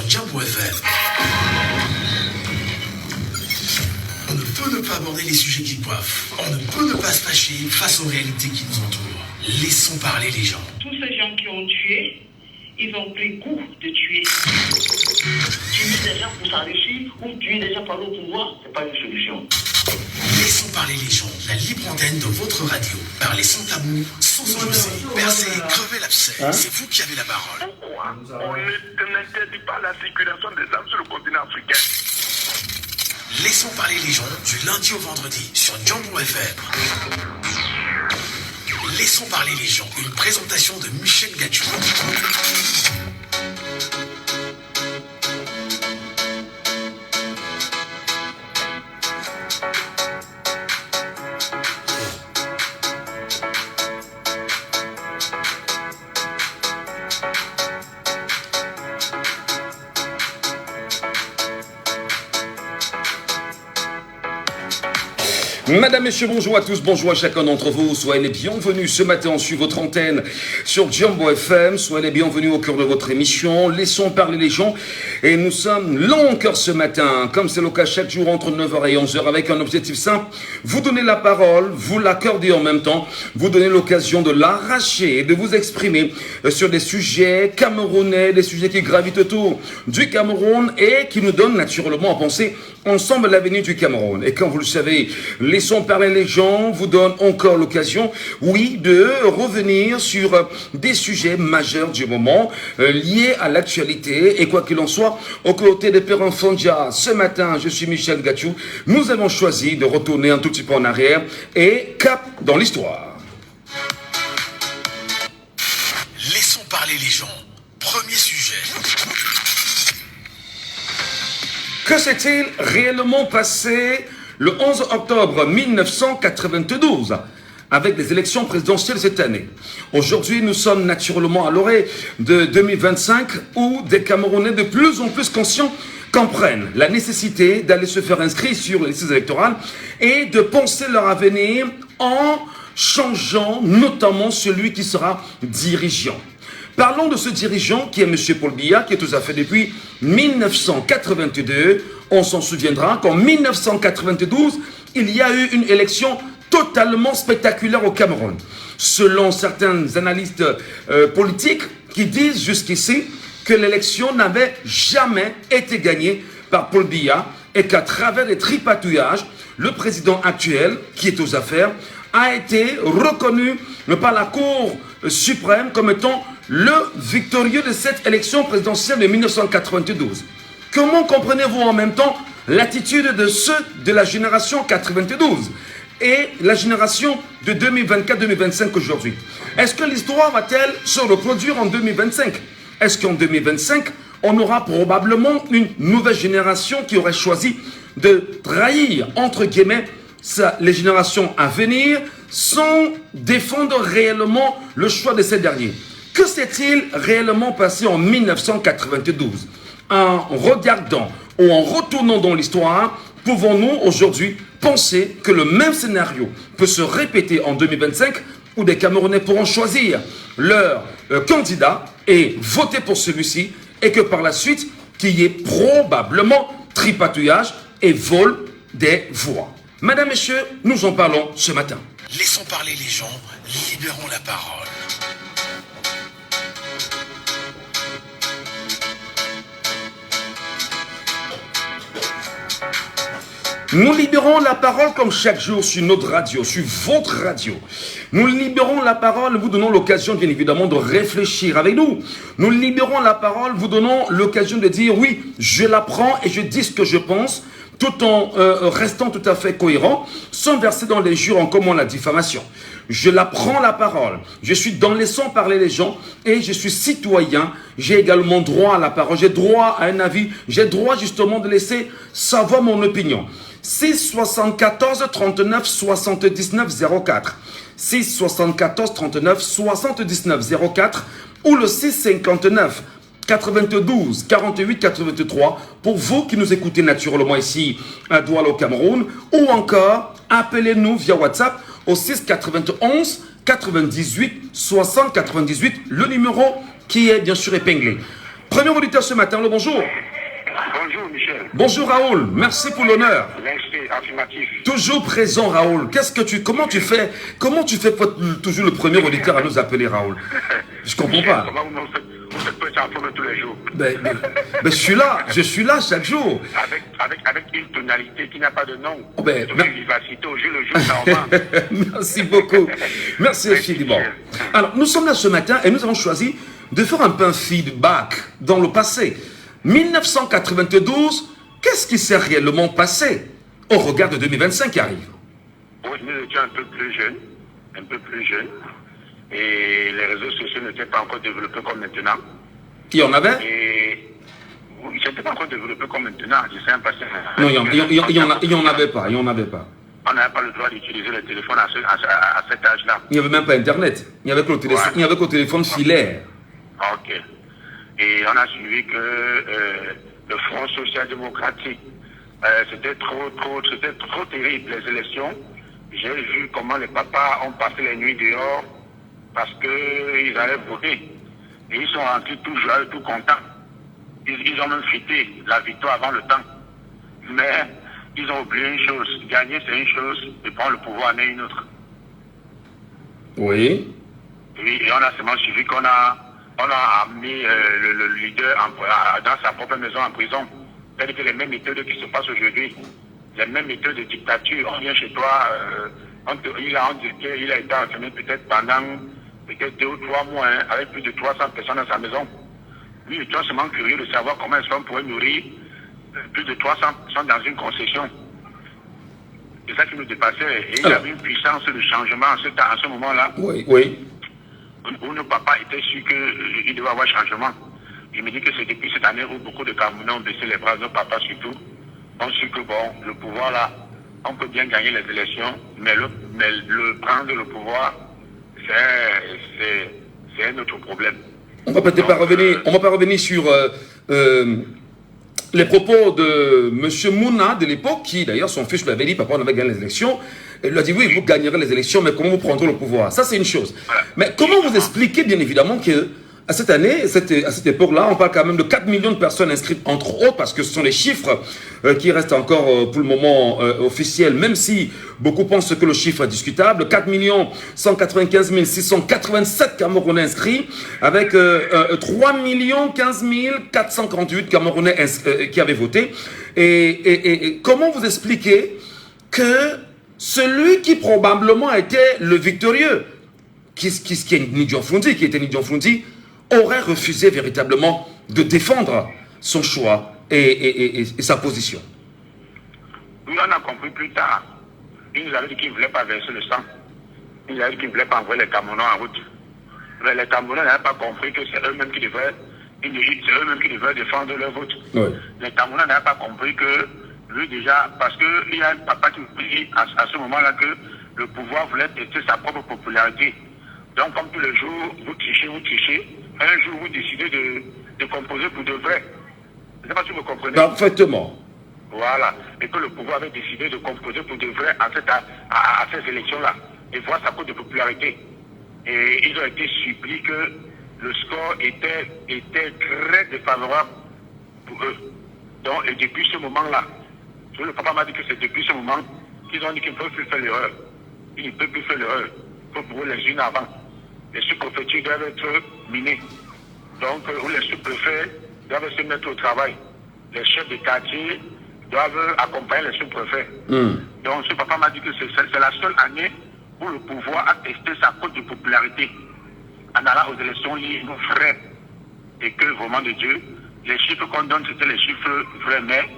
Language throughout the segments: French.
Djambo FM. On ne peut ne pas aborder les sujets qui coiffent. On ne peut ne pas se fâcher face aux réalités qui nous entourent. Laissons parler les gens. Tous ces gens qui ont tué, ils ont pris goût de tuer. Tuer des gens pour s'enrichir ou tuer des gens par le pouvoir, c'est pas une solution. Laissons parler les gens. La libre antenne de votre radio. Parlez sans tabou, sans opposer, percer, crever l'abcès. C'est vous qui avez la parole. On n'interdit pas la circulation des armes sur le continent africain. Laissons parler les gens du lundi au vendredi sur Djambo FM. Laissons parler les gens. Une présentation de Michel Gatchou. Madame, Messieurs, bonjour à tous, bonjour à chacun d'entre vous. Soyez les bienvenus ce matin sur votre antenne sur Djambo FM. Soyez les bienvenus au cœur de votre émission. Laissons parler les gens. Et nous sommes là encore ce matin, comme c'est le cas chaque jour entre 9h et 11h, avec un objectif simple. Vous donnez la parole, vous l'accorder en même temps. Vous donnez l'occasion de l'arracher et de vous exprimer sur des sujets camerounais, des sujets qui gravitent autour du Cameroun et qui nous donnent naturellement à penser ensemble l'avenir du Cameroun. Et comme vous le savez, Laissons parler les gens vous donne encore l'occasion, oui, de revenir sur des sujets majeurs du moment liés à l'actualité. Et quoi qu'il en soit, aux côtés de Perrin Fondia, ce matin, je suis Michel Gatchou. Nous avons choisi de retourner un tout petit peu en arrière et cap dans l'histoire. Laissons parler les gens. Premier sujet. Que s'est-il réellement passé le 11 octobre 1992 avec les élections présidentielles cette année? Aujourd'hui, nous sommes naturellement à l'orée de 2025 où des Camerounais de plus en plus conscients comprennent la nécessité d'aller se faire inscrire sur les listes électorales et de penser leur avenir en changeant notamment celui qui sera dirigeant. Parlons de ce dirigeant qui est M. Paul Biya, qui est tout à fait depuis 1982. On s'en souviendra qu'en 1992, il y a eu une élection totalement spectaculaire au Cameroun. Selon certains analystes politiques qui disent jusqu'ici que l'élection n'avait jamais été gagnée par Paul Biya et qu'à travers les tripatouillages, le président actuel, qui est aux affaires, a été reconnu par la Cour suprême comme étant le victorieux de cette élection présidentielle de 1992. Comment comprenez-vous en même temps l'attitude de ceux de la génération 92 et la génération de 2024-2025 aujourd'hui? Est-ce que l'histoire va-t-elle se reproduire en 2025? Est-ce qu'en 2025, on aura probablement une nouvelle génération qui aurait choisi de trahir, entre guillemets, les générations à venir sans défendre réellement le choix de ces derniers? Que s'est-il réellement passé en 1992? En regardant ou en retournant dans l'histoire, pouvons-nous aujourd'hui penser que le même scénario peut se répéter en 2025 où des Camerounais pourront choisir leur candidat et voter pour celui-ci et que par la suite, qu'il y ait probablement tripatouillage et vol des voix? Mesdames, Messieurs, nous en parlons ce matin. Laissons parler les gens, libérons la parole. Nous libérons la parole comme chaque jour sur notre radio, sur votre radio. Nous libérons la parole, vous donnons l'occasion bien évidemment de réfléchir avec nous. Nous libérons la parole, vous donnons l'occasion de dire oui, je la prends et je dis ce que je pense, tout en restant tout à fait cohérent, sans verser dans les jurons comme la diffamation. Je la prends la parole, je suis dans laissant parler les gens et je suis citoyen, j'ai également droit à la parole, j'ai droit à un avis, j'ai droit justement de laisser savoir mon opinion. 6 74 39 79 04 6 74 39 79 04 ou le 6 59 92 48 83 pour vous qui nous écoutez naturellement ici à Douala au Cameroun, ou encore appelez-nous via WhatsApp au 6 91 98 60 98, le numéro qui est bien sûr épinglé. Premier auditeur ce matin, le bonjour. Bonjour Michel. Bonjour Raoul, merci pour l'honneur. Merci, affirmatif. Toujours présent Raoul. Comment tu fais pour être toujours le premier auditeur à nous appeler Raoul? Je comprends pas. Comment vous faites pas ça tous les jours? Ben, je suis là chaque jour. Avec une tonalité qui n'a pas de nom. Oh ben, une vivacité au jour le jour, ça en va. Merci beaucoup. Merci infiniment. Alors, nous sommes là ce matin et nous avons choisi de faire un peu un feedback dans le passé. 1992, qu'est-ce qui s'est réellement passé au regard de 2025 qui arrive? Oui, nous étions un peu plus jeunes, et les réseaux sociaux n'étaient pas encore développés comme maintenant. Il y en avait? Et ils n'étaient pas encore développés comme maintenant, je sais pas. Non, il y en avait pas, On n'avait pas le droit d'utiliser le téléphone à cet âge-là. Il n'y avait même pas Internet, il n'y avait que le téléphone, il n'y avait que le téléphone filaire. Ok. Et on a suivi que le Front social-démocratique, c'était trop terrible, les élections. J'ai vu comment les papas ont passé les nuits dehors parce qu'ils allaient voter. Et ils sont rentrés tout joyeux, tout contents. Ils ont même fêté la victoire avant le temps. Mais ils ont oublié une chose. Gagner, c'est une chose, et prendre le pouvoir en est une autre. Oui. Oui, et on a seulement suivi qu'on a mis le leader dans sa propre maison en prison. C'est-à-dire que les mêmes méthodes qui se passent aujourd'hui, les mêmes méthodes de dictature, on vient chez toi, il a été enfermé peut-être pendant 2 ou 3 mois, hein, avec plus de 300 personnes dans sa maison. Lui, il était seulement curieux de savoir comment est-ce qu'on pourrait nourrir plus de 300 personnes dans une concession. C'est ça qui nous dépassait. Et il y avait une puissance de changement en ce moment-là. Oui. Où nos papas étaient sûrs qu'il devait y avoir changement. Je me dis que c'est depuis cette année où beaucoup de Camerounais ont baissé les bras, nos papas surtout, ont su que bon, le pouvoir là, on peut bien gagner les élections, mais prendre le pouvoir, c'est un autre problème. On va peut-être pas revenir sur les propos de M. Mouna de l'époque, qui d'ailleurs son fils lui avait dit, papa, on avait gagné les élections. Il lui a dit, oui, vous gagnerez les élections, mais comment vous prendrez le pouvoir? Ça, c'est une chose. Mais comment vous expliquez, bien évidemment, que à cette année, à cette époque-là, on parle quand même de 4 millions de personnes inscrites, entre autres, parce que ce sont les chiffres qui restent encore pour le moment officiels, même si beaucoup pensent que le chiffre est discutable. 4 195 687 Camerounais inscrits, avec 3 15 448 Camerounais qui avaient voté. Et comment vous expliquez que celui qui probablement était le victorieux, qui était Nidjon Flundi, aurait refusé véritablement de défendre son choix et sa position? Oui, on a compris plus tard. Il nous avait dit qu'il ne voulait pas verser le sang. Il nous avait dit qu'il ne voulait pas envoyer les Camerounais en route. Mais les Camerounais n'avaient pas compris que c'est eux-mêmes qui devaient défendre leur vote. Oui. Les Camerounais n'avaient pas compris que lui déjà, parce qu'il y a un papa qui dit à ce moment-là que le pouvoir voulait tester sa propre popularité. Donc comme tous les jours, vous trichez, un jour vous décidez de composer pour de vrai. Je ne sais pas si vous comprenez. Parfaitement. Voilà. Et que le pouvoir avait décidé de composer pour de vrai à ces élections-là. Et voir sa cote de popularité. Et ils ont été surpris que le score était très défavorable pour eux. Donc, et depuis ce moment-là, le papa m'a dit que c'est depuis ce moment qu'ils ont dit qu'ils ne peuvent plus faire l'erreur. Ils ne peuvent plus faire l'erreur. Il faut pour eux les unes avant. Les sous-préfectures doivent être minées. Donc, où les sous-préfets doivent se mettre au travail. Les chefs de quartier doivent accompagner les sous-préfets. Donc, ce papa m'a dit que c'est la seule année où le pouvoir a testé sa cote de popularité en allant aux élections libres, vraies. Et que, vraiment de Dieu, les chiffres qu'on donne, c'était les chiffres vrais, mais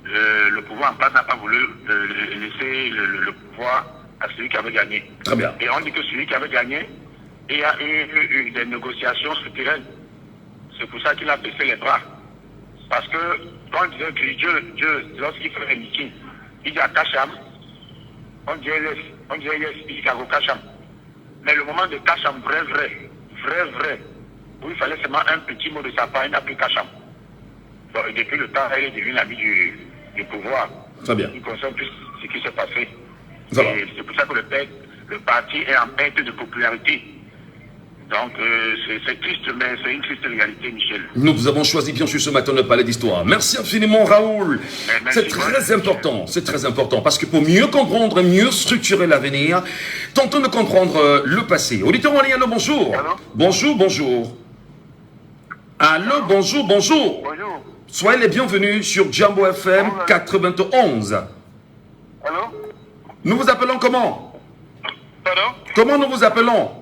le pouvoir en place n'a pas voulu laisser le pouvoir à celui qui avait gagné. Très bien. Et on dit que celui qui avait gagné, il y a eu des négociations souterraines. C'est pour ça qu'il a baissé les bras. Parce que quand on disait que Dieu lorsqu'il fait un meeting, il dit à Kacham, on dit yes, il dit à Kacham. Mais le moment de Kacham, vrai, où il fallait seulement un petit mot de sa part, il n'a plus Kacham. Donc, et depuis le temps, il est devenu l'ami du pouvoir. Très bien. Il consomme plus ce qui s'est passé. Voilà. Et c'est pour ça que le parti est en perte de popularité. Donc, c'est triste, mais c'est une triste réalité, Michel. Nous avons choisi bien sûr ce matin de parler d'histoire. Merci infiniment, Raoul. C'est très important, c'est très important, parce que pour mieux comprendre et mieux structurer l'avenir, tentons de comprendre le passé. Auditeur en ligne, allô, bonjour. Allô? Bonjour, bonjour. Allô, bonjour, bonjour. Bonjour. Soyez les bienvenus sur Jambo FM 91. Allô? Nous vous appelons comment? Pardon? Comment nous vous appelons?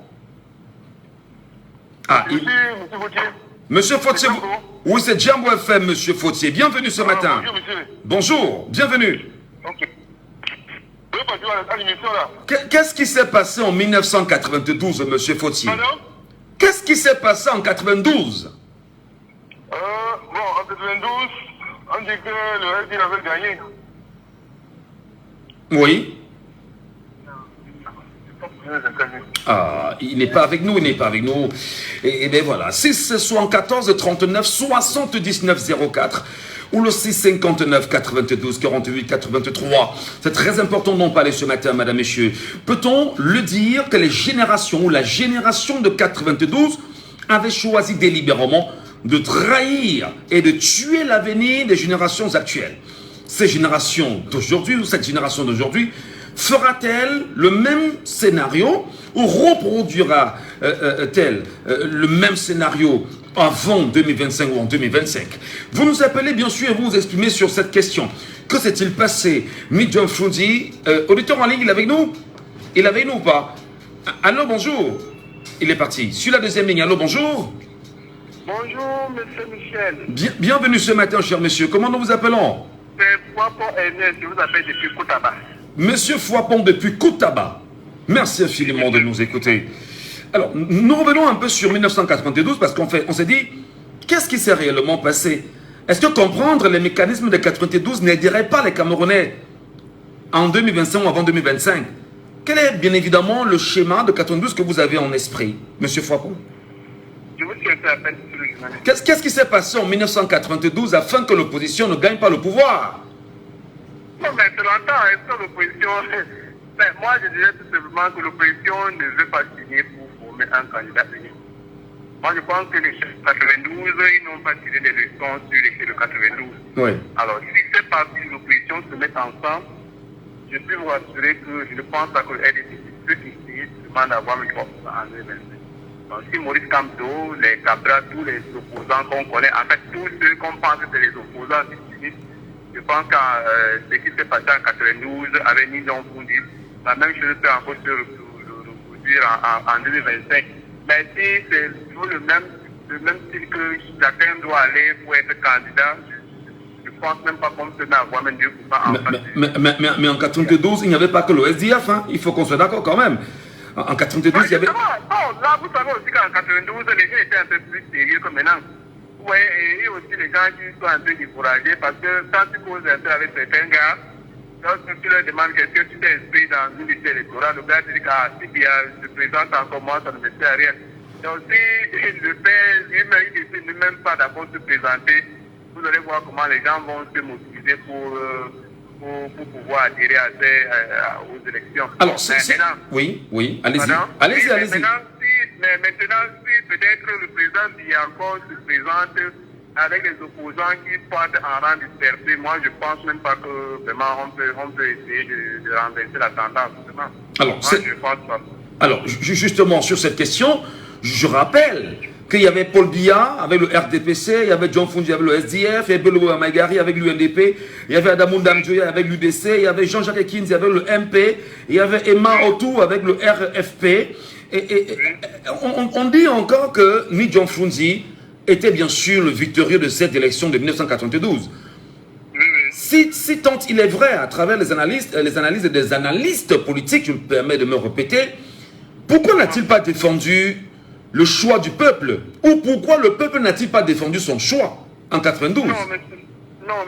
Ah, Monsieur Gauthier. Monsieur Fautier, C'est Jambo. oui, c'est Jambo FM, Monsieur Fautier. Bienvenue ce matin. Bonjour, monsieur. Bonjour, bienvenue. Ok. Oui, parce que à l'émission là. Qu'est-ce qui s'est passé en 1992, Monsieur Fautier? Pardon? Qu'est-ce qui s'est passé en 92? Bon, en 92, on dit que le RD avait gagné. Oui. Ah, il n'est pas avec nous, il n'est pas avec nous. Et bien voilà, 6 74 39 79 04 ou le 659 92 48 83. C'est très important d'en parler ce matin, madame, messieurs. Peut-on le dire que les générations, ou la génération de 92 avait choisi délibérément de trahir et de tuer l'avenir des générations actuelles? Ces générations d'aujourd'hui, ou cette génération d'aujourd'hui, fera-t-elle le même scénario ou reproduira-t-elle le même scénario avant 2025 ou en 2025? Vous nous appelez bien sûr et vous vous exprimez sur cette question. Que s'est-il passé? Midjon Frundi, auditeur en ligne, il est avec nous? Il est avec nous ou pas? Allô, bonjour. Il est parti. Sur la deuxième ligne, allô, bonjour. Bonjour, monsieur Michel. Bienvenue ce matin, cher monsieur. Comment nous vous appelons? C'est Poipon Ernest, je vous appelle depuis Koutaba. Monsieur Foipon depuis Koutaba. Merci infiniment de nous écouter. Alors, nous revenons un peu sur 1992 parce qu'on s'est dit, qu'est-ce qui s'est réellement passé? Est-ce que comprendre les mécanismes de 92 n'aiderait pas les Camerounais en 2025 ou avant 2025? Quel est bien évidemment le schéma de 92 que vous avez en esprit, monsieur Foipon? Je vous souhaite à peine sur le journaliste. Qu'est-ce qui s'est passé en 1992 afin que l'opposition ne gagne pas le pouvoir? Non, mais c'est longtemps, est-ce que l'opposition... Ben, moi, je dirais tout simplement que l'opposition ne veut pas signer pour former un candidat unique. Moi, je pense que les chefs 92, ils n'ont pas tiré des leçons sur les chefs de 92. Oui. Alors, si ces partis de l'opposition se mettent ensemble, je peux vous assurer que je ne pense pas que le RDC peut essayer seulement d'avoir le droit en 2025. Donc, si Maurice Kamto, les Cabra, tous les opposants qu'on connaît, en fait, tous ceux qu'on pense que c'est les opposants du je pense que ce qui s'est passé en 92 avec Midjon Frundi, la même chose peut encore se reproduire en 2025. Mais si c'est toujours le même style que chacun doit aller pour être candidat, je ne pense même pas qu'on peut avoir même 2% en face. Mais en 92, il n'y avait pas que le SDF, hein. Il faut qu'on soit d'accord quand même. En 92, il y avait... Non, là, vous savez aussi qu'en 92, les gens étaient un peu plus sérieux que maintenant. Oui, et aussi les gens qui sont un peu découragés parce que quand tu causes un peu avec certains gars, lorsque tu leur demandes qu'est-ce que tu t'es inscrit dans une liste électorale, le gars te dit que si bien je te présente encore moi, ça ne me sert à rien. Donc si le père lui-même, il décide même pas d'abord se présenter, vous allez voir comment les gens vont se mobiliser pour pouvoir adhérer aux élections. Alors, oui, allez-y. Allez-y. Mais maintenant, si peut-être le président d'il y a encore se présente avec les opposants qui partent en rang dispersé, moi je pense même pas que vraiment on peut essayer de renverser la tendance. Vraiment. Alors, moi, je pense pas. Alors, justement, sur cette question, je rappelle qu'il y avait Paul Biya avec le RDPC, il y avait John Frundi avec le SDF, il y avait le Magari avec l'UNDP, il y avait Adamou Ndamjoya avec l'UDC, il y avait Jean-Jacques Ekins avec le MP, il y avait Emma Otou avec le RFP. Et on dit encore que Midjon Frundi était bien sûr le victorieux de cette élection de 1992. Si tant il est vrai, à travers les analyses des analystes politiques, je me permets de me répéter, pourquoi n'a-t-il pas défendu le choix du peuple? Ou pourquoi le peuple n'a-t-il pas défendu son choix en 92? Non,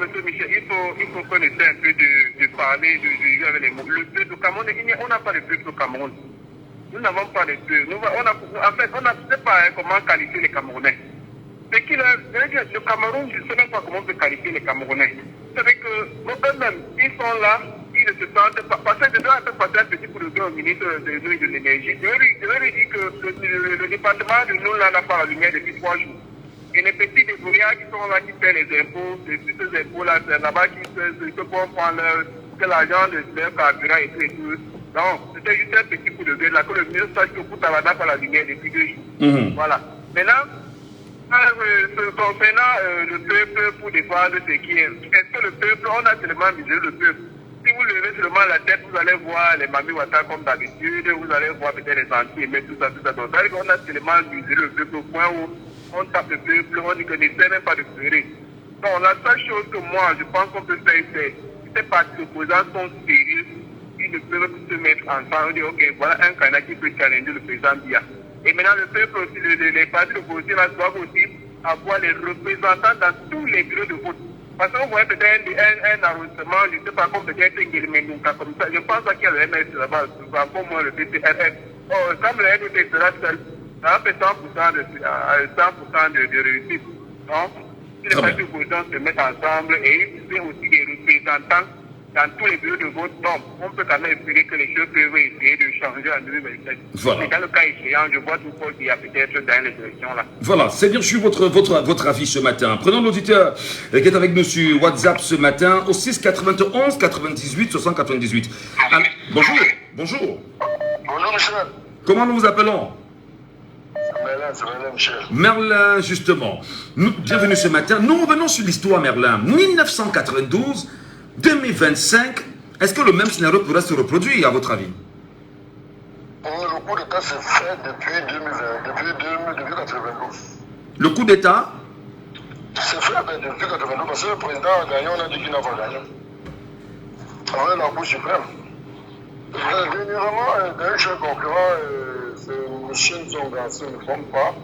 monsieur Michel, il faut qu'on essaie un peu de parler, de jouer avec les mots. Le peuple au Cameroun, on n'a pas de peuple au Cameroun. Nous n'avons pas de peuple. En fait, on ne sait pas comment qualifier les Camerounais. Le Cameroun, je ne sais même pas comment on peut qualifier les Camerounais. C'est vrai que eux-mêmes, ils sont là, ils ne se sentent pas. Parce que je dois passer un petit coup de doigt au ministre de l'Énergie. Je vais vais lui dire que le département de nous, là, n'a pas la lumière depuis 3 jours. Et les petits débrouillards qui sont là, qui paient les impôts, ces impôts-là, c'est là-bas qui se prendre que l'argent de leur carburant et tout et tout. Non, c'était juste un petit coup de gueule là, que le mieux sache que Koutava n'a pas la lumière depuis 2 jours. Voilà. Maintenant, concernant le peuple pour défendre ce qui est, est-ce que le peuple, on a tellement misé le peuple. Si vous levez seulement la tête, vous allez voir les Mami Wata comme d'habitude, vous allez voir peut-être les anti-aimés, tout ça. Donc, on a tellement misé le peuple au point où on tape le peuple, on dit qu'on n'essaie même pas de pleurer. Donc, la seule chose que moi, je pense qu'on peut faire, c'est ces partis opposants sont sérieux, ils ne peuvent se mettre ensemble, on dit, ok, voilà un candidat qui peut challenger le président Biya. Et maintenant, le peuple aussi, les partis opposés là, doivent aussi avoir les représentants dans tous les bureaux de vote. Parce qu'on voit peut-être un arrondissement, je ne sais pas, comme peut-être un Guélimendouka comme ça. Je pense qu'il y a le MS là-bas, pour moi, le PCRF. Comme le NDP sera seul, ça fait 100% de réussite. Donc, si les partis opposants se mettent ensemble et ils ont aussi des représentants dans tous les bureaux de vote, donc on peut quand même espérer que les choses peuvent essayer de changer en 2027. Voilà. Mais dans le cas échéant, je vois tout qu'il y a peut-être dans les élections là. Voilà, c'est bien sûr votre avis ce matin. Prenons l'auditeur qui est avec nous sur WhatsApp ce matin au 6 91 98 698. Bonjour. Bonjour, monsieur. Comment nous vous appelons? Merlin, c'est Merlin, monsieur. Merlin, justement. Bienvenue ce matin. Nous revenons sur l'histoire, Merlin. 1992, 2025, est-ce que le même scénario pourrait se reproduire, à votre avis? Le coup d'État s'est fait depuis 1992. Le coup d'État C'est fait depuis 1992 parce que le président a gagné, on a dit qu'il n'a pas gagné. Avec la Cour suprême. Dernièrement, d'un chef concurrent, c'est M. Nzonga, si je ne me trompe pas,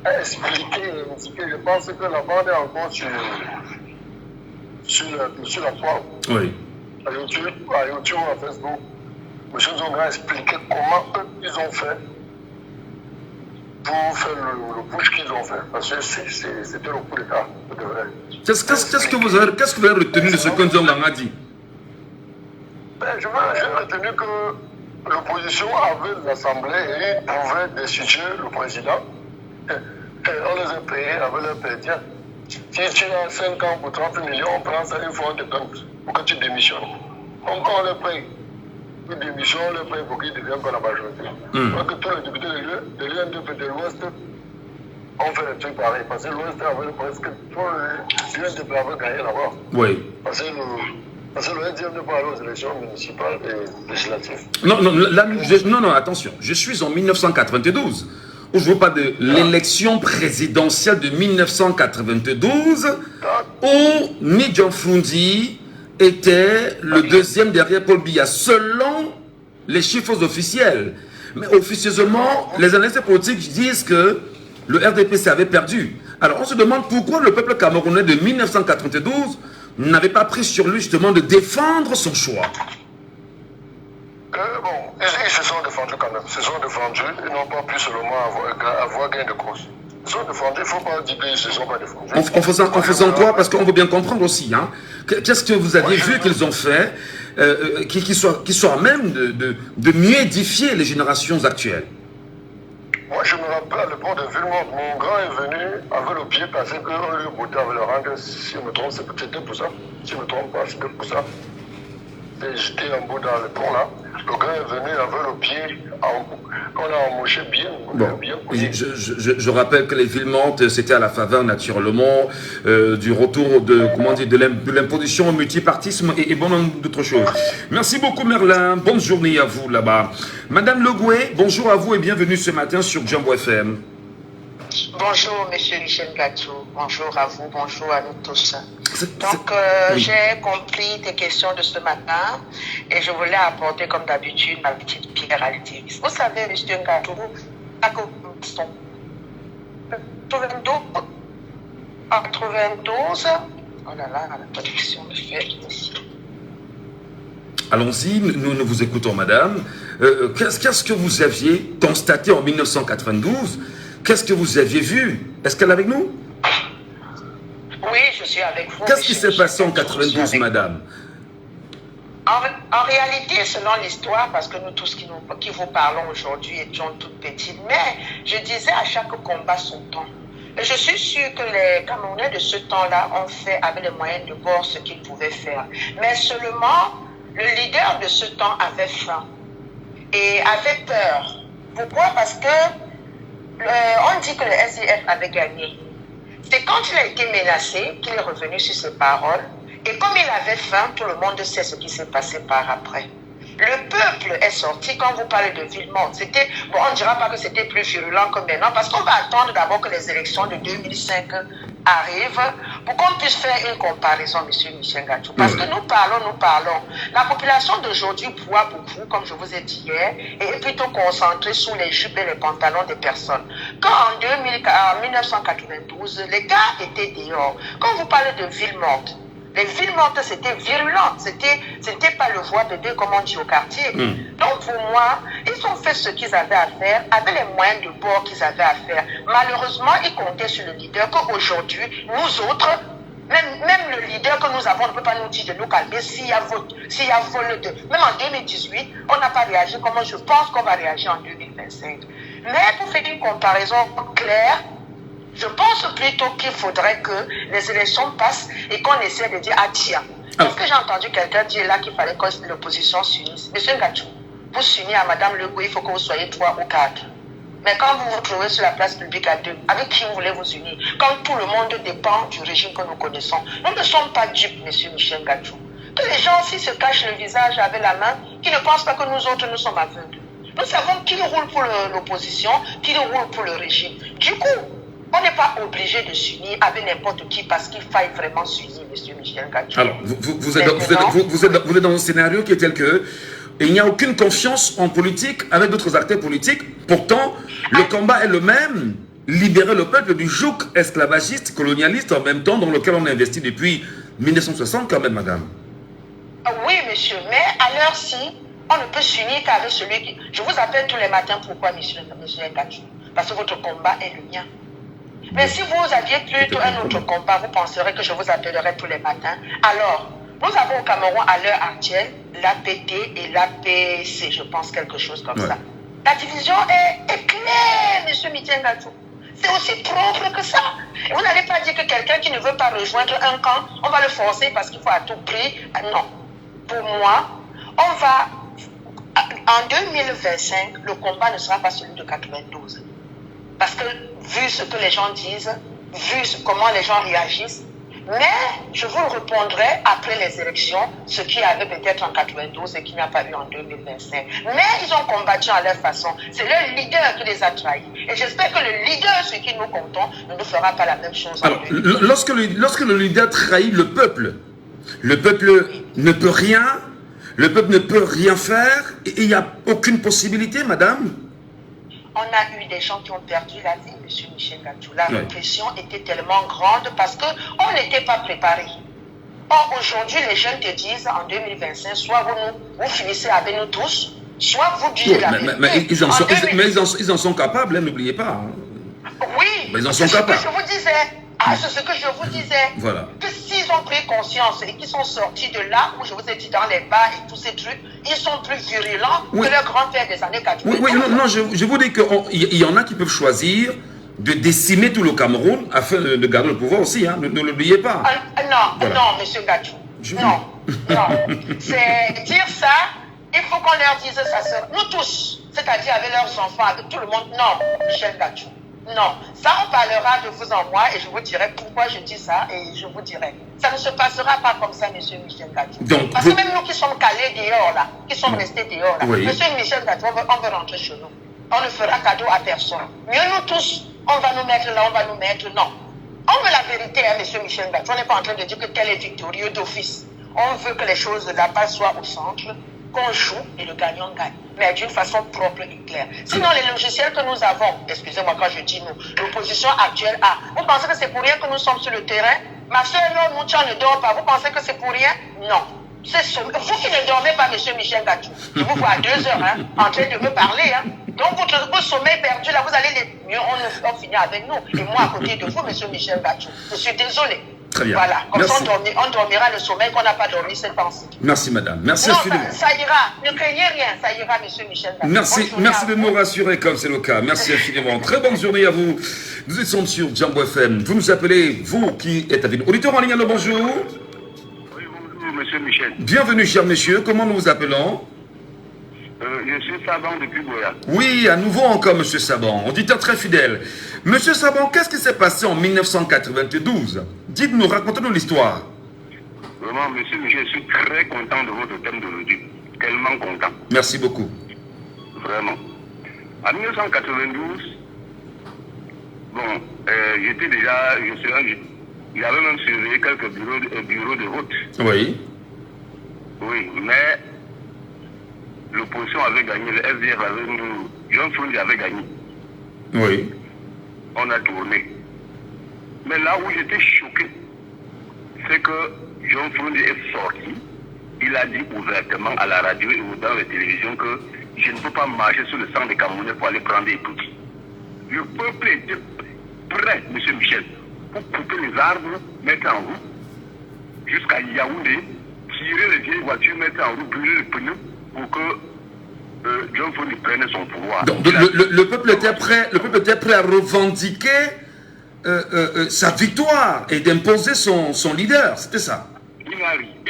a expliqué, je pense que la bande est encore sur la toile. Oui. À YouTube ou à Facebook. M. Nzonga a expliqué comment eux, ils ont fait pour faire le push qu'ils ont fait. Parce que c'était le coup d'État, de vrai. Qu'est-ce que vous avez retenu de ce que Nzonga a dit? J'ai retenu que l'opposition avait l'Assemblée et ils pouvaient destituer le président. On les a payés avec leur pétition. Si tu as 5 ans pour 30 millions, on prend ça, il faut un compte pour que tu démissionnes. Donc on les paye. Ils démissionnent, on les paye pour qu'ils deviennent pas la majorité. Donc tous les députés de l'UNDP de l'Ouest ont fait des trucs pareils. Parce que l'Ouest avait presque tout l'UNDP avait gagné là-bas. Oui. Parce que le NDP ne pas aller aux élections municipales et législatives. Non, attention. Je suis en 1992. Où je vous parle de l'élection présidentielle de 1992 où Nidjan Fundi était le deuxième derrière Paul Biya, selon les chiffres officiels. Mais officieusement, les analystes politiques disent que le RDPC avait perdu. Alors on se demande pourquoi le peuple camerounais de 1992 n'avait pas pris sur lui justement de défendre son choix. Ils se sont défendus quand même. Ils se sont défendus. Ils n'ont pas pu seulement avoir gain de cause. Ils se sont défendus. Il ne faut pas dire qu'ils ne se sont pas défendus. En faisant quoi? Parce qu'on veut bien comprendre aussi. Hein. Qu'est-ce que vous aviez vu qu'ils ont fait qui soit à même de mieux édifier les générations actuelles? Moi, je me rappelle à l'époque de Villemont, mon grand est venu avec le pied parce qu'on lui boutait avec le rang. Si je me trompe, c'était pour ça. Si je ne me trompe pas, c'était pour ça. J'étais en bout dans le pont là. Le gars est venu avec le pied, on a embauché bien. Bon, je rappelle que les Villemontes, c'était à la faveur naturellement du retour de l'imposition au multipartisme et bon nombre d'autres choses. Merci beaucoup Merlin, bonne journée à vous là-bas. Madame Legoué, bonjour à vous et bienvenue ce matin sur Jambo FM. Bonjour, monsieur Michel Gatou. Bonjour à vous, bonjour à nous tous. Donc, oui. J'ai compris tes questions de ce matin et je voulais apporter, comme d'habitude, ma petite pierre à l'édifice. Vous savez, monsieur Gatou, à 92, oh là là, la production me fait ici. Allons-y, nous vous écoutons, madame. Qu'est-ce que vous aviez constaté en 1992? Qu'est-ce que vous aviez vu? Est-ce qu'elle est avec nous? Oui, je suis avec vous. Qu'est-ce qui s'est passé en 92, madame? En réalité, selon l'histoire, parce que nous tous qui vous parlons aujourd'hui étions toutes petites, mais je disais à chaque combat son temps. Et je suis sûre que les Camerounais de ce temps-là ont fait avec les moyens de bord ce qu'ils pouvaient faire. Mais seulement, le leader de ce temps avait faim et avait peur. Pourquoi? Parce que on dit que le SDF avait gagné. C'est quand il a été menacé qu'il est revenu sur ses paroles. Et comme il avait faim, tout le monde sait ce qui s'est passé par après. Le peuple est sorti. Quand vous parlez de Villemont, c'était, bon, on ne dira pas que c'était plus virulent que maintenant, parce qu'on va attendre d'abord que les élections de 2005 arrivent pour qu'on puisse faire une comparaison, M. Michel Gatou. Parce que nous parlons. La population d'aujourd'hui boit beaucoup, comme je vous ai dit hier, et est plutôt concentrée sur les jupes et les pantalons des personnes. Quand en 1992, les gars étaient dehors. Quand vous parlez de Villemont, les villes mortes, c'était virulent. C'était pas le voie bébé, comme on dit au quartier. Donc, pour moi, ils ont fait ce qu'ils avaient à faire, avec les moyens de bord qu'ils avaient à faire. Malheureusement, ils comptaient sur le leader qu'aujourd'hui, nous autres, même le leader que nous avons, on ne peut pas nous dire de nous calmer s'il y a vol de... Même en 2018, on n'a pas réagi comme je pense qu'on va réagir en 2025. Mais pour faire une comparaison claire, je pense plutôt qu'il faudrait que les élections passent et qu'on essaie de dire, ah tiens, parce que j'ai entendu quelqu'un dire là qu'il fallait que l'opposition s'unisse. Monsieur Gatou, vous s'unir à Madame Legault, il faut que vous soyez 3 ou 4. Mais quand vous vous trouvez sur la place publique à 2, avec qui vous voulez vous unir? Quand tout le monde dépend du régime que nous connaissons. Nous ne sommes pas dupes, Monsieur Michel Gatou. Que les gens aussi se cachent le visage avec la main, qui ne pensent pas que nous autres, nous sommes aveugles. Nous savons qui roule pour l'opposition, qui roule pour le régime. Du coup, on n'est pas obligé de s'unir avec n'importe qui parce qu'il faille vraiment s'unir, M. Michel Gatou. Alors, vous êtes dans un scénario qui est tel que il n'y a aucune confiance en politique avec d'autres acteurs politiques. Pourtant, le combat est le même. Libérer le peuple du joug esclavagiste, colonialiste, en même temps dans lequel on a investi depuis 1960 quand même, madame. Oui, monsieur, mais à l'heure-ci, on ne peut s'unir qu'avec celui qui... Je vous appelle tous les matins, pourquoi, M. Gatou? Parce que votre combat est le mien. Mais si vous aviez plutôt un autre combat, vous penserez que je vous appellerai tous les matins. Alors, nous avons au Cameroun à l'heure actuelle l'APT et l'APC, je pense quelque chose comme ça. La division est claire, M. Michel Gatou. C'est aussi propre que ça. Et vous n'allez pas dire que quelqu'un qui ne veut pas rejoindre un camp, on va le forcer parce qu'il faut à tout prix. Non. Pour moi, on va... En 2025, le combat ne sera pas celui de 92. Parce que, vu ce que les gens disent, vu comment les gens réagissent, mais je vous répondrai après les élections, ce qu'il y avait peut-être en 92 et qu'il n'y a pas eu en 2025. Mais ils ont combattu à leur façon. C'est leur leader qui les a trahis. Et j'espère que le leader sur qui nous comptons ne nous fera pas la même chose. Alors, lorsque le leader trahit le peuple ne peut rien, le peuple ne peut rien faire, et il n'y a aucune possibilité, madame. On a eu des gens qui ont perdu la vie, M. Michel Gatou. La répression était tellement grande parce qu'on n'était pas préparé. Or, aujourd'hui, les jeunes te disent, en 2025, soit vous finissez avec nous tous, soit vous dites la vérité. Mais ils en sont capables, hein, n'oubliez pas. Hein. Oui, mais ils en sont capables. C'est ce que je vous disais. C'est ce que je vous disais. Voilà. Que s'ils ont pris conscience et qu'ils sont sortis de là où je vous ai dit dans les bars et tous ces trucs, ils sont plus virulents que leurs grands-pères des années 80. Oui, non, je vous dis qu'il y en a qui peuvent choisir de décimer tout le Cameroun afin de garder le pouvoir aussi. Hein. Ne l'oubliez pas. Non, monsieur Gatou. Non. C'est dire ça, il faut qu'on leur dise ça. Nous tous, c'est-à-dire avec leurs enfants, avec tout le monde. Non, Michel Gatou. Non, ça on parlera de vous en moi et je vous dirai pourquoi je dis ça et je vous dirai. Ça ne se passera pas comme ça, monsieur Michel Gatou. Parce que même nous qui sommes calés dehors là, qui sommes restés dehors là, monsieur Michel Gatou, on veut rentrer chez nous. On ne fera cadeau à personne. Mieux nous tous, on va nous mettre là, on va nous mettre. Non. On veut la vérité, hein, monsieur Michel Gatou. On n'est pas en train de dire que tel est victorieux d'office. On veut que les choses de la base soient au centre, qu'on joue et le gagnant gagne. Mais d'une façon propre et claire. Sinon, les logiciels que nous avons, excusez-moi quand je dis nous, l'opposition actuelle a, vous pensez que c'est pour rien que nous sommes sur le terrain? Ma soeur, non, Moutia ne dort pas. Vous pensez que c'est pour rien? Non. Vous qui ne dormez pas, monsieur Michel Gatou, je vous vois à 2 heures, hein, en train de me parler. Hein. Donc, votre sommeil perdu, là, vous allez mieux, on finit avec nous. Et moi, à côté de vous, monsieur Michel Gatou, je suis désolé. Très bien. Voilà, comme merci. ça on dormira le sommeil qu'on n'a pas dormi cette pensée. Merci madame, merci Non, infiniment. ça ira, ne craignez rien, ça ira, monsieur Michel. Merci de nous rassurer comme c'est le cas. Merci infiniment. Très bonne journée à vous. Nous sommes sur Jambo FM. Vous nous appelez, vous qui êtes avec nous. Auditeur en ligne, allô, bonjour. Oui, bonjour, monsieur Michel. Bienvenue, cher monsieur. Comment nous vous appelons? Je suis Saban depuis Goya. Oui, à nouveau encore, monsieur Saban. Auditeur très fidèle. Monsieur Saban, qu'est-ce qui s'est passé en 1992? Dites-nous, racontez-nous l'histoire. Vraiment, monsieur Michel, je suis très content de votre thème d'aujourd'hui. Tellement content. Merci beaucoup. Vraiment. En 1992, bon, j'étais déjà, j'avais même surveillé quelques bureaux de vote. Oui. Oui, mais l'opposition avait gagné, le FDF avait nous, John Frundi avait gagné. Oui. On a tourné. Mais là où j'étais choqué, c'est que John Frundi est sorti. Il a dit ouvertement à la radio et dans la télévision que je ne peux pas marcher sur le sang des Camerounais pour aller prendre des trucs. Le peuple était prêt, M. Michel, pour couper les arbres, mettre en route, jusqu'à Yaoundé, tirer les vieilles voitures, mettre en route, brûler les pneus pour que John Frundi prenne son pouvoir. Donc le peuple était prêt à revendiquer sa victoire et d'imposer son leader, c'était ça. Il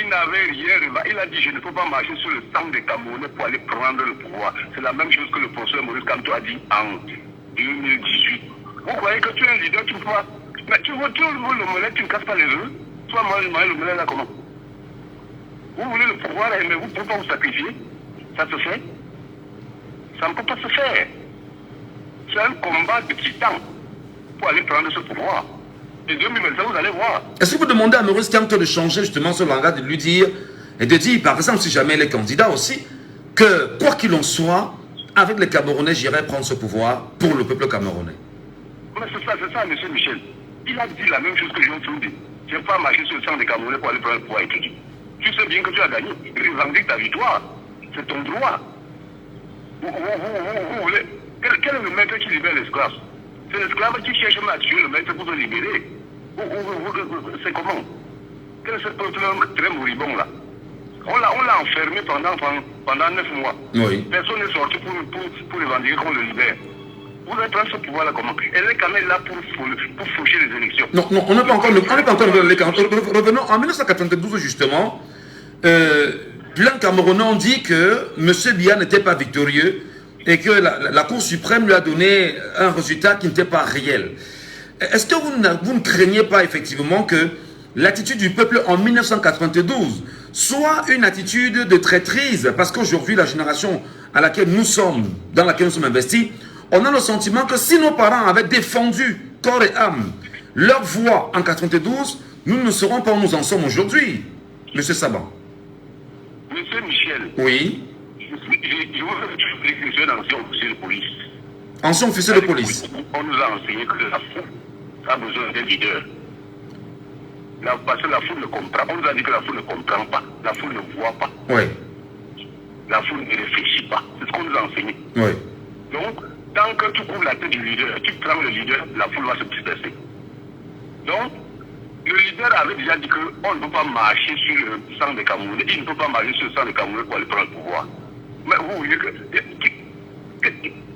n'avait rien, il a dit je ne peux pas marcher sur le sang des Camerounais pour aller prendre le pouvoir. C'est la même chose que le professeur Maurice Kamto a dit en 2018. Vous croyez que tu es un leader, tu ne peux pas. Mais tu veux l'omelette, tu ne casses pas les œufs. Toi, moi, l'omelette là comment? Vous voulez le pouvoir, mais vous ne pouvez pas vous sacrifier. Ça se fait? Ça ne peut pas se faire. C'est un combat de titans pour aller prendre ce pouvoir. Et 2025, vous allez voir. Est-ce que vous demandez à Maurice Kamto de changer justement ce langage, de lui dire, et de dire, par exemple, si jamais il est candidat aussi, que quoi qu'il en soit, avec les Camerounais, j'irai prendre ce pouvoir pour le peuple camerounais? Mais c'est ça, monsieur Michel. Il a dit la même chose que Jean Frundi. Tu n'as pas marché sur le sang des Camerounais pour aller prendre le pouvoir et tout dit. Tu sais bien que tu as gagné. Revendique ta victoire. C'est ton droit. Vous voulez. Quel est le maître qui libère l'esclave? C'est l'esclave qui cherche à tuer le maître pour te libérer. C'est comment? Quel est ce peuple très moribond là? On l'a enfermé pendant 9 mois. Oui. Personne n'est sorti pour revendiquer qu'on le libère. Vous allez prendre ce pouvoir là comment? Elle est quand même là pour faucher les élections. Non, on n'est pas encore revenons en 1992 justement. Plein Camerounais ont dit que M. Biya n'était pas victorieux et que la Cour suprême lui a donné un résultat qui n'était pas réel. Est-ce que vous ne craignez pas effectivement que l'attitude du peuple en 1992 soit une attitude de traîtrise? Parce qu'aujourd'hui, la génération dans laquelle nous sommes investis, on a le sentiment que si nos parents avaient défendu corps et âme leur voix en 92, nous ne serons pas où nous en sommes aujourd'hui. Monsieur Saban. Monsieur Michel. Oui. Je suis un ancien officier de police. Ancien officier de police. On nous a enseigné que la foule a besoin d'un leader. Parce que la foule ne comprend. On nous a dit que la foule ne comprend pas. La foule ne voit pas. Oui. La foule ne réfléchit pas. C'est ce qu'on nous a enseigné. Oui. Donc, tant que tu couvres la tête du leader, tu prends le leader, la foule va se disperser. Donc, le leader avait déjà dit qu'on ne peut pas marcher sur le sang des Camerounais. Il ne peut pas marcher sur le sang des Camerounais pour aller prendre le pouvoir. Mais vous voyez que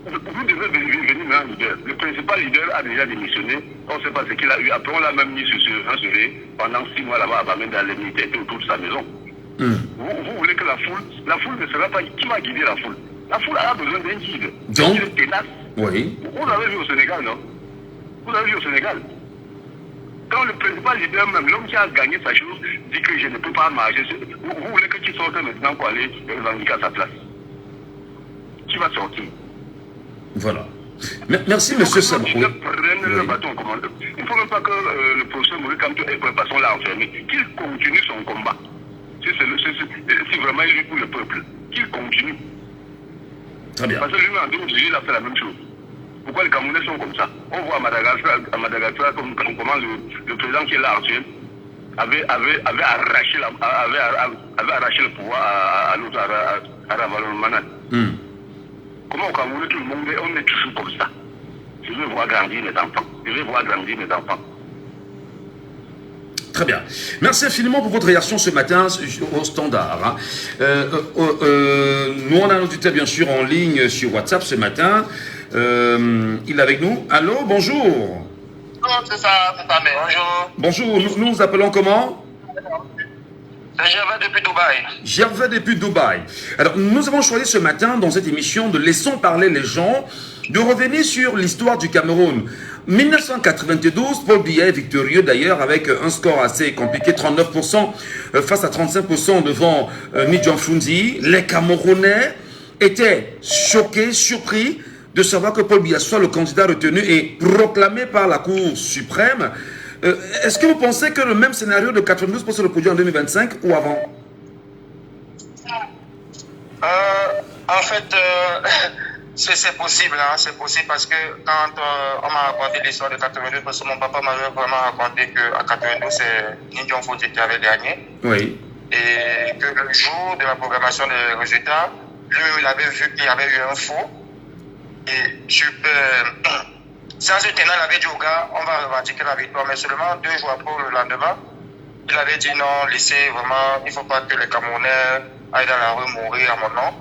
vous devez venir un leader. Le principal leader a déjà démissionné. On ne sait pas ce qu'il a eu. Après, on l'a même mis sur un surveillé pendant 6 mois là-bas à Bamenda, dans les militaires autour de sa maison. Vous voulez que la foule ne sera pas... Qui va guider la foule? La foule a besoin d'un guide. Donc, guide ténace. Oui. Vous avez vu au Sénégal, non? Vous avez vu au Sénégal. Quand le principal leader, même l'homme qui a gagné sa chose, dit que je ne peux pas marcher, vous voulez que tu sortes maintenant pour aller revendiquer à sa place? Qui va sortir? Voilà. Merci, monsieur Saban. Il ne prenne le bâton en commande. Il ne faut même pas que le professeur Maurice Kamto ait préparation là enfermé. Qu'il continue son combat. Si vraiment il est pour le peuple, qu'il continue. Très bien. Parce que lui, en 2018, il a fait la même chose. Pourquoi les Camerounais sont comme ça? On voit à Madagascar comment le président qui est là actuel avait arraché le pouvoir à l'autre, à Ravalomanana. Comment au Cameroun, tout le monde, on est toujours comme ça? Je veux voir grandir mes enfants. Très bien. Merci infiniment pour votre réaction ce matin au standard. Nous, on a un auditeur, bien sûr, en ligne sur WhatsApp ce matin. Il est avec nous. Allô, bonjour. C'est ça, mais bonjour. Bonjour, nous nous appelons comment? Gervais depuis Dubaï. Gervais depuis Dubaï. Alors, nous avons choisi ce matin, dans cette émission de Laissons parler les gens, de revenir sur l'histoire du Cameroun. 1992, Paul Biya est victorieux d'ailleurs avec un score assez compliqué, 39% face à 35% devant Nidjan Fundi. Les Camerounais étaient choqués, surpris de savoir que Paul Biya soit le candidat retenu et proclamé par la Cour suprême. Est-ce que vous pensez que le même scénario de 92 peut se reproduire en 2025 ou avant? En fait, c'est possible, hein, c'est possible parce que quand on m'a raconté l'histoire de 92, parce que mon papa m'avait vraiment raconté qu'à 92, c'est Nidjan Fundi qui avait gagné. Oui. Et que le jour de la programmation des résultats, lui-même, il avait vu qu'il y avait eu un faux. Et sans se tenir, il avait dit au gars, on va revendiquer la victoire, mais seulement 2 jours après, le lendemain, il avait dit non, laissez vraiment, il ne faut pas que les Camerounais aillent dans la rue mourir à mon nom.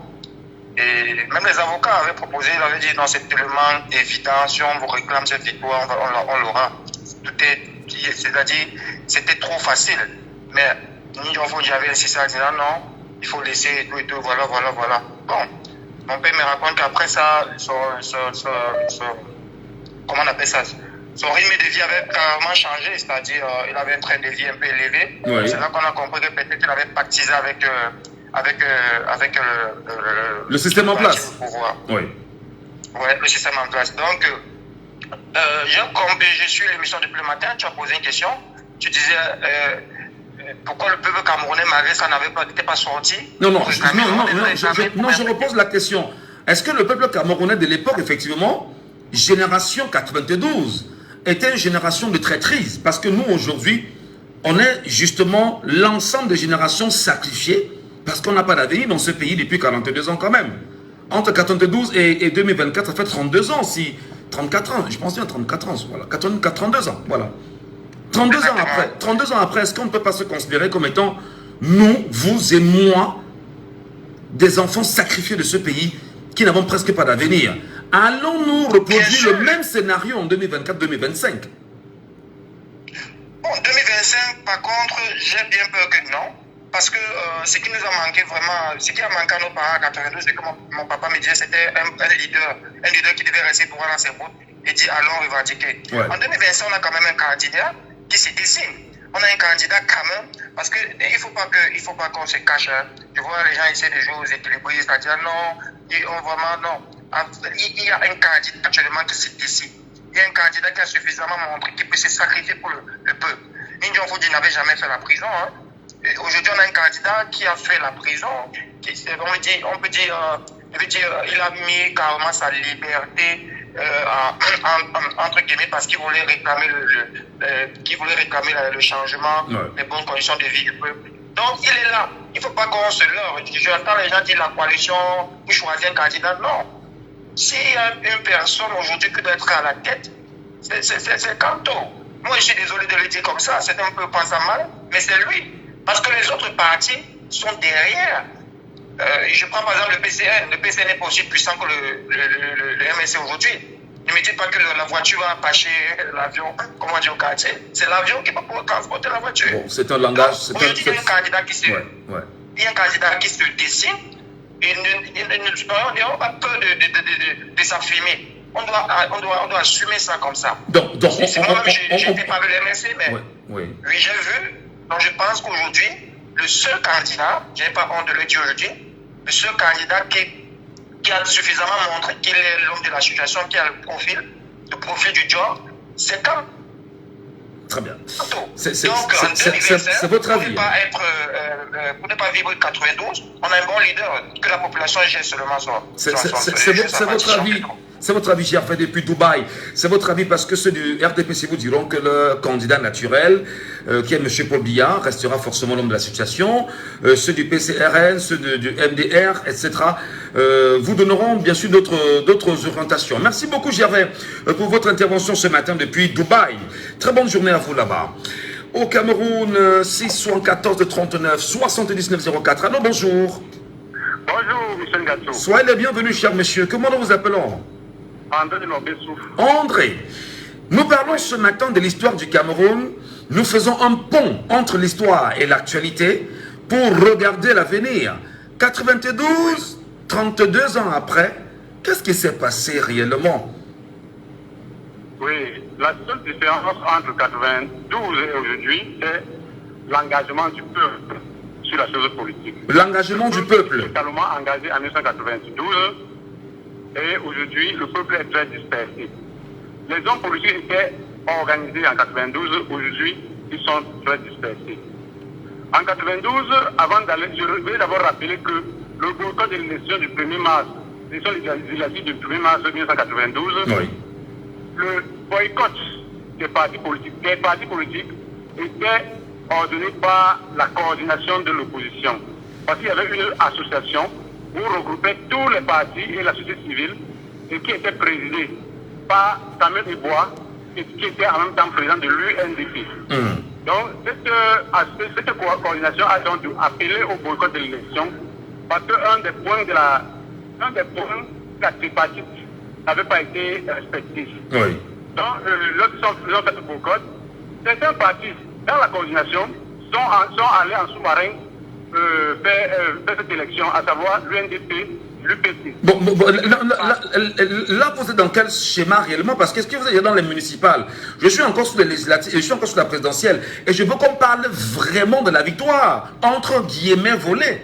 Et même les avocats avaient proposé, ils avaient dit non, c'est tellement évident, si on vous réclame cette victoire, on l'aura. C'est-à-dire, c'était trop facile. Mais Nidjan Fundi avait insisté en disant non, il faut laisser tout et tout, voilà. Bon, mon père me raconte qu'après ça, comment on appelle ça? Son rythme de vie avait carrément changé, c'est-à-dire il avait un train de vie un peu élevé. Oui. C'est là qu'on a compris que peut-être qu'il avait pactisé avec le système en place. Oui. Ouais, le système en place. Donc, j'ai suivi l'émission depuis le matin, tu as posé une question. Tu disais pourquoi le peuple camerounais, malgré ça, n'était pas sorti? Non, je repose la question. Est-ce que le peuple camerounais de l'époque, effectivement, génération 92, était une génération de traîtrise? Parce que nous, aujourd'hui, on est justement l'ensemble des générations sacrifiées parce qu'on n'a pas d'avenir dans ce pays depuis 42 ans quand même. Entre 92 et 2024, ça fait 32 ans, 34 ans, je pense bien 34 ans, voilà, 32 ans, voilà. 32 ans après, est-ce qu'on ne peut pas se considérer comme étant, nous, vous et moi, des enfants sacrifiés de ce pays qui n'avons presque pas d'avenir? Allons-nous reproduire le même scénario en 2024-2025? Bon, 2025, par contre, j'ai bien peur que non. Parce que ce qui nous a manqué vraiment, ce qui a manqué à nos parents en 92, c'est que mon papa me disait que c'était un leader qui devait rester droit dans ses bottes et dire allons revendiquer. Ouais. En 2025, on a quand même un candidat qui se dessine. On a un candidat quand même, parce qu'il ne faut pas qu'on se cache. Hein. Je vois les gens essayer de jouer aux équilibristes, c'est-à-dire non, il y a un candidat actuellement qui se dessine. Il y a un candidat qui a suffisamment montré qu'il peut se sacrifier pour le peuple. Nidjan Fundi n'avait jamais fait la prison. Hein. Aujourd'hui, on a un candidat qui a fait la prison. On peut dire, il a mis carrément sa liberté entre guillemets parce qu'il voulait réclamer le changement, les bonnes conditions de vie du peuple. Donc, il est là. Il ne faut pas qu'on se leurre. J'entends les gens dire la coalition pour choisir un candidat. Non. S'il y a une personne aujourd'hui qui doit être à la tête, c'est Kanto. Moi, je suis désolé de le dire comme ça. C'est un peu pensant mal, mais c'est lui. Parce que les autres partis sont derrière. Je prends par exemple le PCN. Le PCN n'est pas aussi puissant que le MSC aujourd'hui. Ne me dites pas que la voiture va empêcher l'avion, comme on dit au quartier. C'est l'avion qui va pouvoir transporter la voiture. Bon, c'est un langage. Aujourd'hui, il y a un candidat qui se, il y a un candidat qui se dessine. Et on n'a pas peur de s'affirmer. On doit assumer ça comme ça. Donc j'étais pas avec le MSC, mais oui, j'ai vu. Donc je pense qu'aujourd'hui, le seul candidat, je n'ai pas honte de le dire aujourd'hui, le seul candidat qui a suffisamment montré qu'il est l'homme de la situation, qui a le profil du job, c'est quand. Très bien. Donc en 2025, votre avis. Pour ne pas vivre 92, on a un bon leader, que la population gère seulement c'est votre avis. C'est votre avis, Gervais depuis Dubaï. C'est votre avis parce que ceux du RDPC vous diront que le candidat naturel, qui est M. Paul Biya, restera forcément l'homme de la situation. Ceux du PCRN, ceux du MDR, etc. vous donneront bien sûr d'autres orientations. Merci beaucoup, Gervais, pour votre intervention ce matin depuis Dubaï. Très bonne journée à vous là-bas. Au Cameroun, 614 39 79 04. Allô, bonjour. Bonjour, Michel Gato. Soyez les bienvenus, cher monsieur. Comment nous vous appelons? André de Norbessouf. André, nous parlons ce matin de l'histoire du Cameroun. Nous faisons un pont entre l'histoire et l'actualité pour regarder l'avenir. 92, 32 ans après, qu'est-ce qui s'est passé réellement? Oui, la seule différence entre 92 et aujourd'hui, c'est l'engagement du peuple sur la chose politique. L'engagement du peuple. Totalement engagé en 1992 et aujourd'hui, le peuple est très dispersé. Les hommes politiques étaient organisés en 92, aujourd'hui, ils sont très dispersés. En 92, avant d'aller, je vais d'abord rappeler que le boycott de l'élection du 1er mars, l'élection législative du 1er mars 1992, Oui. le boycott des partis politiques était ordonné par la coordination de l'opposition. Parce qu'il y avait une association où regroupait tous les partis et la société civile et qui était présidée par Samuel Ebois, qui était en même temps président de l'UNDP. Donc, cette coordination a donc appelé au boycott de l'élection parce qu'un des points de la tripartite n'avait pas été respecté. Oui. Donc, lorsqu'ils sont fait ce boycott, certains partis dans la coordination sont allés en sous-marin faire cette élection, à savoir l'UNDP, l'UPC. Là, vous êtes dans quel schéma réellement? Parce que est-ce que vous êtes dans les municipales? Je suis encore sur les législatives, je suis encore sur la présidentielle. Et je veux qu'on parle vraiment de la victoire, entre guillemets volée.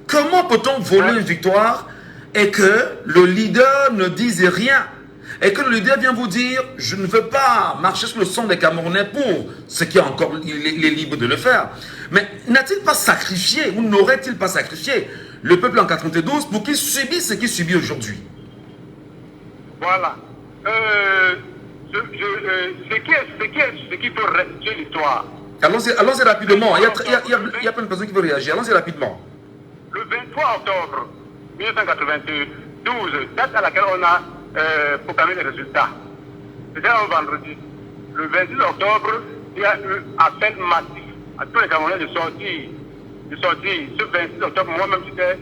Comment peut-on voler une victoire et que le leader ne dise rien? Et que le leader vient vous dire, je ne veux pas marcher sur le sang des Camerounais pour ce qui est encore, il est libre de le faire. Mais n'a-t-il pas sacrifié, ou n'aurait-il pas sacrifié le peuple en 92 pour qu'il subisse ce qu'il subit aujourd'hui? Voilà. Ce qui peut restituer l'histoire. Allons-y rapidement. Il y a plein de personnes qui veulent réagir. Allons-y rapidement. Le 23 octobre 1992, date à laquelle on a proclamé les résultats. C'était un vendredi. Le 26 octobre, il y a eu appel massif à tous les Camerounais de sortir. Ce 26 octobre, moi-même, j'étais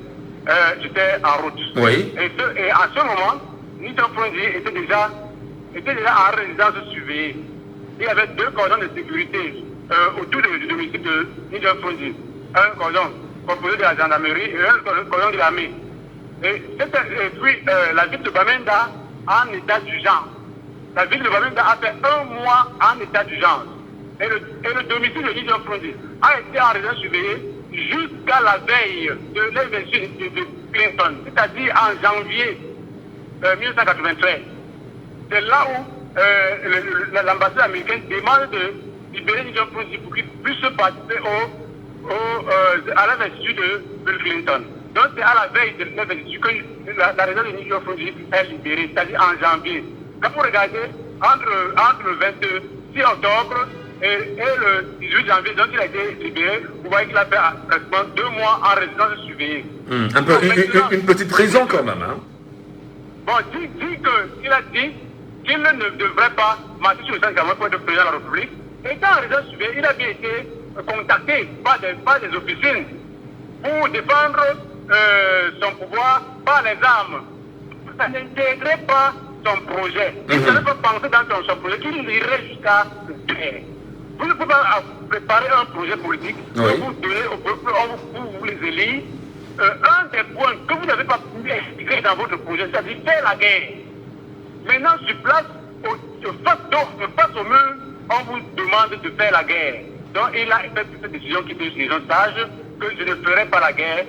en route. Oui. Et à ce moment, Nidjo Frondi était déjà en résidence surveillée. Il y avait 2 cordons de sécurité autour du domicile de Nidjo Frondi. Un cordon composé de la gendarmerie et un cordon de l'armée. Et puis, la ville de Bamenda en état d'urgence. La ville de Bamenda a fait 1 mois en état d'urgence. Et le domicile de Nidjo Frondi a été en résidence surveillée jusqu'à la veille de l'investiture de Clinton, c'est-à-dire en janvier 1993. C'est là où l'ambassade américaine demande de libérer Nidjo Frondi pour qu'il puisse participer à l'investiture de Bill Clinton. Donc c'est à la veille de l'investiture que la résidence de Nidjo Frondi est libérée, c'est-à-dire en janvier. Quand vous regardez, entre le 26 octobre et le 18 janvier, donc il a été libéré, vous voyez qu'il a fait pratiquement 2 mois en résidence surveillée. Une petite prison quand même, hein? Bon, il a dit qu'il ne devrait pas marcher sur le sang Cameroun pour être président de la République. Étant en résidence surveillée, il a bien été contacté par des officines pour défendre son pouvoir par les armes. Ça n'intégrait pas son projet. Il n'avait pas pensé dans son projet qu'il irait jusqu'à le terre. Vous ne pouvez pas préparer un projet politique que vous donnez au peuple, vous les élire. Un des points que vous n'avez pas pu expliquer dans votre projet, c'est-à-dire faire la guerre. Maintenant, sur place, face au mur, on vous demande de faire la guerre. Donc, il a fait cette décision qui est une décision sage, que je ne ferai pas la guerre.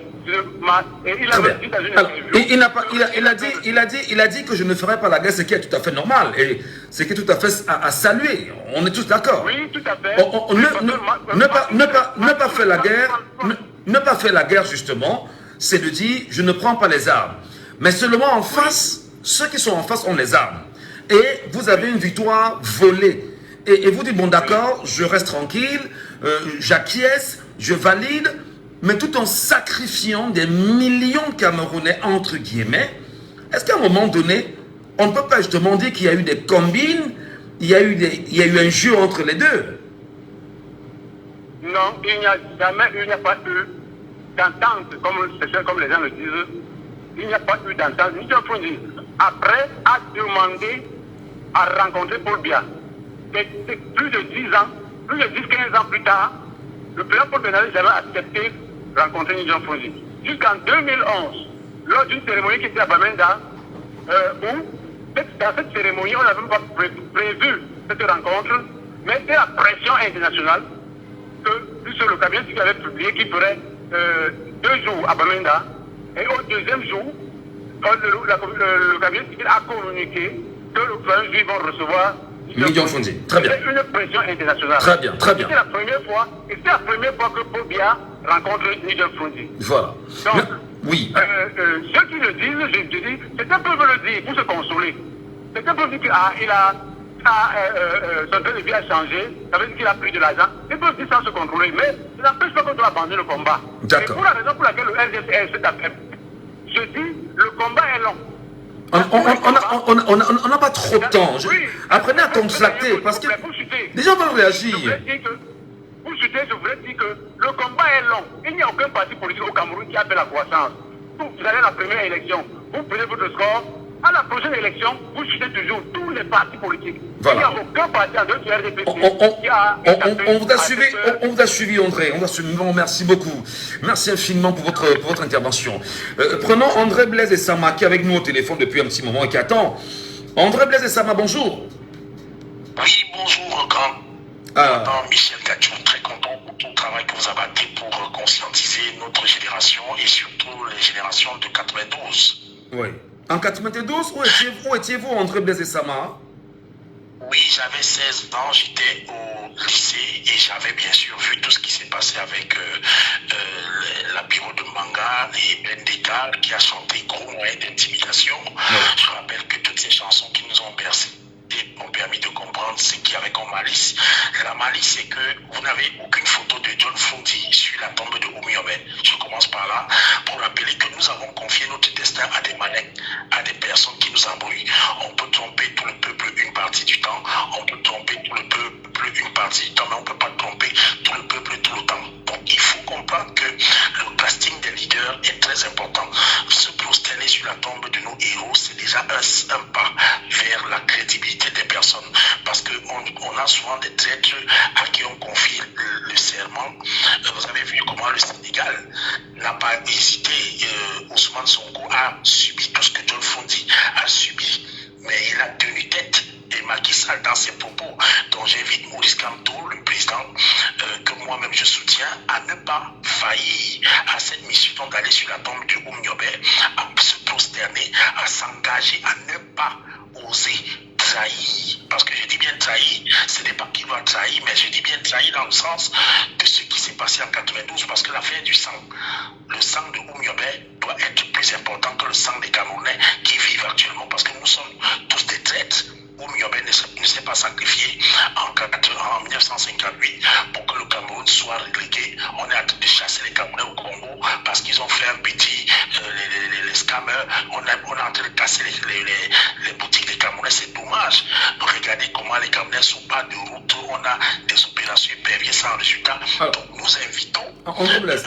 Et il a dit dans une interview. Il a dit que je ne ferai pas la guerre, ce qui est tout à fait normal. Et ce qui est tout à fait à saluer. On est tous d'accord. Oui, tout à fait. Ne pas faire la guerre, ne pas faire la guerre, justement, c'est de dire, je ne prends pas les armes. Mais seulement en face, ceux qui sont en face ont les armes. Et vous avez une victoire volée. Et vous dites, bon d'accord, je reste tranquille, j'acquiesce, je valide, mais tout en sacrifiant des millions de Camerounais, entre guillemets. Est-ce qu'à un moment donné, on ne peut pas justement dire qu'il y a eu des combines, il y a eu un jeu entre les deux? non, il n'y a pas eu d'entente, comme les gens le disent. Il n'y a pas eu d'entente. Nigel Fungi, après, a demandé à rencontrer Paul Biya. C'est plus de 10 ans, plus de 10-15 ans plus tard, le président Paul Biya n'avait jamais accepté de rencontrer Nigel Fungi. Jusqu'en 2011, lors d'une cérémonie qui était à Bamenda, où, dans cette cérémonie, on n'avait même pas prévu cette rencontre, mais c'était la pression internationale que le cabinet qui avait publié qui ferait 2 jours à Bamenda. Et au deuxième jour, le cabinet civil a communiqué que le gouvernement juif va recevoir Nigel Fungi. Très bien. C'est une pression internationale. Très bien, très bien. C'est la première fois, et c'est la première fois que Paul Biya rencontre Nigel Fungi. Voilà. Donc, oui. Ceux qui le disent, je dis, certains peuvent le dire pour se consoler. Certains peuvent dire qu'il a son train de vie a changé, ça veut dire qu'il a pris de l'argent. Ils peuvent dire sans se contrôler, mais ça n'empêche pas qu'on doit abandonner le combat. Et pour la raison pour laquelle le RDC s'est appelé, je dis, le combat est long. On n'a pas trop de temps. Apprenez à contracter parce que les gens vont réagir. Pour chuter, je voudrais dire que le combat est long. Il n'y a aucun parti politique au Cameroun qui a fait la croissance. Vous allez à la première élection, vous prenez votre score. À la prochaine élection, vous chutez toujours tous les partis politiques. Voilà. Il n'y a aucun parti en dehors du RDPC qui a... On vous a suivi, André. Merci beaucoup. Merci infiniment pour votre intervention. Prenons André Blaise et Sama qui est avec nous au téléphone depuis un petit moment et qui attend. André Blaise et Sama, bonjour. Oui, bonjour, Michel Gatchou, très content pour tout le travail que vous abattez pour conscientiser notre génération et surtout les générations de 92. Oui. En 92, où étiez-vous, André Blaise et Sama? Oui, j'avais 16 ans, j'étais au lycée et j'avais bien sûr vu tout ce qui s'est passé avec la bureau de Manga et Ben Deka qui a chanté Gros moyen d'intimidation. Je rappelle que toutes ces chansons qui nous ont bercés ont permis de comprendre ce qu'il y avait comme malice. La malice, c'est que vous n'avez aucune photo de John Fungi sur la tombe de Oumyobé. Je commence par là pour rappeler que nous avons confié notre destin à des mannequins, à des personnes qui nous embrouillent. On peut tromper tout le peuple une partie du temps, on peut tromper tout le peuple une partie du temps, mais on ne peut pas tromper tout le peuple tout le temps. Donc il faut comprendre que le casting des leaders est très important. Se prosterner sur la tombe de nos héros, c'est déjà un pas vers la crédibilité des personnes. Parce qu'on a souvent des traîtres à qui on confie le serment. Vous avez vu comment le Sénégal n'a pas hésité. Ousmane Sonko a subi tout ce que John Fungi a subi. Mais il a tenu tête. Et Macky Sall dans ses propos. Donc j'invite Maurice Kamto, le président, que moi-même je soutiens, à ne pas faillir à cette mission d'aller sur la tombe de Oumyobé, à se prosterner, à s'engager, à ne pas oser trahir. Parce que je dis bien trahir, ce n'est pas qu'il va trahir, mais je dis bien trahir dans le sens de ce qui s'est passé en 92, parce que l'affaire du sang, le sang de Oumyobé doit être plus important que le sang des Camerounais qui vivent actuellement, parce que nous sommes tous des traîtres. Oumyobé ne s'est pas sacrifié en 1958 pour que le Cameroun soit relégué. On est en train de chasser les Camerounais au Congo parce qu'ils ont fait un petit, les scammers. On est en train de casser les boutiques des Camerounais. C'est dommage. Regardez comment les Camerounais ne sont pas de route. On a des opérations épervières sans résultat. Alors, donc nous invitons... André Blaise.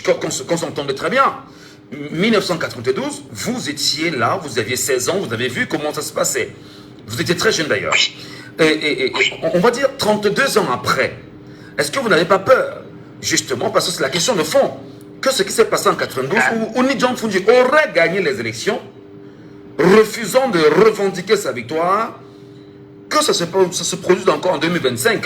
Qu'on s'entende très bien. 1992, vous étiez là, vous aviez 16 ans, vous avez vu comment ça se passait. Vous étiez très jeune d'ailleurs. Et on va dire 32 ans après, est-ce que vous n'avez pas peur? Justement, parce que c'est la question de fond. Que ce qui s'est passé en 92, où Nigel Fungi aurait gagné les élections, refusant de revendiquer sa victoire, que ça se produise encore en 2025.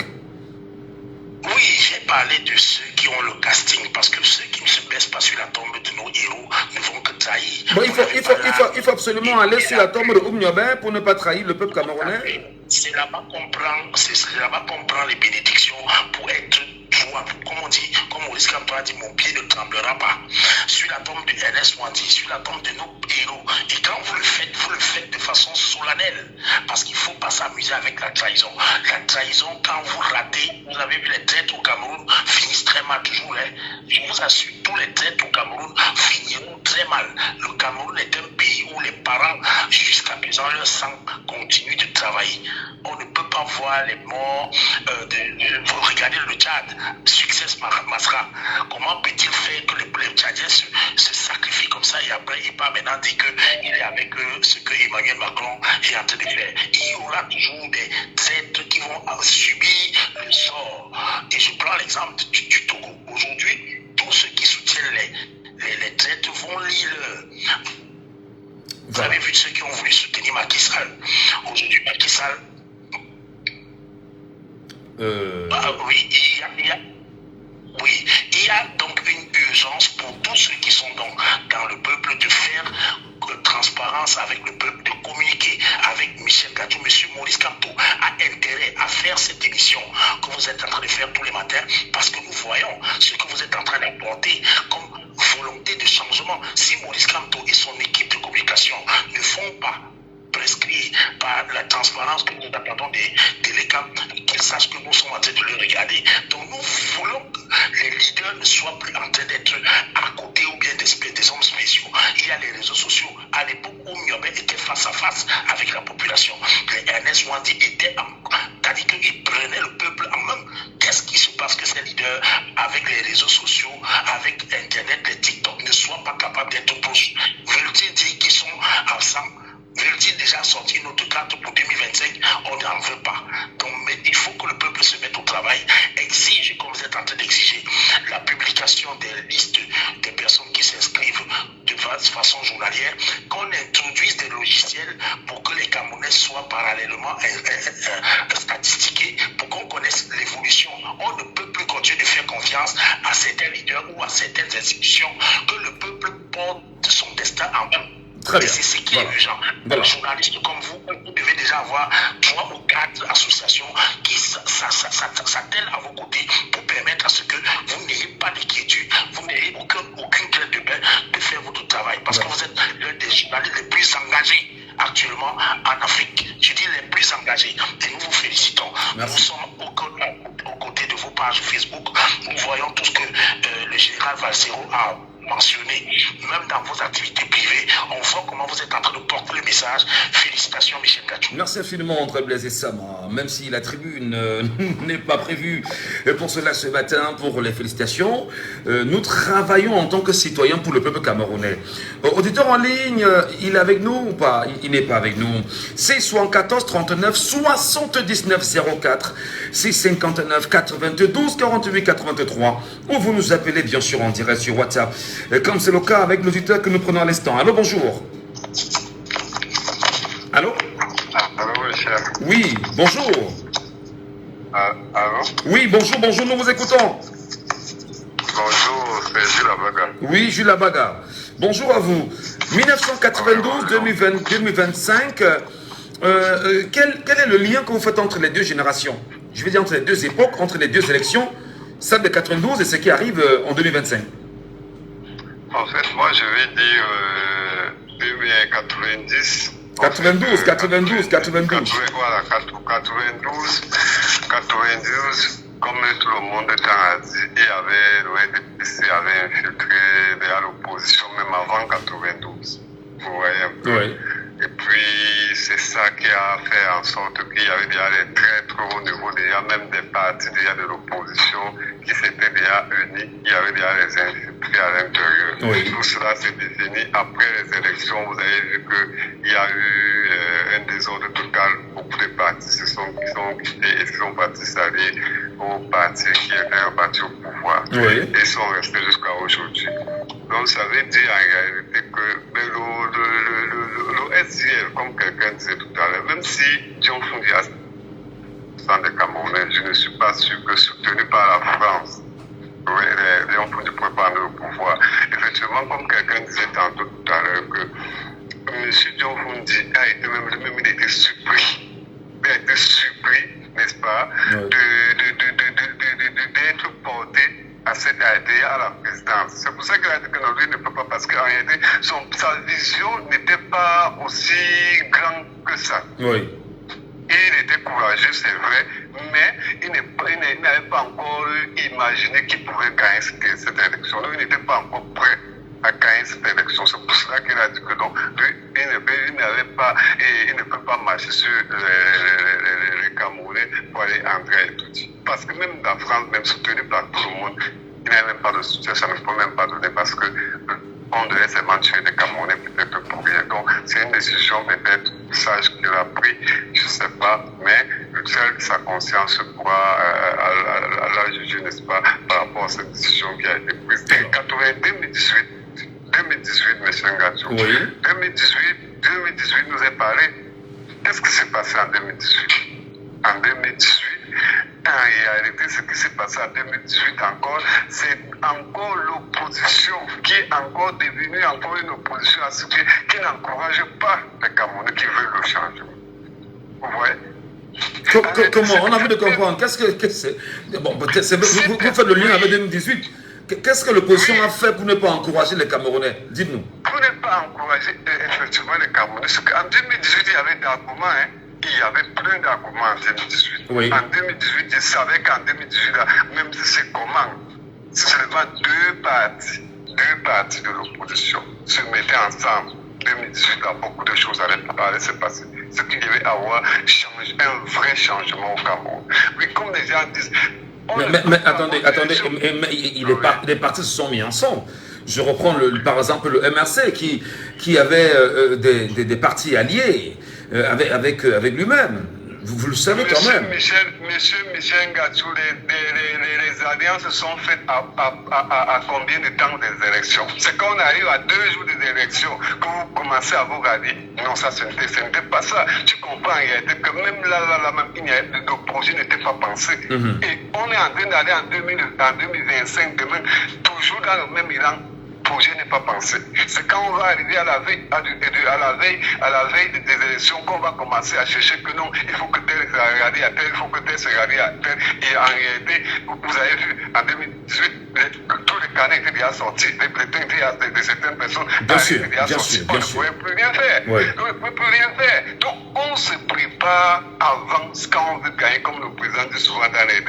Oui, j'ai parlé de ceux qui ont le casting, parce que ceux qui ne se baissent pas sur la tombe de nos héros ne vont que trahir. Bon, il faut absolument aller sur la tombe de Oumyobé pour ne pas trahir le peuple camerounais. C'est là-bas qu'on prend les bénédictions pour être joie. Comme on dit, comme Maurice Kamto a dit, mon pied ne tremblera pas. Sur la tombe de Ernest Wandi, sur la tombe de nos héros. Et quand vous le faites de façon solennelle. Parce qu'il ne faut pas s'amuser avec la trahison. La trahison, quand vous ratez, vous avez vu les traîtres au Cameroun finissent très mal toujours. Je vous assure, tous les traîtres au Cameroun finiront très mal. Le Cameroun est un pays où les parents, jusqu'à présent, leur sang continue de travailler. On ne peut pas comment voir les morts, regardez le Tchad, Success Masra, comment peut-il faire que les Tchadiens se sacrifient comme ça et après il part maintenant dire qu'il est avec ce que Emmanuel Macron est en train de faire. Il y aura toujours des êtres qui vont subir le sort. Et je prends l'exemple du Togo. Aujourd'hui, tous ceux qui soutiennent les traites vont lire. Vous avez vu ceux qui ont voulu soutenir Macky Sall. Aujourd'hui, Macky Sall. Oui, il y a donc une urgence pour tous ceux qui sont dans le peuple de faire transparence avec le peuple, de communiquer avec Michel Gadjou. Monsieur Maurice Kamto a intérêt à faire cette émission que vous êtes en train de faire tous les matins parce que nous voyons ce que vous êtes en train d'apporter comme volonté de changement. Si Maurice Kamto et son équipe de communication ne font pas prescrit par la transparence que nous attendons de l'ECAM, qu'ils sachent que nous sommes en train de le regarder. Donc nous voulons que les leaders ne soient plus en train d'être à côté ou bien des hommes spéciaux. Il y a les réseaux sociaux. À l'époque où Miobé était face à face avec la population, les Ernest Wandi étaient c'est-à-dire qu'ils prenaient le peuple en main. Qu'est-ce qui se passe que ces leaders, avec les réseaux sociaux, avec Internet, les TikTok, ne soient pas capables d'être proches? Veulent-ils dire qu'ils sont absents? Veulent-ils déjà sortir notre carte pour 2025? On n'en veut pas. Donc, mais il faut que le peuple se mette au travail. Exige, comme vous êtes en train d'exiger, la publication des listes des personnes qui s'inscrivent de façon journalière, qu'on introduise des logiciels pour que les Camerounais soient parallèlement statistiqués, pour qu'on connaisse l'évolution. On ne peut plus continuer de faire confiance à certains leaders ou à certaines institutions, que le peuple porte son destin en main. Et c'est ce qui est urgent. Un journaliste comme vous devez déjà avoir 3 ou 4 associations qui s'attellent à vos côtés pour permettre à ce que vous n'ayez pas d'inquiétude, vous n'ayez aucune crainte de faire votre travail. Parce que vous êtes l'un des journalistes les plus engagés actuellement en Afrique. Je dis les plus engagés. Et nous vous félicitons. Merci. Nous sommes aux côtés de vos pages Facebook. Nous voyons tout ce que le général Valsero a mentionné, même dans vos activités privées, on voit comment vous êtes en train de porter le message. Félicitations, Michel Gadjou. Merci infiniment, André Blaise et Sama. Même si la tribune n'est pas prévue pour cela ce matin, pour les félicitations, nous travaillons en tant que citoyens pour le peuple camerounais. Auditeur en ligne, il est avec nous ou pas? Il n'est pas avec nous. C'est 74 39 79 04, c'est 59 92 48 83, ou vous nous appelez bien sûr en direct sur WhatsApp, comme c'est le cas avec l'auditeur que nous prenons à l'instant. Allô, bonjour. Allô? Allô, monsieur. Oui, bonjour. Allô? Oui, bonjour, nous vous écoutons. Bonjour, c'est Jules Abaga. Oui, Jules Abaga. Bonjour à vous. 1992-2025, quel est le lien que vous faites entre les deux générations? Je veux dire entre les deux époques, entre les deux élections, celle de 92 et ce qui arrive en 2025. En fait, moi, je vais dire 90. 92. Voilà, 92, comme tout le monde a dit, il y avait l'ONDPC avait infiltré déjà l'opposition, même avant 92. Vous voyez un peu. Oui. Et puis, c'est ça qui a fait en sorte qu'il y avait déjà des traîtres au niveau déjà même des partis déjà de l'opposition qui s'étaient déjà unis. Il y avait déjà les infiltrés à l'intérieur. Oui. Tout cela s'est défini après les élections. Vous avez vu qu'il y a eu un désordre total. Beaucoup de partis qui sont quittés et sont partis s'allier au parti qui était un parti au pouvoir. Oui. Et sont restés jusqu'à aujourd'hui. Donc, ça veut dire en réalité que le SGL, comme quelqu'un disait tout à l'heure, même si John Fundia sont des Camerounais, je ne suis pas sûr que soutenu par la France, John Fundia ne pourrait pas amener au pouvoir. Effectivement, comme quelqu'un disait tantôt tout à l'heure, que M. John Fundia a été même il a été surpris. Il a été surpris, n'est-ce pas, d'être porté à la présidence. C'est pour ça qu'il a dit que non, lui ne peut pas, parce qu'en réalité, sa vision n'était pas aussi grande que ça. Oui. Il était courageux, c'est vrai, mais il n'avait pas encore imaginé qu'il pouvait gagner cette élection. Il n'était pas encore prêt à gagner cette élection. C'est pour cela qu'il a dit que non, lui, il ne peut pas marcher sur les Camerounais pour aller entrer à l'étudier. Parce que même dans France, même soutenu par tout le monde, il n'y a même pas de soutien, ça ne peut même pas donner parce que on devait seulement tuer des Camerounais peut-être pour rien. Donc c'est une décision peut-être sage qu'il a pris, je ne sais pas, mais seule sa conscience pourra la juger, n'est-ce pas, par rapport à cette décision qui a été prise. Et 2018, M. Ngatsou, oui. 2018 nous est parlé. Qu'est-ce qui s'est passé en 2018? En 2018, en réalité, ce qui s'est passé en 2018 encore, c'est encore l'opposition qui est encore devenue encore une opposition à ce qui n'encourage pas les Camerounais qui veulent le changement. Vous voyez? Comment? On a envie de comprendre. Qu'est-ce que c'est? Bon, vous faites le lien avec 2018. Qu'est-ce que l'opposition a fait pour ne pas encourager les Camerounais? Dites-nous. Pour ne pas encourager effectivement les Camerounais, parce qu'en 2018, il y avait des arguments, hein. Il y avait plein d'arguments en 2018. Oui. En 2018, je savais qu'en 2018, même si c'est comment, si seulement deux partis de l'opposition se mettaient ensemble, 2018, là, beaucoup de choses allaient se passer. Ce qu'il devait avoir un vrai changement au Cameroun. Oui, comme les gens disent... Mais attendez, les partis se sont mis ensemble. Je reprends par exemple le MRC qui avait des partis alliés avec lui-même. Vous le savez quand même. Monsieur Michel Ngatsou, les alliances sont faites à combien de temps des élections? C'est quand on arrive à 2 jours des élections que vous commencez à vous rallier. Non, ça, ce n'était pas ça. Tu comprends en réalité que même là, le projet n'était pas pensé. Et on est en train d'aller en 2025, demain, toujours dans le même élan. Le projet n'est pas pensé. C'est quand on va arriver à la veille des élections qu'on va commencer à chercher que non, il faut que tel se rallie à tel, il faut que tel se rallie à tel. Et en réalité, vous avez vu, en 2018, tous les canets étaient déjà sortis, les bulletins de certaines personnes bien sûr. On ne pouvait plus rien faire. Oui. On ne pouvait plus rien faire. Donc, on se prépare avant quand on veut gagner, comme le président dit souvent dans les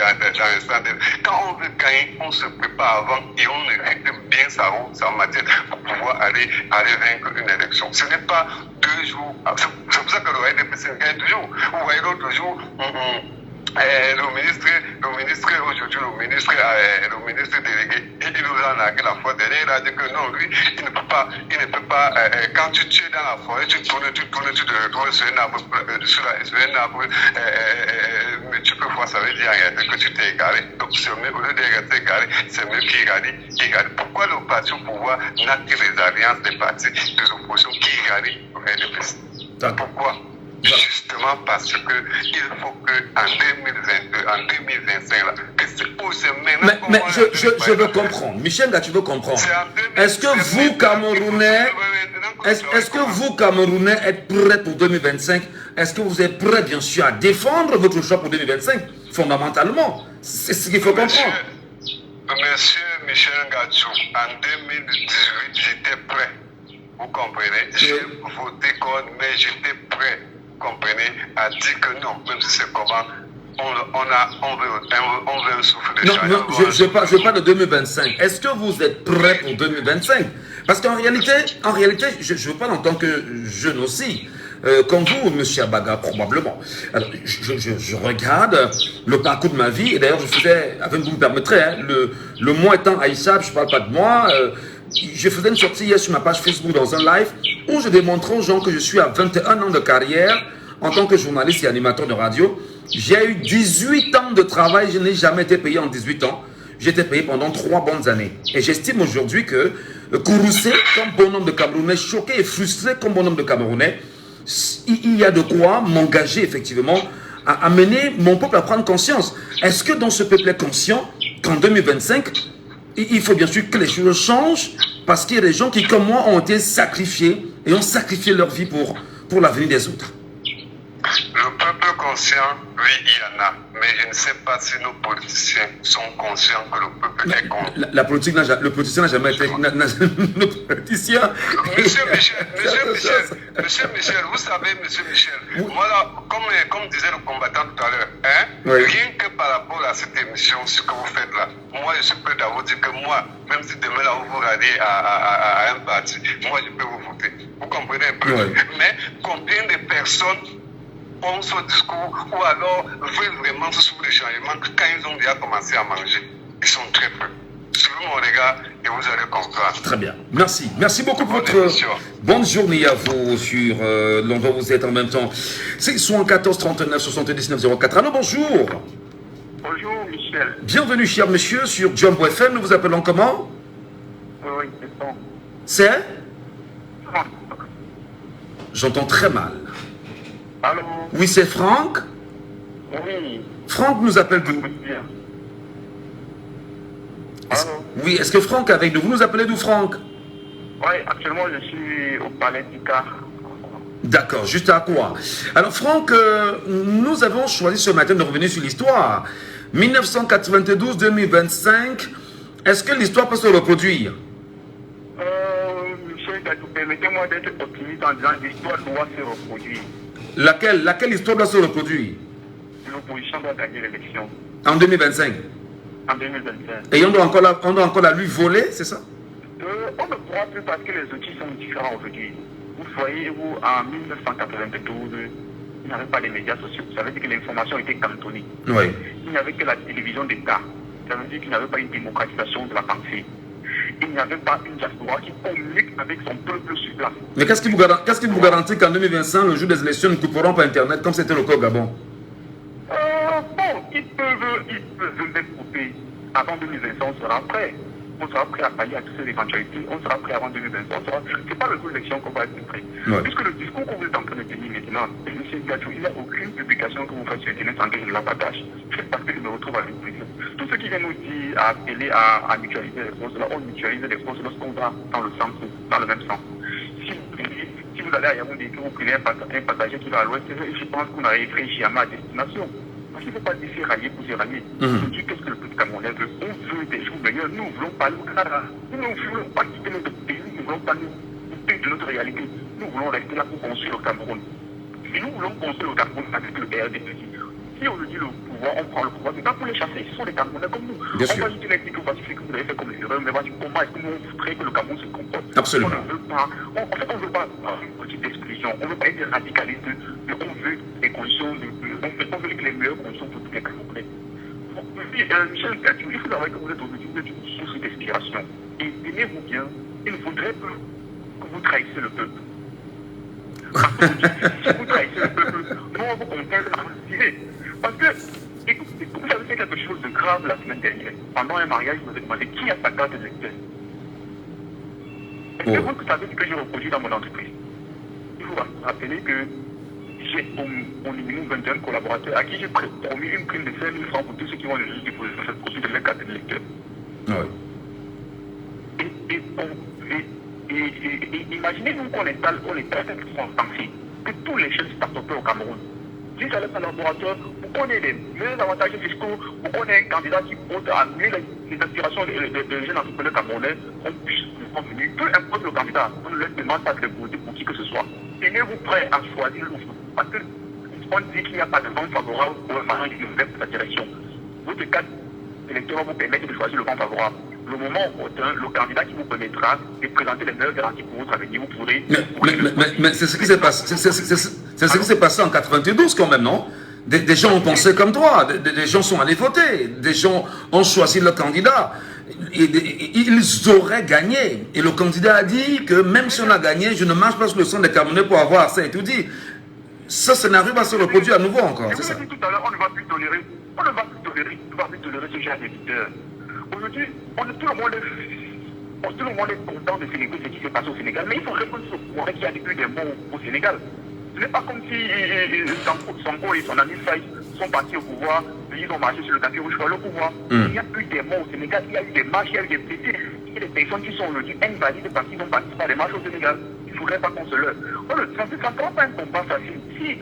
standards. Quand on veut gagner, on se prépare avant et on rythme bien sa route, sa matière pour pouvoir aller vaincre une élection. Ce n'est pas 2 jours. C'est pour ça que le RDP se gagne toujours. Vous voyez l'autre jour, le ministre aujourd'hui, le ministre délégué, il nous a nargué la fois dernière, il a dit que non, lui, il ne peut pas, quand tu es dans la forêt, tu tournes, tu te retrouves sur un arbre, mais tu peux voir, ça veut dire en réalité que tu t'es égaré. Donc, c'est mieux, au lieu d'être égaré, c'est mieux qu'il égaré. Pourquoi le parti au pouvoir n'a que les alliances des partis des oppositions qui égarent le RDP? Pourquoi? Justement parce que il faut que en 2022, en 2025, là, que c'est maintenant. Mais je veux comprendre. Michel, là, tu veux comprendre. Est-ce que vous, Camerounais, êtes prêts pour 2025? Est-ce que vous êtes prêts, bien sûr, à défendre votre choix pour 2025? Fondamentalement, c'est ce qu'il faut comprendre. Monsieur Michel Ngatsou, en 2018, j'étais prêt. Vous comprenez? J'ai voté contre, mais j'étais prêt. Comprenez, a dit que non, même si c'est comment, on veut un souffle de changement. Non, je parle de 2025. Est-ce que vous êtes prêts pour 2025? Parce qu'en réalité, je parle en tant que jeune aussi, comme vous, M. Abaga, probablement. Alors, je regarde le parcours de ma vie, et d'ailleurs, je faisais, vous me permettrez, hein, le mois étant Aïssa, je ne parle pas de moi, je faisais une sortie hier sur ma page Facebook dans un live où je démontrais aux gens que je suis à 21 ans de carrière en tant que journaliste et animateur de radio. J'ai eu 18 ans de travail, je n'ai jamais été payé en 18 ans. J'ai été payé pendant 3 bonnes années. Et j'estime aujourd'hui que Kouroussé, comme bon homme de Camerounais, choqué et frustré comme bon homme de Camerounais, il y a de quoi m'engager effectivement à mener mon peuple à prendre conscience. Est-ce que dans ce peuple est conscient qu'en 2025, il faut bien sûr que les choses changent parce qu'il y a des gens qui, comme moi, ont été sacrifiés et ont sacrifié leur vie pour l'avenir des autres. Le peuple conscient, oui, il y en a. Mais je ne sais pas si nos politiciens sont conscients que le peuple est conscient. Le politicien n'a jamais été... Le politicien... Monsieur Michel, vous savez, Monsieur Michel, moi là, comme disait le combattant tout à l'heure, hein, oui. Rien que par rapport à cette émission, ce que vous faites là, moi je suis prêt à vous dire que moi, même si demain là vous vous ralliez à un parti, moi je peux vous voter. Vous comprenez un peu? Oui. Mais combien de personnes ont ce discours ou alors veulent vraiment ce souffle de changement quand ils ont déjà commencé à manger. Ils sont très peu. Suivez mon regard et vous allez comprendre. Très bien. Merci. Merci beaucoup pour votre bonne journée à vous sur l'endroit où vous êtes en même temps. C'est 74 39 79 04. Alors bonjour. Bonjour Michel. Bienvenue cher monsieur sur Jumbo FM. Nous vous appelons comment? Oui, c'est bon. C'est? J'entends très mal. Allô? Oui, c'est Franck? Oui. Franck nous appelle d'où? Oui, est-ce que Franck est avec nous? Vous nous appelez d'où, Franck? Oui, actuellement je suis au Palais d'Icar. D'accord, juste à quoi? Alors Franck, nous avons choisi ce matin de revenir sur l'histoire. 1992-2025, est-ce que l'histoire peut se reproduire? Michel, permettez-moi d'être optimiste en disant que l'histoire doit se reproduire. Laquelle histoire doit se reproduire? L'opposition doit gagner l'élection. En 2025? En 2025. Et on doit encore la lui voler, c'est ça? On ne pourra plus parce que les outils sont différents aujourd'hui. Vous voyez, vous, en 1992, il n'y avait pas les médias sociaux. Ça veut dire que l'information était cantonnée. Oui. Il n'y avait que la télévision d'État. Ça veut dire qu'il n'y avait pas une démocratisation de la pensée. Il n'y avait pas une diaspora qui communique avec son peuple sur place. Mais qu'est-ce qui vous garantit qu'en 2025, le jour des élections, nous ne couperons pas Internet comme c'était le cas au Gabon? Bon, ils peuvent même couper. Avant 2025, on sera prêt. On sera prêt à pallier à toutes ces éventualités. On sera prêt avant 2025. Ce n'est pas le jour de l'élection qu'on va être prêt. Ouais. Puisque le discours que vous êtes en train de tenir maintenant, M. Gatou, il n'y a aucune publication que vous faites sur Internet sans que je ne la partage. C'est parce que je me retrouve avec plaisir. Tout ce qui vient nous dire à appeler à mutualiser les forces, là, on mutualise les forces lorsqu'on va dans le sens, dans le même sens. Si vous allez à Yaoundé, que vous prenez un passager qui va à l'ouest, je pense qu'on arriverait jamais à destination. Parce qu'il ne faut pas dire c'est rallier pour se rallier. Je dis qu'est-ce que le peuple camerounais veut. On veut des jours meilleurs. Nous ne voulons pas aller au Canada. Nous ne voulons pas quitter notre pays. Nous ne voulons pas nous couper de notre réalité. Nous voulons rester là pour construire le Cameroun. Et nous voulons construire le Cameroun avec le RDC. Si aujourd'hui le pouvoir, on prend le pouvoir, c'est pas pour les chasser. Ce sont des Camerounais comme nous. Bien on sûr. va juste l'expliquer au Pacifique que vous avez fait comme les erreurs, mais voici comment est-ce que nous voudrions que le Cameroun se comporte. Absolument. On ne veut pas, en fait, on ne veut pas une petite exclusion. On ne veut pas être radicaliste, mais on veut des conditions, on veut les meilleures conditions pour tous les Camerounais. Michel Gatou, il faut savoir que vous êtes aujourd'hui une source d'inspiration. Et tenez-vous bien, il ne faudrait pas que vous trahissiez le peuple. Parce que si vous trahissez le peuple, nous on vous conteste à vous tirer. Parce que, écoutez, vous avez fait quelque chose de grave la semaine dernière. Pendant un mariage, je me demandais qui a sa carte d'électeur. Est-ce que vous savez ce que j'ai reproduit dans mon entreprise? Il faut rappeler que j'ai au minimum 21 collaborateurs à qui j'ai promis une prime de 5 000 francs pour tous ceux qui vont le juger pour cette procédure de leur carte d'électeur. Oui. Et imaginez-vous qu'on installe en pensée que tous les jeunes start-upers au Cameroun, si ça laisse un laboratoire, vous connaissez les meilleurs avantages fiscaux, vous connaissez un candidat qui compte à mieux les aspirations des jeunes entrepreneurs camerounais, on puisse venir, peu importe le candidat, on ne leur demande pas de voter pour qui que ce soit. Tenez-vous prêt à choisir l'offre. Parce que on dit qu'il n'y a pas de vent favorable pour un marché qui ouvert pour sa direction. Votre carte électorale vous permet de choisir le vent favorable. Le moment opportun, le candidat qui vous permettra de présenter les meilleures garanties pour votre avenir, vous pourrez... Mais c'est ce qui s'est passé, c'est ce qui s'est passé en 92 quand même, non? Des gens ont pensé comme toi, des gens sont allés voter, des gens ont choisi le candidat. Ils auraient gagné. Et le candidat a dit que même si on a gagné, je ne marche pas sur le sang des Camerounais pour avoir assez et tout dit. Ce scénario va se reproduire à nouveau encore, c'est ça? Tout à l'heure, on ne va plus tolérer ce genre d'éditeur. Aujourd'hui, tout le monde est content de célébrer ce qui s'est passé au Sénégal, mais il faut répondre sur le pouvoir qu'il y a eu des morts au Sénégal. Ce n'est pas comme si Sanko et son ami Faye sont partis au pouvoir, ils ont marché sur le tapis rouge pour le pouvoir. Il y a eu des morts au Sénégal, il y a eu des marches, il y a eu des blessés, il y a des personnes qui sont aujourd'hui invalides parce qu'ils ont participé à des marches au Sénégal. Il ne faudrait pas qu'on se leurre. Ça ne prend pas un combat facile. S'il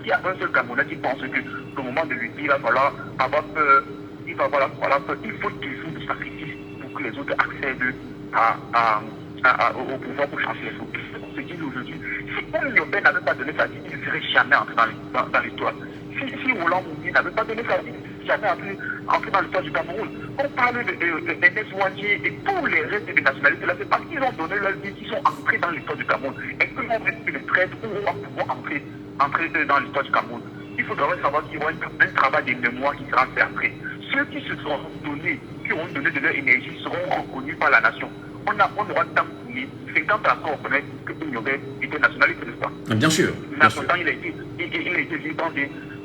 y a un seul Camerounais qui pense que le moment de lutter, il va falloir avoir peur, il faut toujours du sacrifice pour que les autres accèdent au pouvoir pour changer les autres. On se dit aujourd'hui, si Paul Nyobé n'avait pas donné sa vie, il ne serait jamais entré dans l'histoire. Si Roland Mouni n'avait pas donné sa vie, il ne serait jamais entré dans l'histoire du Cameroun. On parle de Ouadjié et tous les restes des nationalités là, c'est parce qu'ils ont donné leur vie qu'ils sont entrés dans l'histoire du Cameroun. Et que l'on reste une traite où on va pouvoir entrer entrer dans l'histoire du Cameroun, il faut d'abord savoir qu'il y aura un travail de mémoire qui sera fait après. Ceux qui se seront donnés, qui auront donné de leur énergie, seront reconnus par la nation. On aura tant fouillé, 50 ans pour reconnaître qu'il y aurait été nationalité, n'est-ce pas? Bien sûr. Mais pourtant, il a été vivant.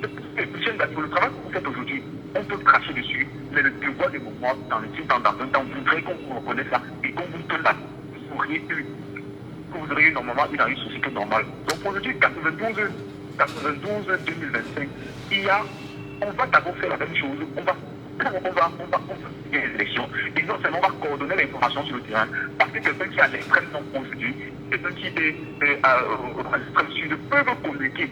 Le travail que vous faites aujourd'hui, on peut cracher dessus, mais le devoir des moments, dans un temps, vous voudrez qu'on vous reconnaisse ça et qu'on vous donne là, vous auriez eu normalement dans une société normale. Donc aujourd'hui, 92-2025, on va d'abord faire la même chose. On va faire les élections. Et non seulement on va coordonner l'information sur le terrain. Parce que quelqu'un qui est à l'extrême nord aujourd'hui, quelqu'un qui est à l'extrême sud peut communiquer.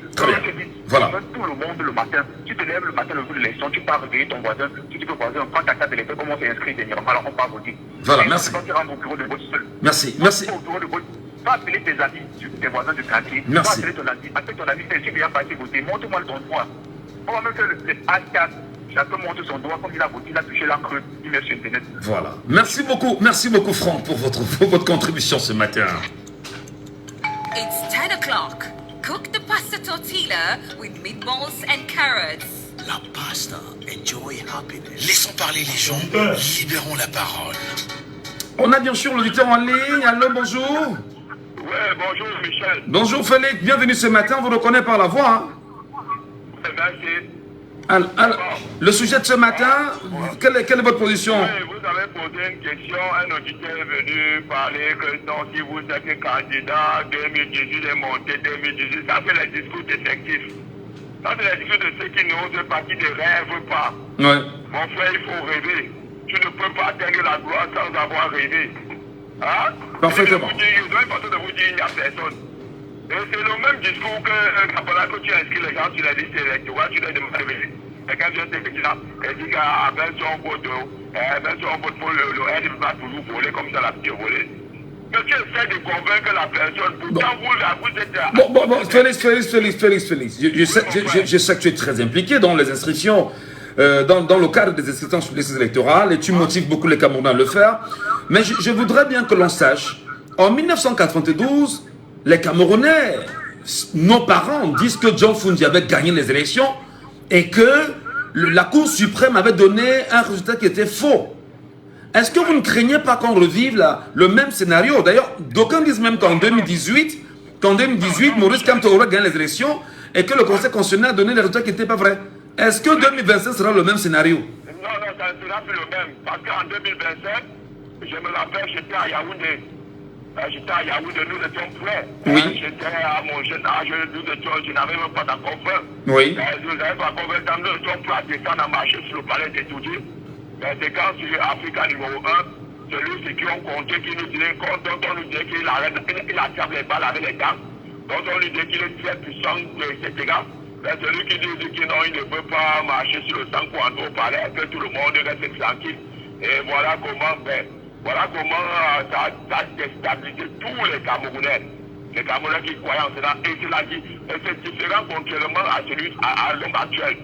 Voilà. Tout le monde le matin. Tu te lèves le matin le jour de l'élection, tu pars réveiller ton voisin, tu dis que voisin, prends ta carte d'électeur, comment t'inscrire dernièrement, alors on part voter. Voilà, merci. Tu rentres au bureau de vote seul. Merci. Va appeler tes amis, tes voisins du quartier. Merci. Va appeler ton ami. Appelle ton ami, c'est bien passé voter. Montre-moi ton doigt. On va même faire le A4. Chacun montre son doigt comme il a voté, il a touché l'encre, il met sur Internet. Voilà. Merci beaucoup Franck pour votre contribution ce matin. It's 10 o'clock. Cook the pasta tortilla with meatballs and carrots. La pasta, enjoy happiness. Laissons parler les gens, libérons la parole. On a bien sûr l'auditeur en ligne. Allô, bonjour. Ouais, bonjour Michel. Bonjour Félix, bienvenue ce matin, on vous reconnaît par la voix. Hein? Merci. Alors, le sujet de ce matin, quelle est votre position? Vous avez posé une question, un auditeur est venu parler que non, si vous êtes candidat 2018 est monté 2018, ça fait les discours défectifs. Ça c'est les discours de ceux qui n'osent pas, qui ne rêvent pas. Ouais. Mon frère, il faut rêver. Tu ne peux pas atteindre la gloire sans avoir rêvé. Hein? Parfaitement. Je dois façon de vous dire, il n'y a personne. Et c'est le même discours que tu inscris les gens sur la liste électorale, tu leur demandes de venir. Quelqu'un vient te dire là, et dit qu'avec son vote, pour le R, il va toujours voler comme ça, la petite volée. Mais tu essaies de convaincre la personne, pourtant vous êtes... Félix. Je sais que tu es très impliqué dans les inscriptions, dans le cadre des inscriptions sur les listes électorales, et tu motives beaucoup les Camerounais à le faire. Mais je voudrais bien que l'on sache, en 1992, les Camerounais, nos parents disent que John Fundi avait gagné les élections et que la Cour suprême avait donné un résultat qui était faux. Est-ce que vous ne craignez pas qu'on revive le même scénario? D'ailleurs, d'aucuns disent même qu'en 2018, Maurice Kamto aurait gagné les élections et que le Conseil constitutionnel a donné des résultats qui n'étaient pas vrais. Est-ce que 2025 sera le même scénario? Non, ça ne sera plus le même. Parce qu'en 2025, je me rappelle, j'étais à Yaoundé. Nous étions prêts. Oui. J'étais à mon jeune âge, je n'avais même pas encore faim. Oui. Nous n'avons pas encore 20 ans, nous étions prêts à descendre à marcher sur le palais d'Étudier. C'est quand sur Africa numéro 1, celui qui ont compté, qui nous disait, dont on nous disait qu'il attrape les balles avec les dents, dont on nous disait qu'il est très puissant, etc. Celui qui dit que non, il ne peut pas marcher sur le sang pour entrer au palais, que tout le monde reste tranquille. Et voilà comment ça a déstabilisé tous les Camerounais. Les Camerounais qui croyaient en cela. Et cela dit, c'est différent contrairement à l'homme actuel.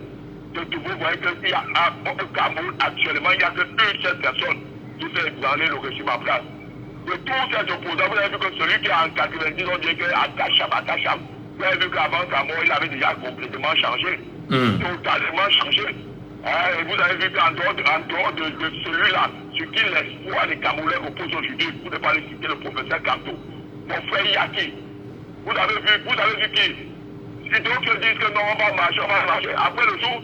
Donc vous voyez qu'il y a au Cameroun actuellement, il n'y a qu'une seule personne qui fait ébranler le régime en place. De tous ces opposants, vous avez vu que celui qui est en 90, on dit qu'Akacham, vous avez vu qu'avant sa mort, il avait déjà complètement changé. Totalement changé. Et vous avez vu qu'en dehors de celui-là, sur qui l'espoir des Camerounais repose aujourd'hui, pour ne pas le citer, le professeur Kanto, mon frère Yaki, vous avez vu qui? Si d'autres disent que non, on va marcher. Après le jour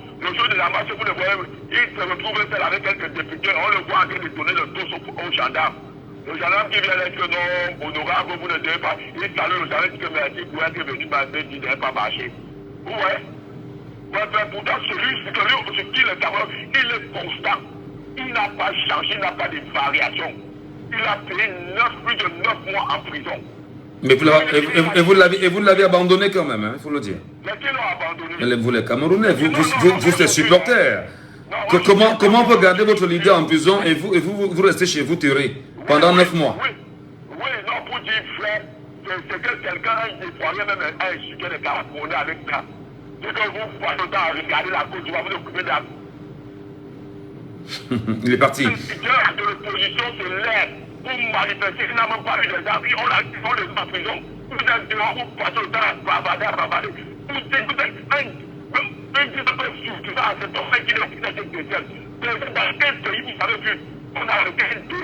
de la marche, vous le voyez, il se retrouve seul avec quelques députés, on le voit en train de donner le dos aux gendarmes. Le gendarme qui vient dire que non, honorable, vous ne devez pas, il salue le gendarme que merci pour être venu m'aider, il ne devait pas marcher. Vous voyez? Pourtant, celui qui le Cameroun, il est constant. Il n'a pas changé, il n'a pas de variation. Il a payé plus de 9 mois en prison. Mais vous l'avez abandonné quand même, il faut le dire. Mais qui l'ont abandonné? Vous les Camerounais, vous êtes supporters. Comment on peut garder votre leader en prison et vous restez chez vous terré pendant 9 mois? Oui, non, pour dire frère, c'est que quelqu'un déployait même un sujet de Camerounais avec ça. C'est que vous passez le temps à regarder la Côte d'Ivoire, vous occupez de la... Il est parti. Le leader de l'opposition, c'est l'air. Pour manifester, il n'a même pas eu des avis, on les met en prison. Vous êtes dehors, vous passez le temps à bavarder. Dans quel pays vous avez vu, on a arrêté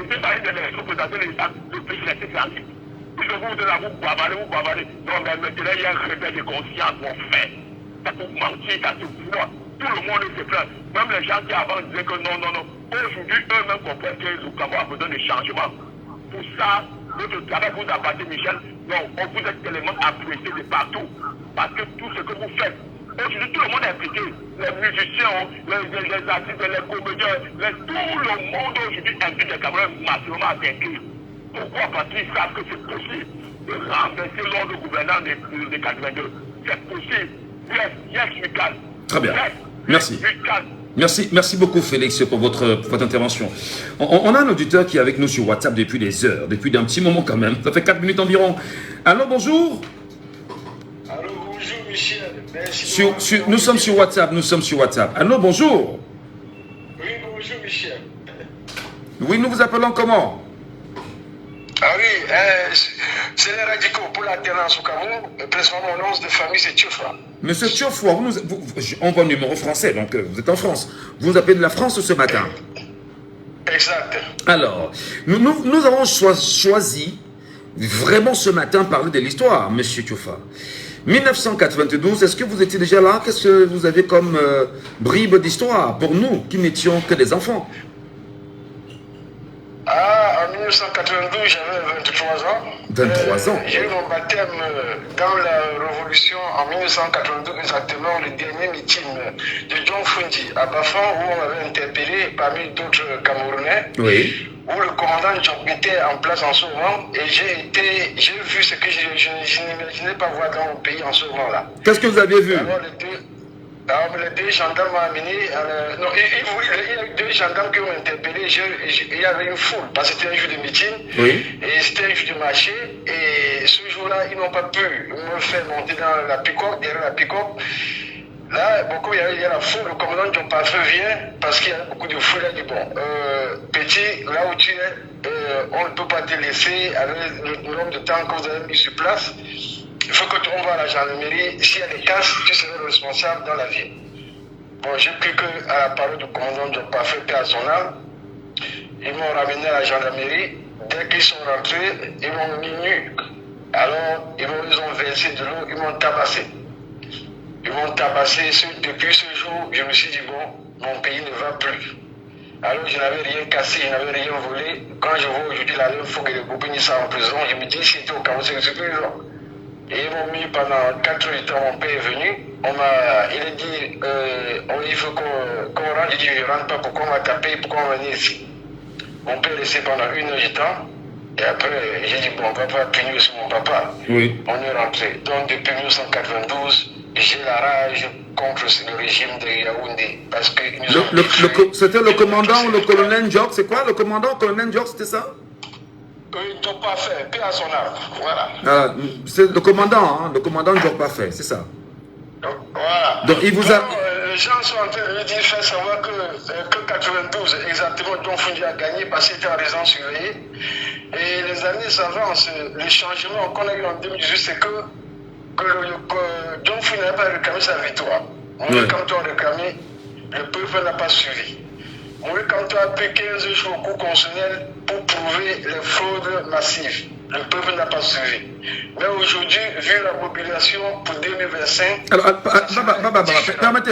de parler de l'élection présidentielle, le pays a été fermé. Puis je vous donne à vous bavarer. Non, mais maintenant, il y a un réveil de conscience, mon frère. Ça peut mentir, ça se voit. Tout le monde se plaint. Même les gens qui avant disaient que non. Aujourd'hui, eux-mêmes comprennent que Zoukamo a besoin de changement. Pour ça, notre travail vous appartient, Michel. Non, on vous êtes tellement apprécié de partout. Parce que tout ce que vous faites, aujourd'hui, tout le monde est impliqué. Les musiciens, les artistes, les comédiens, tout le monde aujourd'hui implique les Camerounais massivement à s'inscrire. Pourquoi? Parce qu'ils savent que c'est possible de renverser l'ordre gouvernant de 82. C'est possible. Yes, we can. Très bien. Yes, merci. we can. Merci beaucoup Félix pour votre intervention. On a un auditeur qui est avec nous sur WhatsApp depuis des heures, depuis un petit moment quand même. Ça fait 4 minutes environ. Allô, bonjour. Allô, bonjour Michel. Nous sommes sur WhatsApp, Allô, bonjour. Oui, bonjour Michel. Oui, nous vous appelons comment? Ah oui, c'est les radicaux pour l'alternance au Cameroun. Principalement, mon nom de famille, c'est Tiofa. Monsieur Tiofa, on voit un numéro français, donc vous êtes en France. Vous appelez de la France ce matin? Exact. Alors, nous avons choisi vraiment ce matin parler de l'histoire, monsieur Tiofa. 1992, est-ce que vous étiez déjà là? Qu'est-ce que vous avez comme bribe d'histoire pour nous qui n'étions que des enfants? Ah, en 1992, j'avais 23 ans. 23 ans. J'ai eu mon baptême dans la révolution en 1992, exactement, le dernier meeting de John Fundi à Bafan, où on m'avait interpellé parmi d'autres Camerounais. Oui. Où le commandant John était en place en ce moment. Et j'ai vu ce que je n'imaginais pas voir dans mon pays en ce moment-là. Qu'est-ce que vous aviez vu? Alors, les deux gendarmes m'ont amené. Il y a eu deux gendarmes qui m'ont interpellé. Il y avait une foule, parce que c'était un jour de meeting. Oui. Et c'était un jour de marché. Et ce jour-là, ils n'ont pas pu me faire monter dans la pick-up, derrière la pick-up. Là, beaucoup, il y a la foule. Le commandant John Parfait vient, parce qu'il y a beaucoup de foule. Il a dit, bon, petit, là où tu es, on ne peut pas te laisser avec le nombre de temps que vous avez mis sur place. Il faut que tu envoies à la gendarmerie. S'il y a des casses, tu seras responsable dans la vie. Bon, j'ai cru qu'à la parole du commandant John Parfait, à son âme, ils m'ont ramené à la gendarmerie. Dès qu'ils sont rentrés, ils m'ont mis nu. Alors, ils ont versé de l'eau, ils m'ont tabassé. Depuis ce jour, je me suis dit, bon, mon pays ne va plus. Alors, je n'avais rien cassé, je n'avais rien volé. Quand je vois aujourd'hui la même fois que les Goubini sont en prison, je me dis, si c'était au Cameroun, c'est prison. Et ils m'ont mis pendant 4 ans, mon père est venu. Il a dit, il faut qu'on rentre. J'ai dit, je ne rentre pas, pourquoi on m'a tapé, pourquoi on m'a venu ici? Mon père est resté pendant 1 heure de temps. Et après, j'ai dit, bon, on va pas punir sur mon papa. Oui. On est rentré. Donc, depuis 1992, j'ai la rage contre le régime de Yaoundé. Parce que c'était le commandant ou le colonel Ndiok? C'est quoi le commandant, le colonel Ndiok, c'était ça? Ils n'ont pas fait, paix à son âme. Voilà. C'est le commandant Ndiok pas fait, c'est ça. Voilà. Donc il vous a. Les gens sont en train de dire, faire savoir que 92, exactement, John Fundi a gagné parce qu'il était en résidence surveillée. Et les années s'avancent. Le changement qu'on a eu en 2018, c'est que John Fundi n'a pas réclamé sa victoire. Oui. Quand on a réclamé, le peuple n'a pas suivi. Moi, quand on a pris 15 jours au cours constitutionnel pour prouver les fraudes massives, le peuple n'a pas suivi. Mais aujourd'hui, vu la population pour 2025... Alors,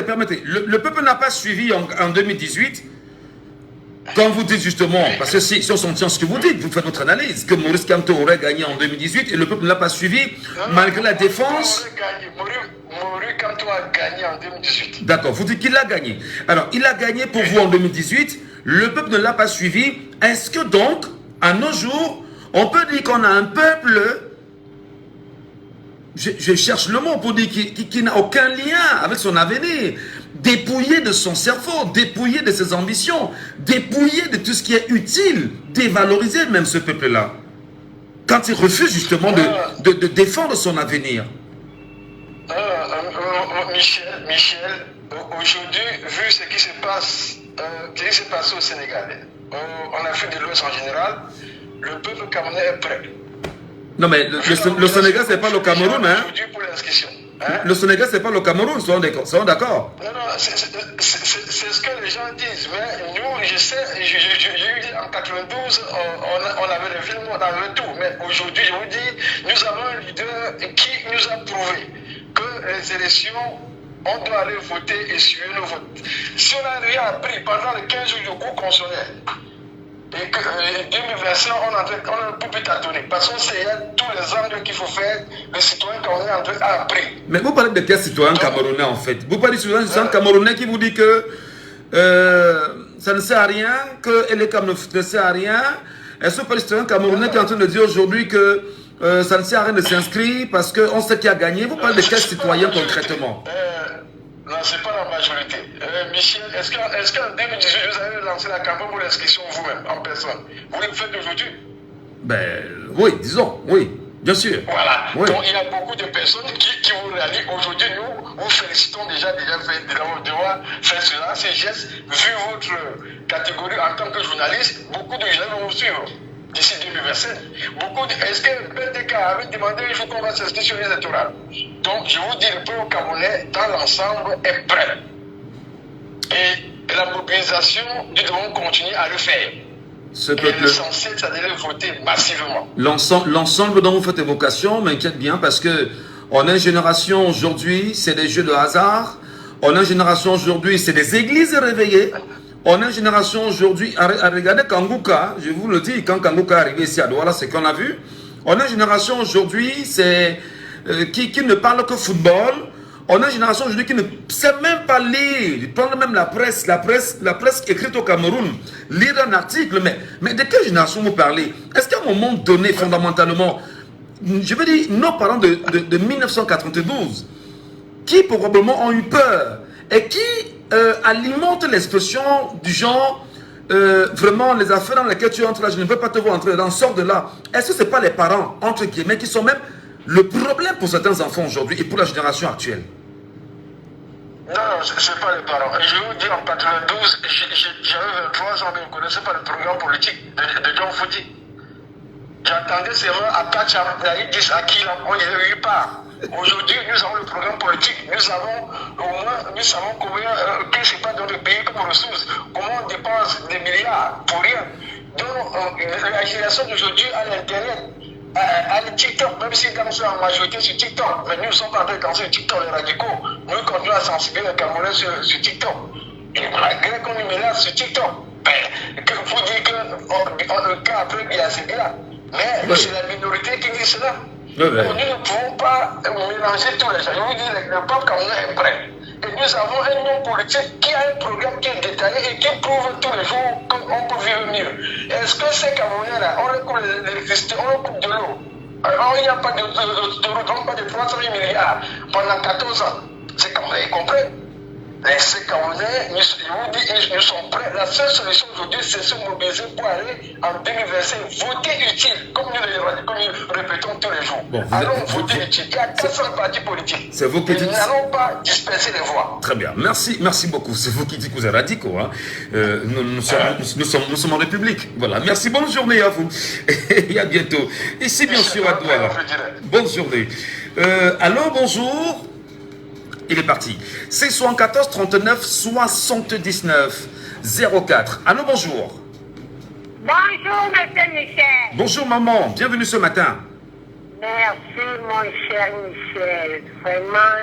permettez. Le peuple n'a pas suivi en 2018, quand vous dites justement, parce que si on s'en tient ce que vous dites, vous faites votre analyse, que Maurice Kamto aurait gagné en 2018 et le peuple ne l'a pas suivi, malgré la défense... Maurice Kamto a gagné en 2018. D'accord, vous dites qu'il a gagné. Alors, il a gagné pour vous en 2018, le peuple ne l'a pas suivi. Est-ce que donc, à nos jours, on peut dire qu'on a un peuple, je cherche le mot pour dire qui n'a aucun lien avec son avenir, dépouillé de son cerveau, dépouillé de ses ambitions, dépouillé de tout ce qui est utile, dévalorisé même ce peuple-là, quand il refuse justement de défendre son avenir. Michel, aujourd'hui, vu ce qui se passe, au Sénégal, en Afrique de l'Ouest en général, le peuple camerounais est prêt. Non mais le Sénégal, c'est pas le Cameroun, hein? Pour l'inscription. Hein? Le Sénégal, c'est pas le Cameroun, soyons d'accord. Non, c'est ce que les gens disent. Mais nous, je sais, j'ai eu dit en 92, on avait le film, on avait tout. Mais aujourd'hui, je vous dis, nous avons un leader qui nous a prouvé que les élections, on doit aller voter et suivre nos votes. Si on n'a rien appris pendant les 15 jours du cours constitutionnel, et que 2025, on a un peu plus tâtonné. Parce qu'on sait, il y a tous les angles qu'il faut faire, les citoyens camerounais ont appris. Mais vous parlez de quel citoyen camerounais en fait? Vous parlez de citoyen camerounais qui vous dit que ça ne sert à rien, que Elekam ne sert à rien. Est-ce que vous parlez de citoyen camerounais qui est en train de dire aujourd'hui que ça ne sert à rien de s'inscrire parce qu'on sait qui a gagné? Vous parlez de quel citoyen concrètement? Non, ce n'est pas la majorité. Michel, est-ce qu'en 2018, vous avez lancé la campagne pour l'inscription vous-même, en personne? Vous le faites aujourd'hui? Ben oui, disons, oui, bien sûr. Voilà. Oui. Donc il y a beaucoup de personnes qui vous réalisent. Aujourd'hui, nous vous félicitons déjà fait devoir faire cela, ces gestes. Vu votre catégorie en tant que journaliste, beaucoup de gens vont vous suivre. D'ici 2025. Est-ce que BDK avait demandé il faut qu'on va s'inscrire sur les électorales? Donc, je vous dis, le peuple camerounais, dans l'ensemble, est prêt. Et la mobilisation, nous devons continuer à le faire. L'essentiel, c'est d'aller voter massivement. L'ensemble dont vous faites évocation m'inquiète bien parce que on a une génération aujourd'hui, c'est des jeux de hasard. On a une génération aujourd'hui, c'est des églises réveillées. On a une génération aujourd'hui, à regarder Kanguka, je vous le dis, quand Kanguka est arrivé ici à Douala, c'est qu'on a vu. On a une génération aujourd'hui qui ne parle que football. On a une génération aujourd'hui qui ne sait même pas lire, prendre même la presse écrite au Cameroun, lire un article. Mais de quelle génération vous parlez? Est-ce qu'à un moment donné, fondamentalement, je veux dire, nos parents de 1992, qui probablement ont eu peur et qui alimente l'expression du genre vraiment les affaires dans lesquelles tu entres là, je ne veux pas te voir entrer dans, sort de là. Est-ce que ce n'est pas les parents, entre guillemets, qui sont même le problème pour certains enfants aujourd'hui et pour la génération actuelle? Non, ce n'est pas les parents. Je vous dis, en 92, j'avais 23 ans, mais je ne connaissais pas le programme politique de John Fouti. J'attendais seulement à Tacham, Naïdis, Akil, on n'y avait eu pas. Aujourd'hui, nous avons le programme politique, nous savons combien, qu'est-ce qui se passe dans le pays comme ressources, comment on dépense des milliards pour rien. Donc, la génération d'aujourd'hui à l'Internet, à TikTok, même si nous sommes en majorité sur TikTok, mais nous sommes en train de danser sur TikTok, les radicaux, nous continuons à sensibiliser les Camerounais sur TikTok. Et malgré qu'on nous mélange sur TikTok, il faut dire que le cas après, il y a ces gars. Mais c'est la minorité qui dit cela. Nous ne pouvons pas mélanger tous les gens. Je vous dis, le peuple camerounais est prêt. Et nous avons un homme politique qui a un programme qui est détaillé et qui prouve tous les jours qu'on peut vivre mieux. Est-ce que ces Camerounais-là, on leur coupe l'électricité, on leur coupe de l'eau? Il n'y a pas de route, pas de 300 milliards pendant 14 ans. Ces Camerounais, ils comprennent. Et ces Camerounais, nous sommes prêts. La seule solution aujourd'hui, c'est se mobiliser pour aller en 2025 voter utile, comme nous le répétons tous les jours. Bon, allons voter utile. Il y a 400 partis politiques. C'est vous qui dites. Nous n'allons pas disperser les voix. Très bien, merci beaucoup. C'est vous qui dites que vous êtes radicaux. Hein. Nous sommes en République. Voilà, merci, bonne journée à vous. Et à bientôt. Ici, bien sûr, à Douala. Bonne journée. Allô, bonjour. Il est parti. C'est 74 39 79 04. Allô, bonjour. Bonjour, monsieur Michel. Bonjour, maman. Bienvenue ce matin. Merci, mon cher Michel. Vraiment,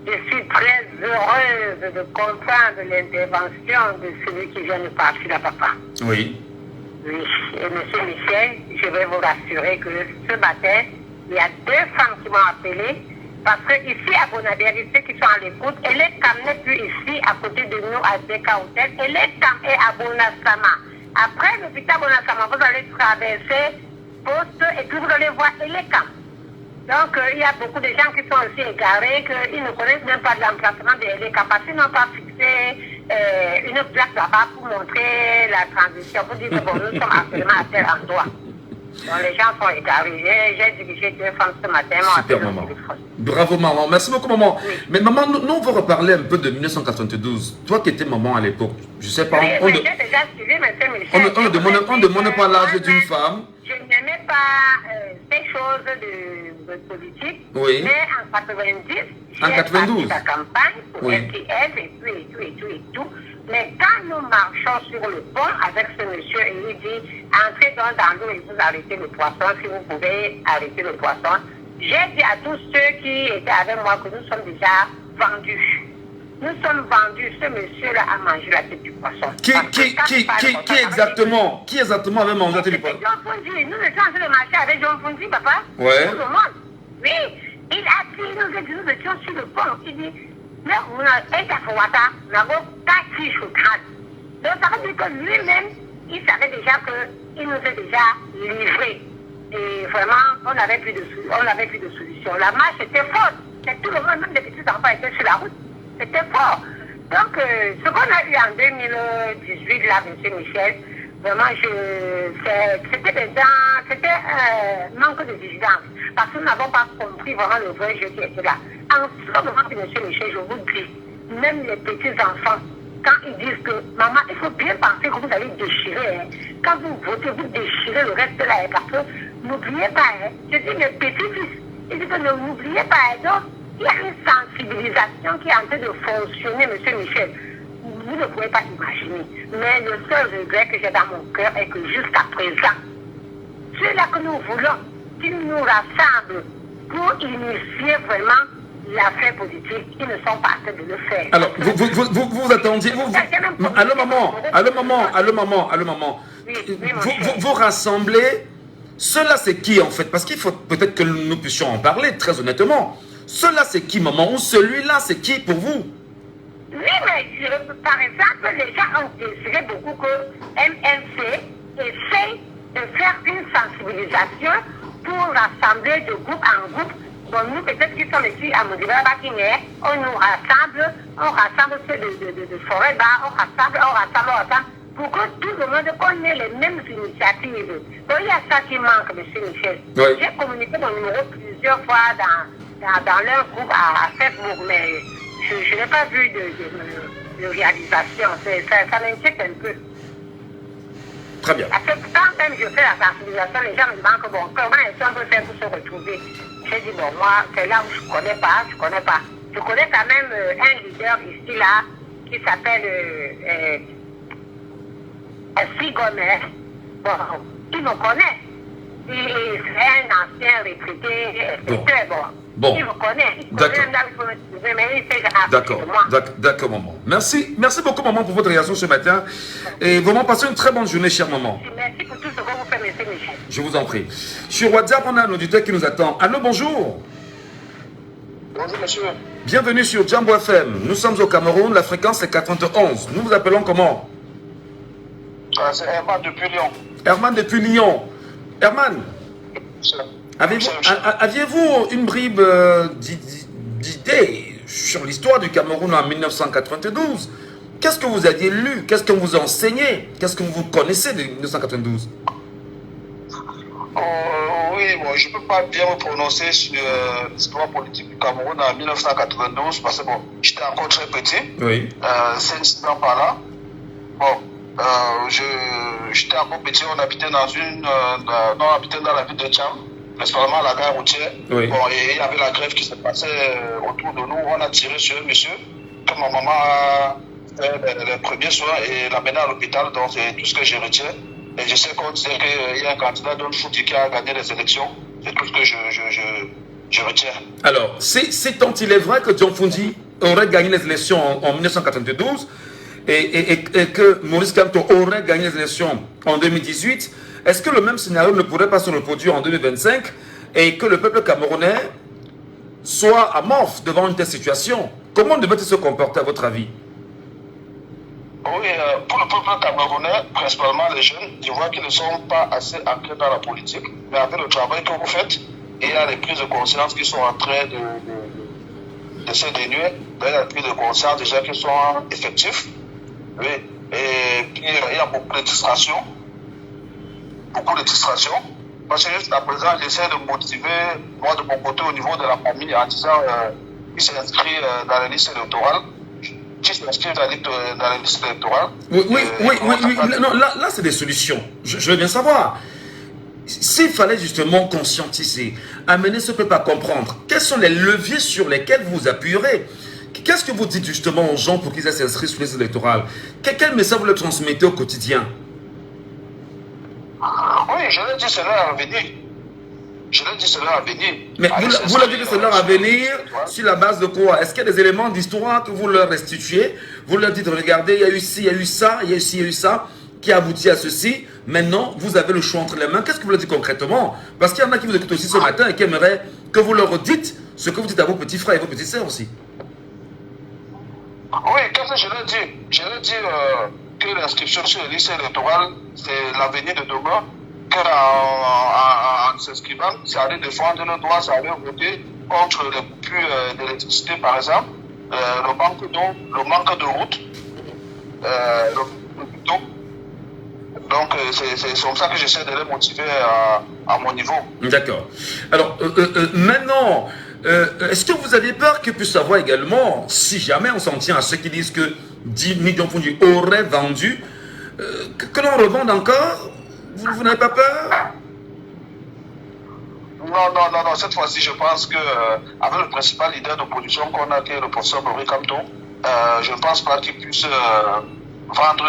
je suis très heureuse de comprendre l'intervention de celui qui vient de partir là, papa. Oui. Oui. Et monsieur Michel, je vais vous rassurer que ce matin, il y a 2 femmes qui m'ont appelé. Parce que ici à Bonadère, ceux qui sont à l'écoute, Elekam n'est plus ici à côté de nous à Deka Hotel. Elekam est à Bonasama. Après l'hôpital Bonasama, vous allez traverser Poste et puis vous allez voir Elekam. Donc il y a beaucoup de gens qui sont aussi égarés, qu'ils ne connaissent même pas l'emplacement de Elekam parce qu'ils n'ont pas fixé une plaque là-bas pour montrer la transition. Pour dire que bon, nous sommes actuellement à tel endroit. Donc les gens sont égarés. J'ai dirigé 2 femmes ce matin. Super, maman. Bravo, maman. Merci beaucoup, maman. Oui. Mais maman, nous, on va reparler un peu de 1992. Toi qui étais maman à l'époque, je sais pas. Oui, j'ai déjà suivi, monsieur Michel. On ne demande pas l'âge d'une femme. Je n'aimais pas ces choses de politique, Oui. mais en 90, En 92. j'ai parti la campagne pour Oui. FTF et tout. Mais quand nous marchons sur le pont avec ce monsieur, et il dit, entrez dans l'eau et vous arrêtez le poisson, si vous pouvez arrêter le poisson. J'ai dit à tous ceux qui étaient avec moi que nous sommes déjà vendus. Nous sommes vendus. Ce monsieur-là a mangé la tête du poisson. Qui exactement avait mangé la tête du poisson? John Fundi. Nous étions en train de marcher avec John Fundi, papa. Ouais. Tout le monde. Oui. Il a dit, nous étions sur le pont. Il dit, mais on a été à Fouata, nous n'avons pas tiré sur crâne. Donc ça veut dire que lui-même, il savait déjà qu'il nous a déjà livrés. Et vraiment, on n'avait plus de solution. La marche était forte. Tout le monde, même les petits enfants, étaient sur la route. C'était fort. Donc, ce qu'on a eu en 2018, là, M. Michel, vraiment, c'était un manque de vigilance. Parce que nous n'avons pas compris vraiment le vrai jeu qui était là. En ce moment, M. Michel, je vous dis, même les petits enfants, quand ils disent que, maman, il faut bien penser que vous allez déchirer. Hein. Quand vous votez, vous déchirez le reste là. Hein, parce que n'oubliez pas, hein, je dis mes petits-fils, ils disent que n'oubliez pas. Hein, donc, il y a une sensibilisation qui est en train de fonctionner, M. Michel. Vous ne pouvez pas imaginer. Mais le seul regret que j'ai dans mon cœur est que jusqu'à présent, ceux-là que nous voulons, qu'ils nous rassemblent pour initier vraiment l'affaire politique, ils ne sont pas en train de le faire. Alors, vous attendiez, allô maman. Vous rassemblez, cela c'est qui en fait? Parce qu'il faut peut-être que nous puissions en parler très honnêtement. Cela c'est qui, maman? Ou celui-là c'est qui pour vous? Oui, mais par exemple, les gens ont désiré beaucoup que MNC essaye de faire une sensibilisation pour rassembler de groupe en groupe. Bon, nous, peut-être qu'ils sont ici à Modiba Bakiné, on nous rassemble ceux de Forêt Bas, on rassemble, pour que tout le monde ait les mêmes initiatives. Donc, il y a ça qui manque, M. Michel. Oui. J'ai communiqué mon numéro plusieurs fois dans leur groupe à Facebook, mais je n'ai pas vu de réalisation. Ça m'inquiète un peu. Très bien. Parce que quand même je fais la sensibilisation, les gens me demandent que, bon, comment est-ce qu'on peut faire pour se retrouver? J'ai dit, bon, moi, c'est là où je ne connais pas. Je connais quand même un leader ici, là, qui s'appelle Sigomé. Bon, il me connaît. C'est un ancien retraité, bon. Il me connaît. Il connaît même là où il faut me trouver, mais il sait que D'accord, maman. Merci beaucoup, maman, pour votre réaction ce matin. Et vraiment, passez une très bonne journée, chère maman. Merci pour tout ce que vous faites, M. Michel. Je vous en prie. Sur WhatsApp, on a un auditeur qui nous attend. Allô, bonjour. Bonjour, monsieur. Bienvenue sur Jambo FM. Nous sommes au Cameroun, la fréquence est 91. Nous vous appelons comment? C'est Herman depuis Lyon. Herman depuis Lyon. Herman, aviez-vous une bribe d'idées sur l'histoire du Cameroun en 1992? Qu'est-ce que vous aviez lu? Qu'est-ce qu'on vous a enseigné? Qu'est-ce que vous connaissez de 1992? Oui, bon, je ne peux pas bien me prononcer sur l'histoire politique du Cameroun en 1992 parce que bon, j'étais encore très petit. Oui. 5-6 ans par là. Bon, j'étais encore petit, on habitait dans la ville de Tcham, principalement à la gare routière. Oui. Bon, et il y avait la grève qui se passait autour de nous. On a tiré sur un monsieur que ma maman a fait les premiers soins et l'a mené à l'hôpital. Donc c'est tout ce que je retiens. Et je sais qu'on disait qu'il y a un candidat John Fundi qui a gagné les élections. C'est tout ce que je retiens. Alors, c'est tant il est vrai que John Fundi aurait gagné les élections en 1992 et que Maurice Kamto aurait gagné les élections en 2018, est-ce que le même scénario ne pourrait pas se reproduire en 2025 et que le peuple camerounais soit amorphe devant une telle situation? Comment devait-il se comporter à votre avis? Oui, pour le peuple camerounais, principalement les jeunes, je vois qu'ils ne sont pas assez ancrés dans la politique. Mais avec le travail que vous faites, il y a des prises de conscience qui sont en train de se dénuer. Il y a des prises de conscience déjà qui sont effectives. Oui. Et puis, il y a beaucoup de distractions. Parce que jusqu'à présent, j'essaie de motiver, moi de mon côté, au niveau de la famille, en disant qu'ils s'inscrivent dans la liste électorale. Qui s'inscrivent dans la liste électorale. Oui. Non, là c'est des solutions. Je veux bien savoir. s'il fallait justement conscientiser, amener ce peuple à comprendre, quels sont les leviers sur lesquels vous vous appuierez? Qu'est-ce que vous dites justement aux gens pour qu'ils s'inscrivent sur les listes électorales? Quel message vous leur transmettez au quotidien? Oui, je leur dis cela à venir. Je leur dis cela à venir. Mais vous leur dites que c'est leur avenir sur la base de quoi? Est-ce qu'il y a des éléments d'histoire que vous leur restituez? Vous leur dites, regardez, il y a eu ci, il y a eu ça, il y a eu ci, il y a eu ça, qui a abouti à ceci. Maintenant, vous avez le choix entre les mains. Qu'est-ce que vous leur dites concrètement? Parce qu'il y en a qui vous écoutent aussi ce matin et qui aimeraient que vous leur dites ce que vous dites à vos petits frères et vos petites sœurs aussi. Oui, qu'est-ce que je leur dis? Je leur dis que l'inscription sur les listes électorales, c'est l'avenir de demain. En s'inscrivant, ça allait défendre nos droits, ça allait voter contre les coupures d'électricité, par exemple, le manque d'eau, le manque de route, le manque d'eau. Donc, c'est comme ça que j'essaie de les motiver à mon niveau. D'accord. Alors, maintenant, est-ce que vous avez peur que puisse avoir également, si jamais on s'en tient à ceux qui disent que Ni Jong-un aurait vendu, que l'on revende encore? Vous n'avez pas peur? Non, cette fois-ci, je pense que avec le principal leader d'opposition qu'on a, qui est le professeur Maurice Kamto, je ne pense pas qu'il puisse vendre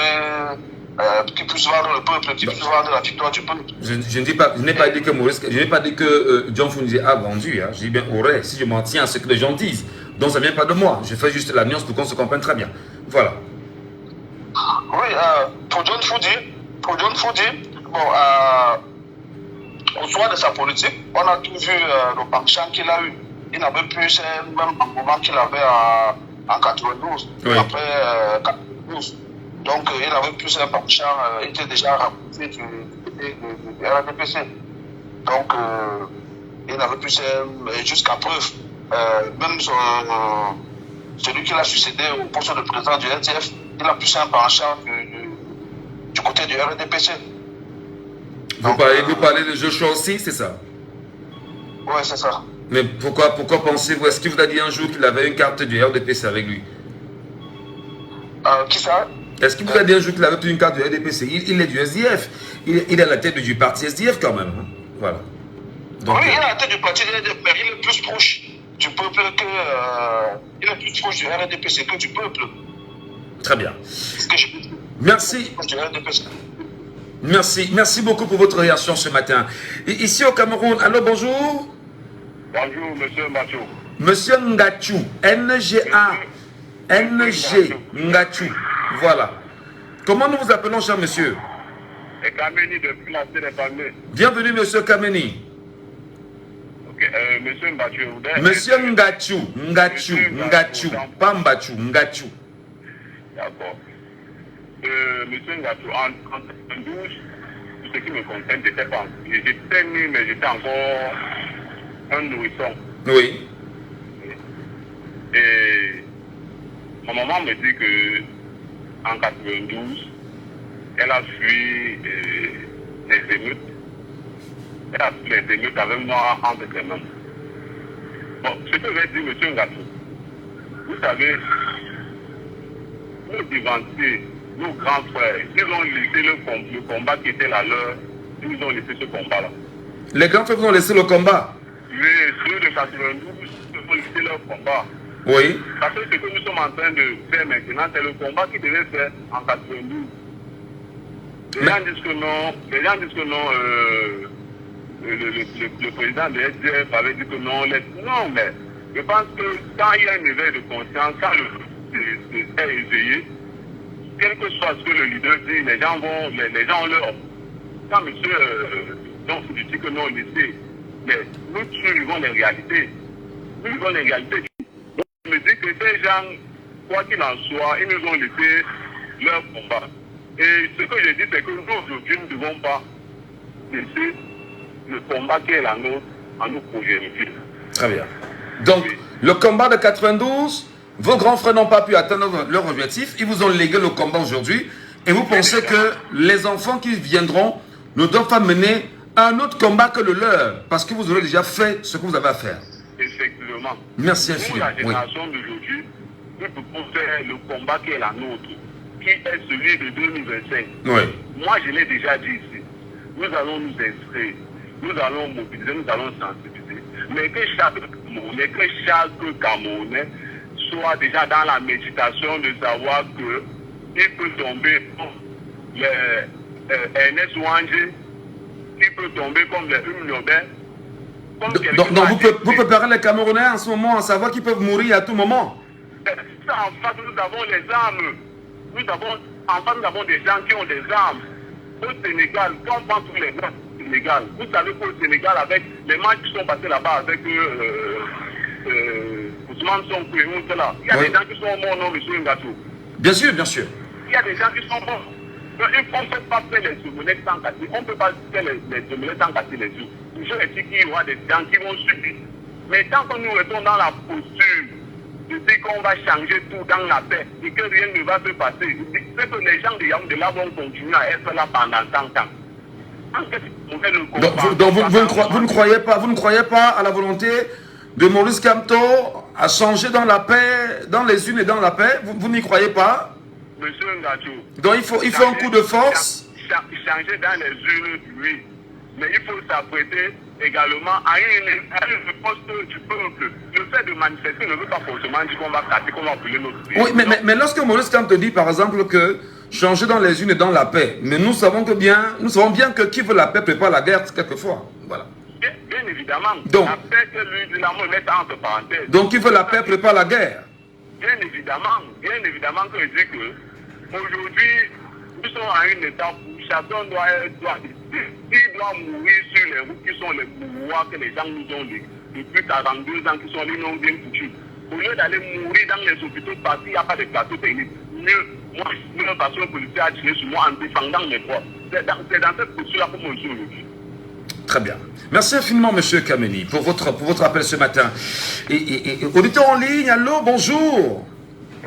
le peuple, qu'il puisse vendre la victoire du peuple. Je n'ai pas dit que Maurice, je n'ai pas dit que John Founzi a vendu, hein. Je dis bien aurait, si je m'en tiens à ce que les gens disent. Donc ça ne vient pas de moi, je fais juste la nuance pour qu'on se comprenne très bien. Voilà. Oui, pour John Founzi, bon, au soir de sa politique, on a tout vu le penchant qu'il a eu. Il n'avait plus ce même engouement qu'il avait en 92, oui. Après 92. Donc, il n'avait plus un penchant, il était déjà rapproché du RDPC. Donc, il n'avait plus jusqu'à preuve, même celui qui l'a succédé au poste de président du RTF, il a plus un penchant du côté du RDPC. Vous parlez de Joshua aussi, c'est ça? Oui, c'est ça. Mais pourquoi pensez-vous? Est-ce qu'il vous a dit un jour qu'il avait une carte du RDPC avec lui? Qui ça? Est-ce qu'il vous a dit un jour qu'il avait une carte du RDPC? Il est du SDF. Il est à la tête du parti SDF quand même. Hein? Voilà. Donc, oui, il est à la tête du parti SDF, mais il est plus proche du peuple que... il est plus proche du RDPC que du peuple. Très bien. Ce que je peux dire. Merci. Merci beaucoup pour votre réaction ce matin. Ici au Cameroun, allô, bonjour. Bonjour, monsieur Ngachu. Monsieur Ngachu, N-G-A, N-G, Ngachu. Voilà. Comment nous vous appelons, cher monsieur? Et Kameni depuis la Palmés. Bienvenue, monsieur Kameni. Ok, monsieur Ngachu. Monsieur Ngachu, pas Mbachu, Ngachu. D'accord. Monsieur Ngachu, en 2012, tout ce qui me concerne, j'étais pas. J'étais né, mais j'étais encore un nourrisson. Oui. Et ma maman me dit que en 92, elle a fui les émeutes. Elle a fui les émeutes avec moi entre ses mains. Bon, ce que je vais dire, monsieur Ngachu, vous savez, nos devanciers, nos grands frères, ils ont laissé le combat qui était la leur, ils ont laissé ce combat-là. Les grands frères vous ont laissé le combat? Mais ceux de 92, ils ont laissé leur combat. Oui. Parce que ce que nous sommes en train de faire maintenant, c'est le combat qu'ils devaient faire en 92. Les gens disent que non, le président de SDF avait dit que non, non, mais je pense que quand il y a un éveil de conscience, quand c'est éveillé, quel que soit ce que le leader dit, les gens ont leur. Quand monsieur donc il dit que non, laissez, mais nous suivons les réalités. Nous suivons les réalités. Donc je me dis que ces gens, quoi qu'il en soit, ils nous ont laissé leur combat. Et ce que je dis, c'est que nous aujourd'hui ne devons pas laisser le combat qui est la nôtre à nos progénitures. Très bien. Donc, oui. Le combat de 92, vos grands frères n'ont pas pu atteindre leur objectif. Ils vous ont légué le combat aujourd'hui. Et vous pensez que les enfants qui viendront ne doivent pas mener un autre combat que le leur, parce que vous aurez déjà fait ce que vous avez à faire. Effectivement. Merci infiniment. Pour la génération d'aujourd'hui, nous pouvons faire le combat qui est la nôtre, qui est celui de 2025. Oui. Moi, je l'ai déjà dit ici. nous allons nous inscrire, nous allons mobiliser, nous allons sensibiliser, mais que chaque Camerounais soit déjà dans la méditation de savoir que il peut tomber comme Ernest Ouangé, il peut tomber comme les Nobel. Donc vous préparez les Camerounais en ce moment à savoir qu'ils peuvent mourir à tout moment. Ça, en face, nous avons les armes. En face, nous avons des gens qui ont des armes. Au Sénégal, quand on prend tous les gens au Sénégal, vous savez qu'au Sénégal, avec les matchs qui sont passés là-bas avec Ousmane Sonko et tout là, il y a des gens qui sont morts, non, monsieur Ngatou. Bien sûr, bien sûr. Il y a des gens qui sont morts. On ne peut pas faire les omelettes sans casser. On ne peut pas faire les omelettes sans casser les yeux. Je dis qu'il y aura des gens qui vont subir. Mais tant que nous restons dans la posture de dire qu'on va changer tout dans la paix et que rien ne va se passer, c'est que les gens de Yaoundé là vont continuer à être là pendant 100 ans. Donc vous ne croyez pas à la volonté de Maurice Kamto à changer dans la paix, dans les unes et dans la paix? Vous n'y croyez pas? Monsieur Ngatou. Donc il faut un coup de force. Changer dans les unes, oui. Mais il faut s'apprêter également à une poste du peuple. Le fait de manifester ne veut pas forcément dire qu'on va casser, qu'on va brûler notre pays. Oui, mais lorsque Maurice Kamto dit par exemple que changer dans les unes et dans la paix, mais nous savons bien que qui veut la paix prépare la guerre quelquefois. Voilà. Bien évidemment. Donc, la paix que lui, l'amour met entre parenthèses. Donc qui veut la paix prépare la guerre. Bien évidemment que je dis que aujourd'hui, nous sommes à une étape où chacun doit décider. Il doit mourir sur les routes qui sont les pouvoirs que les gens nous ont dit depuis 42 ans, qui sont les non bien foutus. Au lieu d'aller mourir dans les hôpitaux parce qu'il n'y a pas de plateau technique, mieux parce que le policier a tiré sur moi en défendant mes droits. C'est dans cette posture-là que moi je suis aujourd'hui. Très bien. Merci infiniment, monsieur Kameni, pour votre appel ce matin. Et auditeur en ligne, allô, bonjour.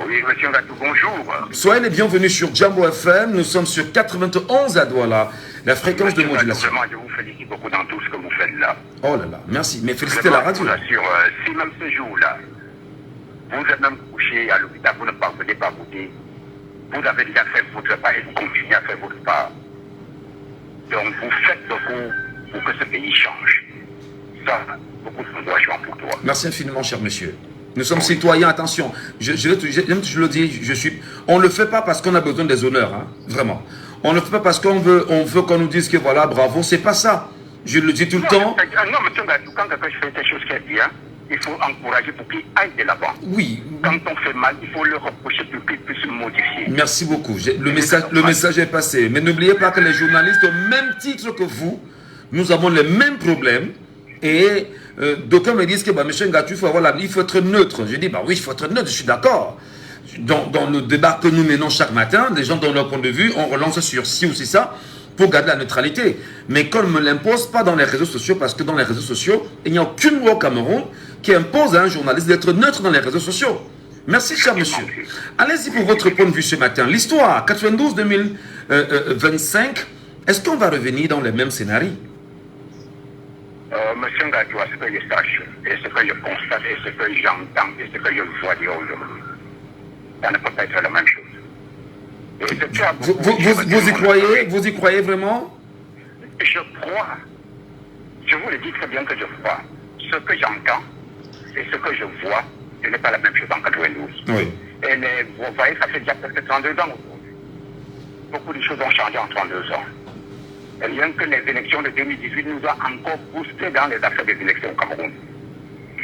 Oui, monsieur Ngatou, bonjour. Soyez les bienvenus sur Jambo FM. Nous sommes sur 91 à Douala, la fréquence de modulation. Vraiment, je vous félicite beaucoup dans tout ce que vous faites là. Oh là là, merci. Mais félicitez la radio. Je vous assure, si même ce jour-là, vous êtes même couché à l'hôpital, vous ne parvenez pas à voter, vous avez déjà fait votre part et vous continuez à faire votre part. Donc, vous faites beaucoup pour que ce pays change. Ça, beaucoup de considération pour toi. Merci infiniment, cher monsieur. Nous sommes citoyens, attention, je le dis, on ne le fait pas parce qu'on a besoin des honneurs, hein, vraiment. On ne le fait pas parce qu'on veut qu'on nous dise que voilà, bravo, c'est pas ça. Je le dis tout le temps. Non, monsieur Ngatou, quand quelqu'un fait quelque chose qui est bien, il faut encourager pour qu'il aille de l'avant. Oui. Quand on fait mal, il faut le reprocher pour qu'il puisse se modifier. Merci beaucoup. Le message est passé. Mais n'oubliez pas que les journalistes, au même titre que vous, nous avons les mêmes problèmes. Et d'aucuns me disent que M. Ngatou, il faut être neutre. Je dis, oui, il faut être neutre, je suis d'accord. Dans le débat que nous menons chaque matin, des gens donnent leur point de vue, on relance sur ci ou ça pour garder la neutralité. Mais qu'on ne me l'impose pas dans les réseaux sociaux, parce que dans les réseaux sociaux, il n'y a aucune loi au Cameroun qui impose à un journaliste d'être neutre dans les réseaux sociaux. Merci, cher monsieur. Allez-y pour votre point de vue ce matin. L'histoire, 92-2025, est-ce qu'on va revenir dans les mêmes scénarios? Monsieur Ngatou, ce que je sache, et ce que je constate, et ce que j'entends, et ce que je vois dire aujourd'hui, ça ne peut pas être la même chose. Vous y croyez vraiment? Je crois. Je vous le dis très bien que je crois. Ce que j'entends et ce que je vois, ce n'est pas la même chose en 92. Oui. Et vous voyez, ça fait déjà presque 32 ans aujourd'hui. Beaucoup de choses ont changé en 32 ans. Et rien que les élections de 2018 nous ont encore boosté dans les affaires des élections au Cameroun.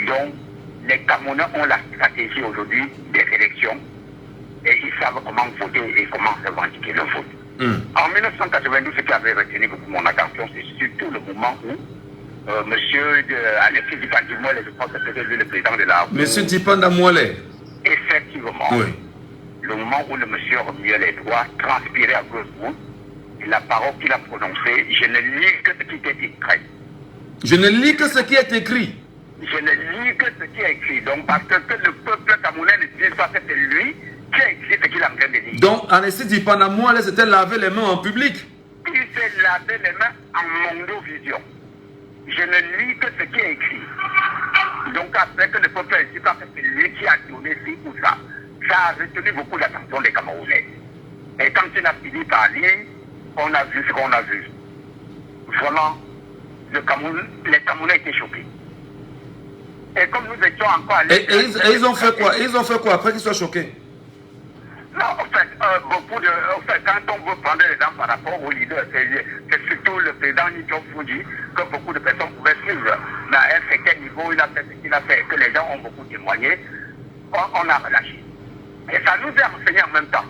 Donc, les Camerounais ont la stratégie aujourd'hui des élections et ils savent comment voter et comment revendiquer le vote. En 1992, ce qui avait retenu beaucoup mon attention, c'est surtout le moment où monsieur Alexis Dipandamouele, je pense que c'était lui le président de la... Monsieur Dipandamouele. Effectivement. Oui. Le moment où le monsieur remuait les doigts, transpirait à cause de vous, la parole qu'il a prononcée, je ne lis que ce qui est écrit. Je ne lis que ce qui est écrit. Je ne lis que ce qui est écrit. Donc, parce que le peuple camerounais ne dise pas que c'est lui qui a écrit ce qu'il est en train de lire. Donc, Alexis Dipandamouele s'était lavé les mains en public. Il s'est lavé les mains en mondovision. Je ne lis que ce qui est écrit. Donc, après que le peuple ne dise pas que c'est lui qui a donné ci ou ça, ça a retenu beaucoup l'attention des Camerounais. Et quand il a fini par lire, on a vu ce qu'on a vu. vraiment, les Camerounais étaient choqués. Et comme nous étions encore allés... Et ils ont fait quoi? Ils ont fait quoi après qu'ils soient choqués? Non, en fait, quand on veut prendre les exemples par rapport aux leaders, c'est surtout le président Nico Fuji que beaucoup de personnes pouvaient suivre. Mais à un certain niveau, il a fait ce qu'il a fait, que les gens ont beaucoup témoigné. On a relâché. Et ça nous a enseigné en même temps.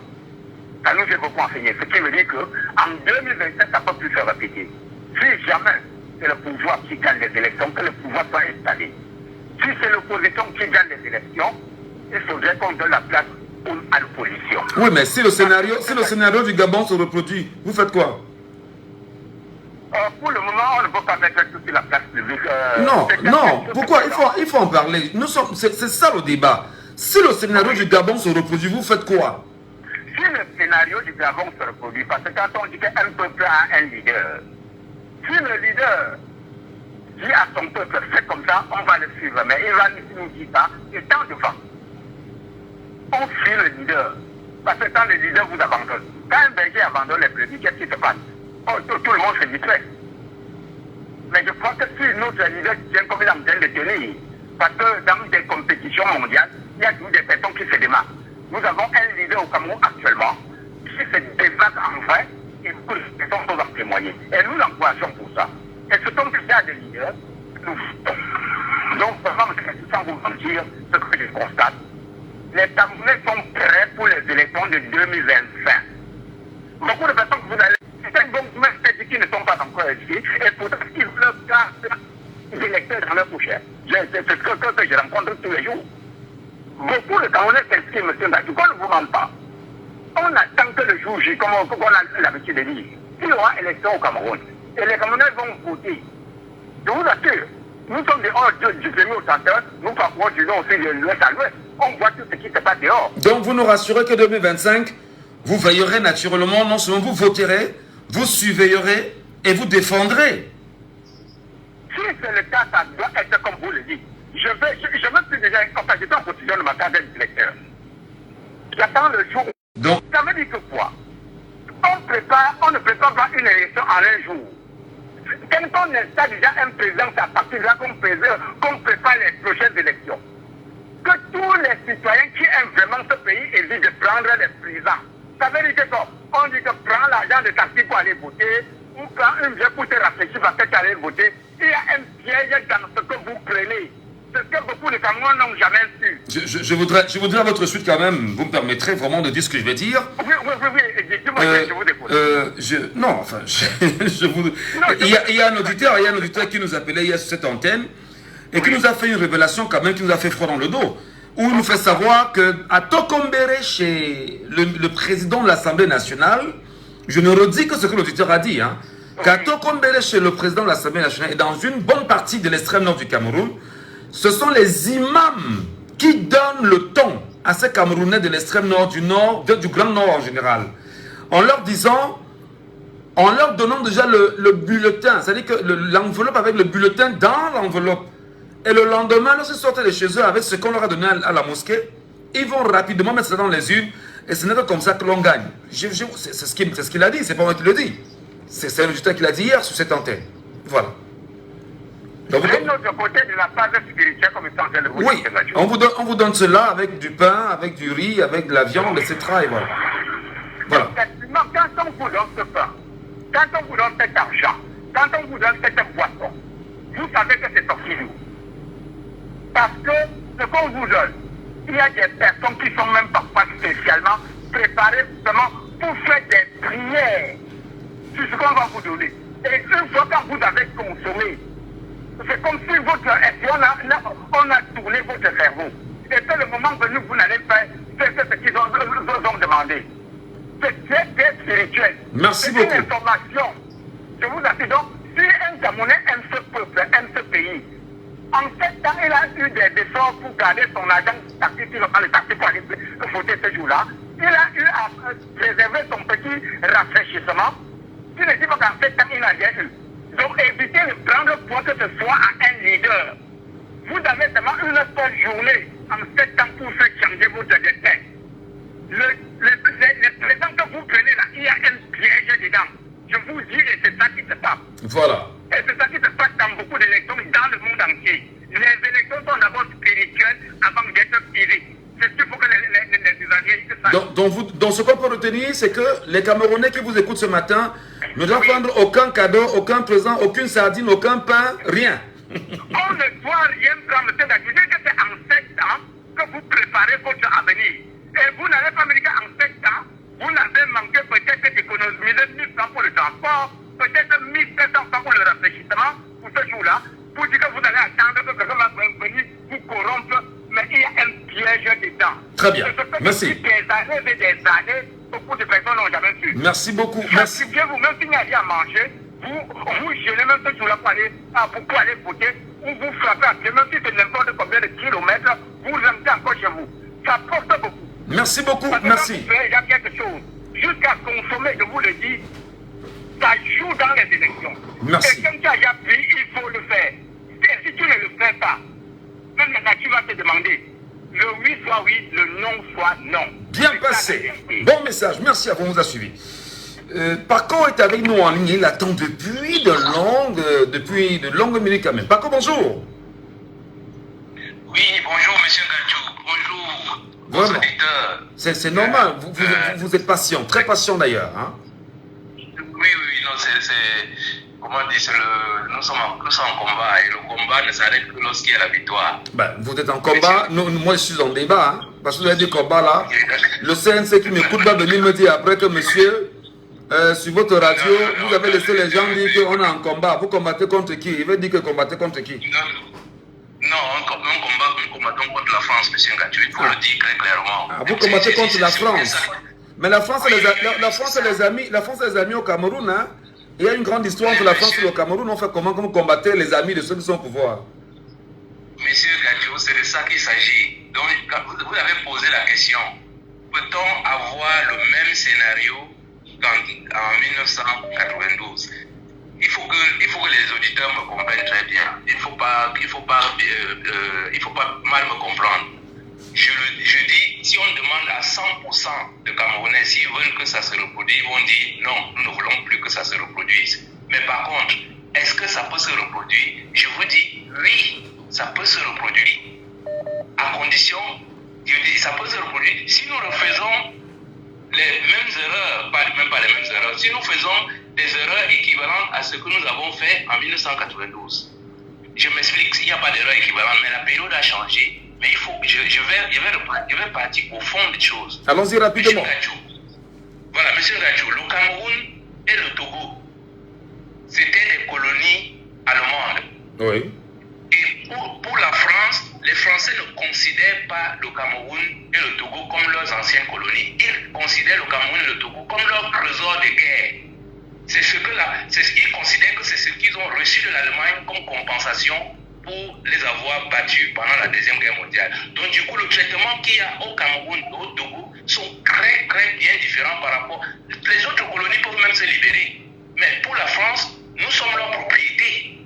Ça nous a beaucoup enseigné. Ce qui veut dire qu'en 2027, ça ne peut plus se répéter. Si jamais c'est le pouvoir qui gagne les élections, que le pouvoir soit installé. Si c'est l'opposition qui gagne les élections, il faudrait qu'on donne la place à l'opposition. Oui, mais si le scénario du Gabon se reproduit, vous faites quoi? Pour le moment, on ne peut pas mettre tout sur la place publique. Non. Pourquoi? Il faut en parler. C'est ça le débat. Si le scénario du Gabon se reproduit, vous faites quoi? Si le scénario du Gabon se reproduit, parce que quand on dit qu'un peuple a un leader, si le leader dit à son peuple, c'est comme ça, on va le suivre. Mais il nous dit ça, et tant devant. On suit le leader. Parce que quand le leader vous abandonne, quand un berger abandonne les brebis, qu'est-ce qui se passe? Tout le monde se distrait. Mais je crois que si notre leader tient comme il a besoin de tenir, parce que dans des compétitions mondiales, il y a toujours des personnes qui se démarquent. Nous avons un leader au Cameroun actuellement qui se démarque en vrai et que les personnes peuvent en témoigner. Et nous l'encourageons pour ça. Et ce sont déjà des leaders que nous faisons. Donc, vraiment, sans vous mentir, ce que je constate, les Camerounais sont prêts pour les élections de 2025. Beaucoup de personnes que vous allez... C'est bon, mais qui ne sont pas encore ici, et pourtant, ils veulent faire des électeurs dans leur couche. C'est ce que je rencontre tous les jours. Beaucoup de Camerounais s'expriment, M. Ndaki, qu'on ne vous ment pas. On attend que le jour J, comme on a l'habitude de dire, il y aura élection au Cameroun. Et les Camerounais vont voter. Je vous assure, nous sommes dehors du premier au centre, nous parcourons du nord aussi de l'ouest à l'ouest. On voit tout ce qui se passe dehors. Donc vous nous rassurez que 2025, vous veillerez naturellement, non seulement vous voterez, vous surveillerez et vous défendrez. Si c'est le cas, ça doit être comme vous le dites. Je veux plus déjà, enfin, j'étais en position de ma carte d'électeur. J'attends le jour. Donc, ça veut dire que quoi? On ne prépare pas une élection en un jour. Quand on installe déjà un président, c'est à partir de là qu'on prépare les prochaines élections. Que tous les citoyens qui aiment vraiment ce pays évitent de prendre les présidents. Ça veut dire que quoi? On dit que prends l'argent de taxi pour aller voter, ou prends une bière pour te rafraîchir parce que tu allais voter. Il y a un piège dans ce que vous prenez. Ce que beaucoup de Camerounais n'ont jamais su. Je voudrais à votre suite quand même, vous me permettrez vraiment de dire ce que je vais dire. Oui, dites-moi, je vous écoute. Non, enfin, il y a un auditeur qui nous appelait hier sur cette antenne et qui nous a fait une révélation quand même, qui nous a fait froid dans le dos, où il nous fait savoir qu'à Tokombéré, chez le président de l'Assemblée nationale, je ne redis que ce que l'auditeur a dit, hein, qu'à Tokombéré, chez le président de l'Assemblée nationale et dans une bonne partie de l'extrême nord du Cameroun, ce sont les imams qui donnent le ton à ces Camerounais de l'extrême nord, du Grand Nord en général, en leur donnant déjà le bulletin, c'est-à-dire que l'enveloppe avec le bulletin dans l'enveloppe. Et le lendemain, lorsqu'ils sortent de chez eux avec ce qu'on leur a donné à la mosquée, ils vont rapidement mettre ça dans les urnes et ce n'est que comme ça que l'on gagne. C'est ce qu'il a dit, c'est pas moi qui le dis. C'est un résultat qu'il a dit hier sur cette antenne. Voilà. Donc, un autre côté de la phase spirituelle comme étant de vous. Oui, on vous donne cela avec du pain, avec du riz, avec de la viande, etc. Et voilà. Voilà. Effectivement, quand on vous donne ce pain, quand on vous donne cet argent, quand on vous donne cette boisson, vous savez que c'est sorti nous. Parce que ce qu'on vous donne, il y a des personnes qui sont même parfois spécialement préparées justement pour faire des prières sur ce qu'on va vous donner. Et une fois que vous avez consommé, c'est comme si on a tourné votre cerveau. Et c'est le moment venu, vous n'allez pas faire ce qu'ils vous ont demandé. C'est spirituel. Merci beaucoup. C'est une information. Je vous assure donc, si un Camerounais aime ce peuple, aime ce pays, en fait, quand il a eu des efforts pour garder son argent taxi, si le taxi pour aller voter ce jour-là, il a eu à préserver son petit rafraîchissement. Tu ne dis pas qu'en fait, il n'a rien eu. Donc évitez de prendre pour que ce soit à un leader. Vous avez seulement une seule journée en 7 ans pour faire changer votre destin. Les présents que vous prenez là, il y a un piège dedans. Je vous dis, et c'est ça qui se passe. Voilà. Et c'est ça qui se passe dans beaucoup d'élections dans le monde entier. Les élections sont d'abord spirituelles avant d'être physiques. C'est ce qu'il faut que les Algériens sachent. Donc, ce qu'on peut retenir, c'est que les Camerounais qui vous écoutent ce matin ne doivent prendre aucun cadeau, aucun présent, aucune sardine, aucun pain, rien. On ne doit rien prendre. C'est-à-dire que c'est en 7 ans que vous préparez votre avenir. Et vous n'allez pas me dire qu'en 7 ans, vous n'avez manqué peut-être d'économiser 1 000 francs pour le transport, peut-être 1 700 francs pour le rafraîchissement, pour ce jour-là, pour dire que vous allez attendre que quelqu'un va venir vous corrompre, mais il y a un piège dedans. Très bien, merci. Des années et des années, beaucoup de personnes n'ont jamais su. Merci beaucoup, merci. Vous-même, s'il n'y a rien à manger, vous gênez même ce jour-là pour aller voter, ou vous frappez à pied, même si c'est n'importe combien de kilomètres, vous remettez encore chez vous. Ça porte beaucoup. Merci beaucoup, parce que merci. Il y a quelque chose. Jusqu'à consommer, je vous le dis, ça joue dans les élections. Merci. Et comme tu as déjà pris, il faut le faire. Si tu ne le fais pas, même la nature va te demander, le oui soit oui, le non soit non. Bien passé. Bon message, merci à vous, on vous a suivi. Paco est avec nous en ligne, il attend depuis de longues minutes quand même. Paco, bonjour. Oui, bonjour monsieur Gadjou, bonjour. Vraiment. C'est normal, vous êtes patient, très patient d'ailleurs. Hein? Oui, non, c'est comment dire, nous sommes en combat et le combat ne s'arrête que lorsqu'il y a la victoire. Ben, vous êtes en combat, moi je suis en débat, hein, parce que vous avez dit combat là. Le CNC qui m'écoute va venir me dire après que monsieur, sur votre radio, vous avez laissé les gens dire qu'on est en combat. Vous combattez contre qui? Il veut dire que combattez contre qui? Non, nous combattons contre la France, monsieur Ngatchou, il faut le dire très clairement. Ah, vous combattez contre la France. Mais la France, c'est les amis au Cameroun, hein? Il y a une grande histoire entre la France et le Cameroun. On fait comment vous combattez les amis de ceux qui sont au pouvoir? Monsieur Gadjou, c'est de ça qu'il s'agit. Donc, vous avez posé la question. Peut-on avoir le même scénario en 1992? Il faut que les auditeurs me comprennent très bien. Il faut pas mal me comprendre. Je dis, si on demande à 100% de Camerounais s'ils veulent que ça se reproduise, ils vont dire non, nous ne voulons plus que ça se reproduise. Mais par contre, est-ce que ça peut se reproduire? Je vous dis oui, ça peut se reproduire. À condition, je dis, ça peut se reproduire si nous refaisons les mêmes erreurs, même pas les mêmes erreurs, si nous faisons des erreurs équivalentes à ce que nous avons fait en 1992. Je m'explique, il n'y a pas d'erreur équivalente, mais la période a changé. Mais il faut, je vais partir au fond des choses. Allons-y rapidement. Monsieur Gadjou, le Cameroun et le Togo, c'était des colonies allemandes. Oui. Et pour la France, les Français ne considèrent pas le Cameroun et le Togo comme leurs anciennes colonies. Ils considèrent le Cameroun et le Togo comme leur trésor de guerre. Ils considèrent que c'est ce qu'ils ont reçu de l'Allemagne comme compensation pour les avoir battus pendant la Deuxième Guerre mondiale. Donc du coup, le traitement qu'il y a au Cameroun et au Togo sont très très bien différents par rapport... Les autres colonies peuvent même se libérer. Mais pour la France, nous sommes leur propriété.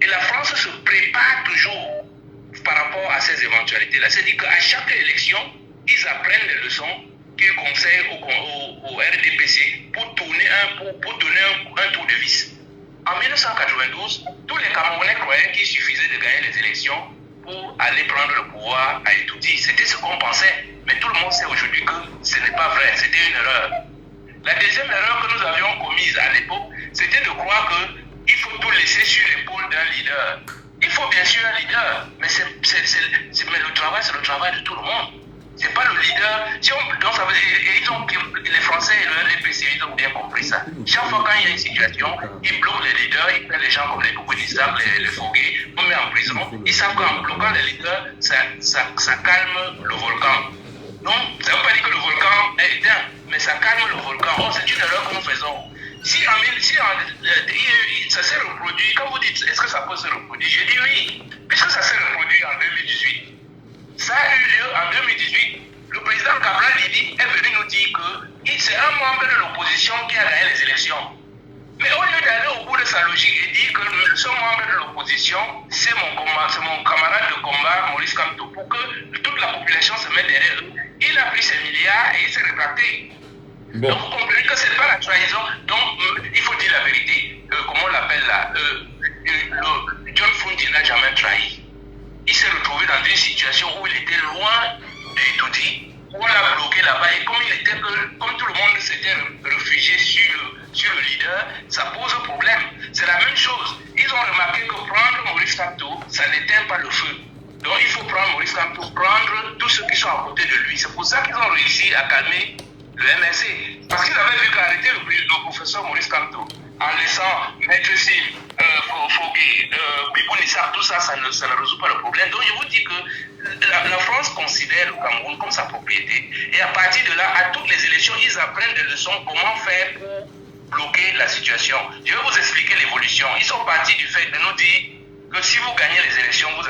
Et la France se prépare toujours par rapport à ces éventualités-là. C'est-à-dire qu'à chaque élection, ils apprennent les leçons qu'ils conseillent au RDPC pour donner un tour de vis. En 1992, tous les Camerounais croyaient qu'il suffisait de gagner les élections pour aller prendre le pouvoir à Etoudi. C'était ce qu'on pensait. Mais tout le monde sait aujourd'hui que ce n'est pas vrai. C'était une erreur. La deuxième erreur que nous avions commise à l'époque, c'était de croire qu'il faut tout laisser sur l'épaule d'un leader. Il faut bien sûr un leader, mais le travail, c'est le travail de tout le monde. C'est pas le leader. Les Français et le RDPC, ils ont bien compris ça. Chaque fois qu'il y a une situation, ils bloquent les leaders, ils prennent les gens comme les Koubounissables, les Fogués, on met en prison. Ils savent qu'en bloquant les leaders, ça calme le volcan. Donc, ça ne veut pas dire que le volcan est éteint, mais ça calme le volcan. Oh, c'est une erreur que nous faisons. Si ça s'est reproduit, quand vous dites est-ce que ça peut se reproduire, je dis oui, puisque ça s'est reproduit en 2018. Ça a eu lieu en 2018. Le président Cabral Lidi est venu nous dire que c'est un membre de l'opposition qui a gagné les élections. Mais au lieu d'aller au bout de sa logique et dire que ce membre de l'opposition, c'est mon camarade de combat, Maurice Kamto, pour que toute la population se mette derrière eux, il a pris ses milliards et il s'est rétracté. Bon. Donc vous comprenez que ce n'est pas la trahison. Donc il faut dire la vérité. Comment on l'appelle là John Fundi n'a jamais trahi. Il s'est retrouvé dans une situation où il était loin de Toudi, où on l'a bloqué là-bas. Et comme tout le monde s'était réfugié sur le leader, ça pose un problème. C'est la même chose. Ils ont remarqué que prendre Maurice Kamto, ça n'éteint pas le feu. Donc il faut prendre Maurice Kamto, prendre tous ceux qui sont à côté de lui. C'est pour ça qu'ils ont réussi à calmer le MRC. Parce qu'ils avaient vu qu'arrêter le professeur Maurice Kamto, en laissant Maître Sim, Fogé, Bibou Nissar, tout ça, ça ne résout pas le problème. Donc je vous dis que la France considère le Cameroun comme sa propriété. Et à partir de là, à toutes les élections, ils apprennent des leçons comment faire pour bloquer la situation. Je vais vous expliquer l'évolution. Ils sont partis du fait de nous dire que si vous gagnez les élections, vous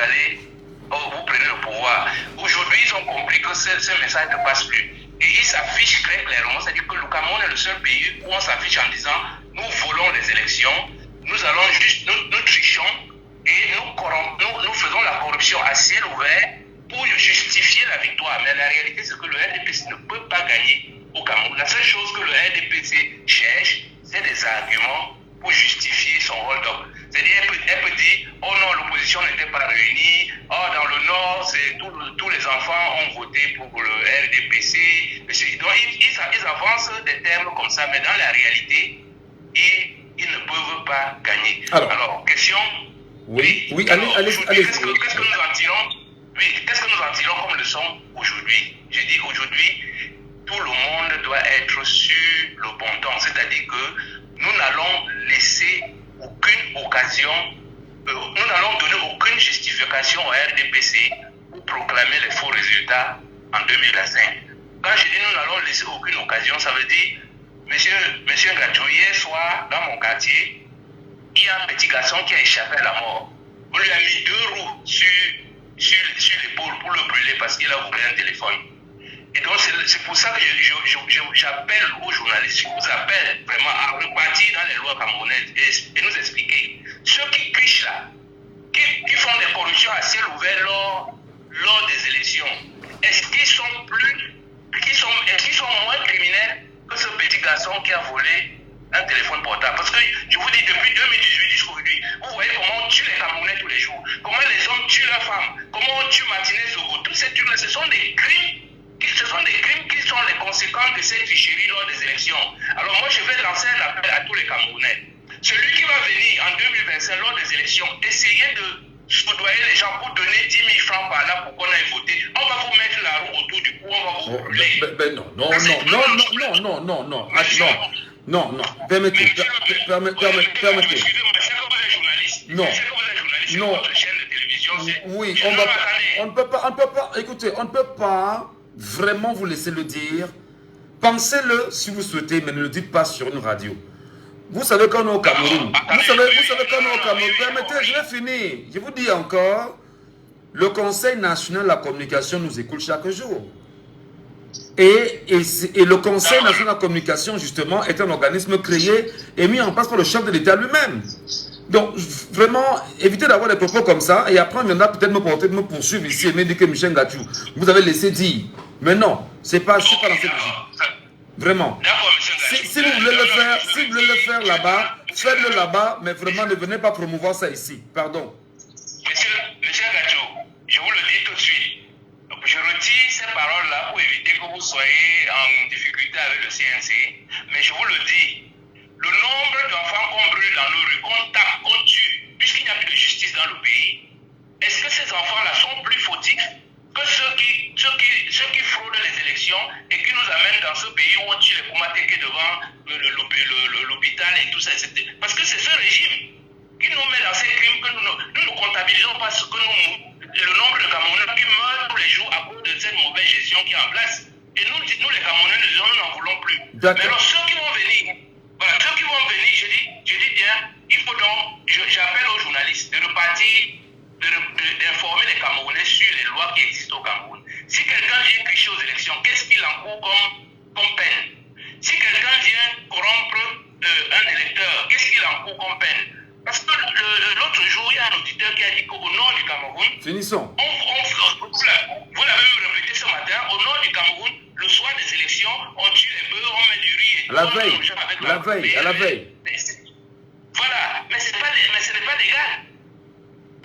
prenez le pouvoir. Aujourd'hui, ils ont compris que ce message ne passe plus. Et ils s'affichent très clairement, c'est-à-dire que le Cameroun est le seul pays où on s'affiche en disant nous volons les élections, nous allons juste, nous trichons et nous faisons la corruption à ciel ouvert pour justifier la victoire. Mais la réalité, c'est que le RDPC ne peut pas gagner au Cameroun. La seule chose que le RDPC cherche, c'est des arguments pour justifier son hold-up. C'est-à-dire, elle peut dire, oh non, l'opposition n'était pas réunie, oh dans le Nord, tous les enfants ont voté pour le RDPC. Donc, ils avancent des termes comme ça, mais dans la réalité, ils ne peuvent pas gagner. Alors question. Oui, allez. Qu'est-ce que nous en tirons? Oui, qu'est-ce que nous en tirons comme leçon aujourd'hui? J'ai dit aujourd'hui, tout le monde doit être sur le bon temps. C'est-à-dire que nous n'allons laisser aucune occasion, nous n'allons donner aucune justification au RDPC pour proclamer les faux résultats en 2025. Quand je dis nous n'allons laisser aucune occasion, ça veut dire, monsieur Ngacho, hier soir, dans mon quartier, il y a un petit garçon qui a échappé à la mort. On lui a mis 2 roues sur l'épaule pour le brûler parce qu'il a volé un téléphone. Et donc, c'est pour ça que j'appelle aux journalistes, je vous appelle vraiment à repartir dans les lois camerounaises et nous expliquer. Ceux qui trichent là, qui font des corruptions à ciel ouvert lors des élections, est-ce qu'ils sont moins criminels que ce petit garçon qui a volé un téléphone portable? Parce que je vous dis, depuis 2018 jusqu'à aujourd'hui, vous voyez comment on tue les Camerounais tous les jours, comment les hommes tuent leurs femmes, comment on tue Martinez Zogo. Tous ces trucs-là, ce sont des crimes. Ce sont des crimes qui sont les conséquences de cette tricherie lors des élections. Alors moi, je vais lancer un appel à tous les Camerounais. Celui qui va venir en 2025 lors des élections, essayez de soudoyer les gens pour donner 10 000 francs par là pour qu'on aille voter. On va vous mettre la roue autour du cou, on va vous brûler. Non. Permettez. Non. Oui, on ne peut pas. Écoutez, on ne peut pas vraiment vous laisser le dire. Pensez-le si vous souhaitez, mais ne le dites pas sur une radio. Vous savez qu'on est au Cameroun. Vous savez qu'on est au Cameroun. Permettez, je vais finir. Je vous dis encore, le Conseil national de la communication nous écoute chaque jour. Et le Conseil national de la communication, justement, est un organisme créé et mis en place par le chef de l'État lui-même. Donc, vraiment, évitez d'avoir des propos comme ça. Et après, on viendra peut-être me poursuivre ici et me dire que Michel Ngacho, vous avez laissé dire. Mais non, c'est pas dans cette logique. Vraiment. Si vous voulez le faire là-bas, faites-le là-bas, mais vraiment, ne venez pas promouvoir ça ici. Pardon. Monsieur Ngacho, je vous le dis tout de suite. Je retire ces paroles-là pour éviter que vous soyez en difficulté avec le CNC. Mais je vous le dis, le nombre d'enfants qu'on brûle dans nos rues, qu'on tape, qu'on tue, puisqu'il n'y a plus de justice dans le pays, est-ce que ces enfants-là sont plus fautifs que ceux qui fraudent les élections et qui nous amènent dans ce pays où on tue les Koumatéké devant l'hôpital et tout ça, etc. Parce que c'est ce régime qui nous met dans ces crimes que nous ne comptabilisons pas ce que le nombre de Camerounais qui meurent tous les jours à cause de cette mauvaise gestion qui est en place. Et nous les Camerounais, nous n'en voulons plus. Mais alors ceux qui vont venir, je dis bien, il faut donc, j'appelle aux journalistes de repartir, d'informer les Camerounais sur les lois qui existent au Cameroun. Si quelqu'un vient tricher aux élections, qu'est-ce qu'il encourt comme peine? Si quelqu'un vient corrompre un électeur, qu'est-ce qu'il encourt comme peine? Parce que l'autre jour, il y a un auditeur qui a dit qu'au nord du Cameroun, finissons. Vous l'avez même répété ce matin, au nord du Cameroun, le soir des élections, on tue les bœufs, on met du riz La veille, à la veille. Voilà, mais ce n'est pas légal.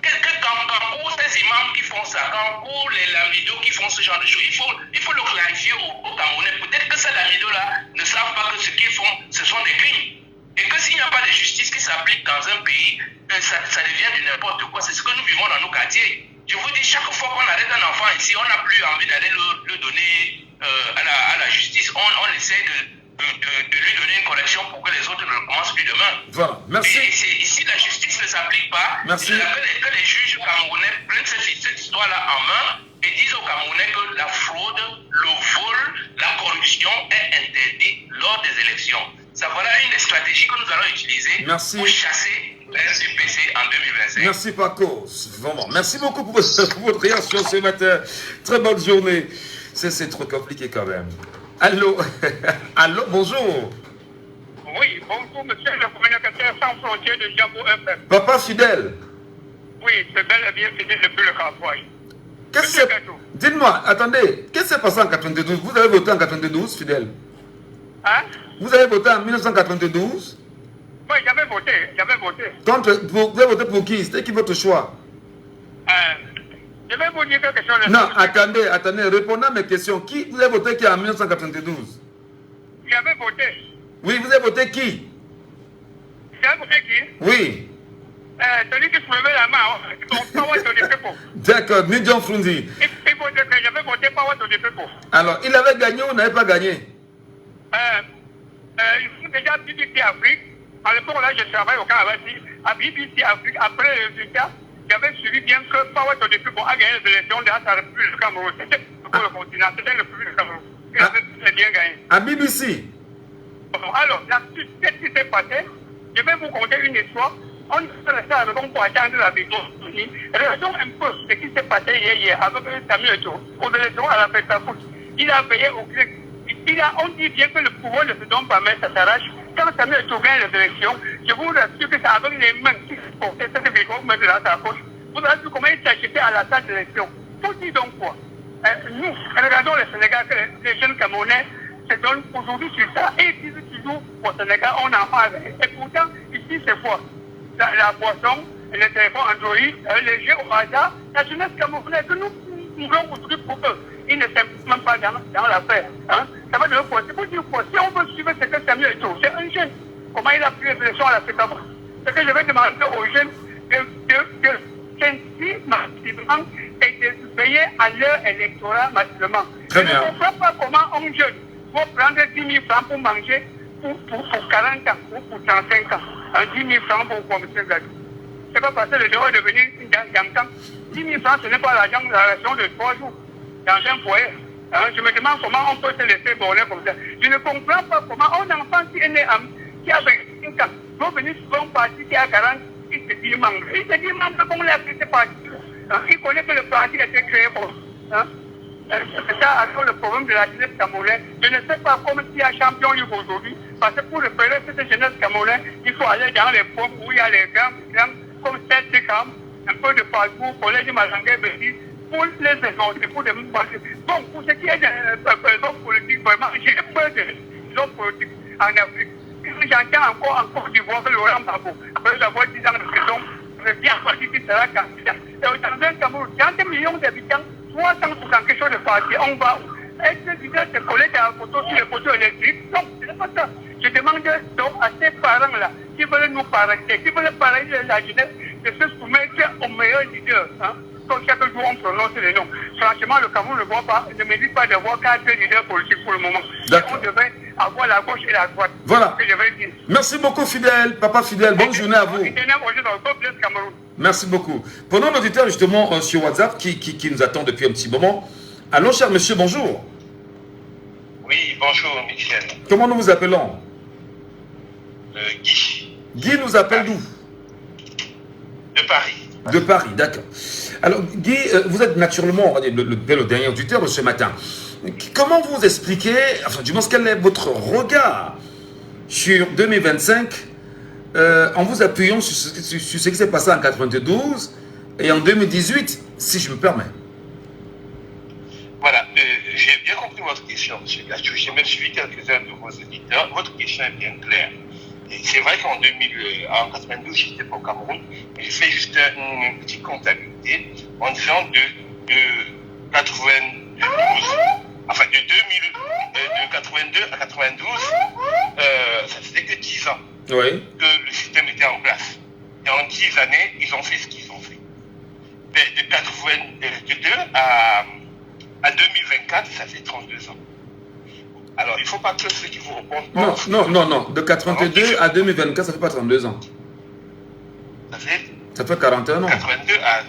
Quand ces imams qui font ça, quand les lamidos qui font ce genre de choses, il faut le clarifier aux Camerounais. Peut-être que ces lamidos-là ne savent pas que ce qu'ils font, ce sont des crimes. Et que s'il n'y a pas de justice qui s'applique dans un pays, ça devient du n'importe quoi. C'est ce que nous vivons dans nos quartiers. Je vous dis, chaque fois qu'on arrête un enfant ici, on n'a plus envie d'aller le donner à la justice. On essaie de lui donner une correction pour que les autres ne recommencent plus demain. Voilà, merci. Et si la justice ne s'applique pas, merci. Que les juges camerounais prennent cette histoire-là en main et disent aux Camerounais que la fraude, le vol, la corruption est interdite lors des élections. Ça voilà une des stratégies que nous allons utiliser pour chasser l'NCPC en 2025. Merci Paco, vraiment. Merci beaucoup pour votre réaction ce matin. Très bonne journée. C'est trop compliqué quand même. Allô. Allô, bonjour. Oui, bonjour monsieur le communicateur sans frontières de Jabo FM. Papa fidèle. Oui, c'est bel et bien fidèle depuis le campagne. Dites-moi, attendez, qu'est-ce qui s'est passé en 92? Vous avez voté en 92, fidèle? Hein? Vous avez voté en 1992? Oui, j'avais voté. Vous avez voté pour qui? C'était qui votre choix? Je vais vous dire quelque chose. Non, attendez, répondez à mes questions. Vous avez voté qui en 1992? J'avais voté. Oui, vous avez voté qui? J'avais voté qui? Oui. Celui qui soulevait la main, D'accord, Midjon Frundi. J'avais voté Power to the People. Alors, il avait gagné ou n'avait pas gagné? Il faut déjà BBC Afrique. À l'époque là, je travaillais au Canada. À BBC Afrique, après le résultat, j'avais suivi bien que Power to the People a gagné les élections dans sa République du Cameroun. C'était pour le continent, c'était le République du Cameroun. Il avait bien gagné. À BBC? Alors, qu'est-ce qui s'est passé? Je vais vous conter une histoire. On est resté à la maison pour attendre la victoire. Regardons un peu ce qui s'est passé hier avec Samuel Eto'o aux élections à la fête à foot. Il a payé au clic. On dit bien que le pouvoir ne se donne pas, mais ça s'arrache. Quand Samuel Eto'o gagne les élections, je vous rassure que c'est avec les mains qui portaient cette victoire, mais de dans sa poche. Vous avez vu comment il s'achetait à la salle d'élection. Tout dit donc quoi? Nous, regardons le Sénégal, que les jeunes Camerounais se donnent aujourd'hui sur ça et ils disent toujours au Sénégal, on en parle. Et pourtant, ici, c'est quoi? La boisson, le téléphone Android, les jeux au hasard, la jeunesse camerounaise que nous voulons aujourd'hui pour eux. Ils ne s'aiment même pas dans l'affaire. Hein? Ça va de l'autre côté. Pour dire quoi? Si on veut suivre ce que Samuel Eto'o, c'est un jeune. Comment il a pris les élections à la FECAFA? Ce que je vais demander aux jeunes de s'inscrire massivement et de veiller à leur électorat massivement. Je ne comprends pas comment un jeune va prendre 10 000 francs pour manger pour 40 ans ou pour 35 ans. 10 000 francs pour commission de la vie. C'est pas parce que le devoir de venir dans 10 000 francs, ce n'est pas l'argent de la ration de 3 jours dans un foyer. Je me demande comment on peut se laisser borner comme ça. Je ne comprends pas comment un enfant qui est né qui a 25 ans doit venir sur un parti qui a 40, il se dit membre. Il se dit membre qu'on l'a pris ce parti. Il connaît que le parti a été créé pour. C'est ça alors le problème de la jeunesse camerounaise. Je ne sais pas comment il y a champion libre aujourd'hui. Parce que pour repérer cette jeunesse camerounaise, il faut aller dans les points où il y a les grands comme Saint-Décam, un peu de parcours, collège Mazangué, Bézi, pour les exhorter, pour les passer. Bon, pour ce qui est des hommes politiques, vraiment, j'ai peur des hommes politiques en Afrique. J'entends encore en Côte d'Ivoire que Laurent Gbagbo, après avoir 10 ans de prison, revient parti qui sera candidat. Et dans un Cameroun, 40 millions d'habitants, 300% quelque chose de parti, on va où? Est-ce que l'idée de coller la photo sur les photos électriques? Non, ce n'est pas ça. Je demande donc à ces parents-là qui veulent nous parler, qui veulent parler de la jeunesse, de se soumettre aux meilleurs leaders. Comme chaque jour on prononce les noms. Franchement, le Cameroun ne mérite pas d'avoir 4 leaders politiques pour le moment. On devait avoir la gauche et la droite. Voilà. Merci beaucoup, fidèle. Papa fidèle, bonne journée à vous. Merci beaucoup. Prenons un auditeur justement sur WhatsApp qui nous attend depuis un petit moment. Allô, cher monsieur, bonjour. Oui, bonjour, Michel. Comment nous vous appelons? Guy. Guy nous appelle d'où? De Paris. De Paris, d'accord. Alors, Guy, vous êtes naturellement le dernier auditeur de ce matin. Comment vous expliquez, enfin, du moins, quel est votre regard sur 2025 en vous appuyant sur ce qui s'est passé en 92 et en 2018, si je me permets? Voilà, j'ai bien compris votre question, monsieur. Gatou, j'ai même suivi quelques-uns de vos auditeurs. Votre question est bien claire. C'est vrai qu'en 92, j'étais pas au Cameroun, mais j'ai fait juste une petite comptabilité en disant de 92, enfin de 82 à 92, ça faisait que 10 ans que le système était en place. Et en 10 années, ils ont fait ce qu'ils ont fait. De 82 à 2024, ça fait 32 ans. Alors, il ne faut pas que ceux qui vous répondent... Non. De 82 à 2024, ça ne fait pas 32 ans. Ça fait 41 ans. 82 à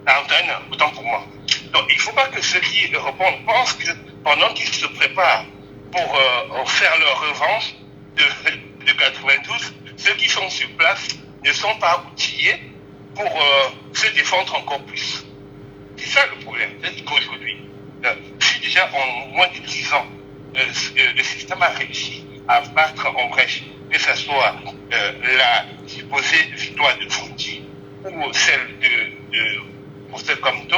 41 ans, autant pour moi. Donc, il ne faut pas que ceux qui répondent pensent que pendant qu'ils se préparent pour faire leur revanche de 92, ceux qui sont sur place ne sont pas outillés pour se défendre encore plus. C'est ça le problème. C'est qu'aujourd'hui, si déjà en moins de 10 ans, le système a réussi à battre en brèche, que ce soit la supposée victoire de Fouti ou celle de Comto,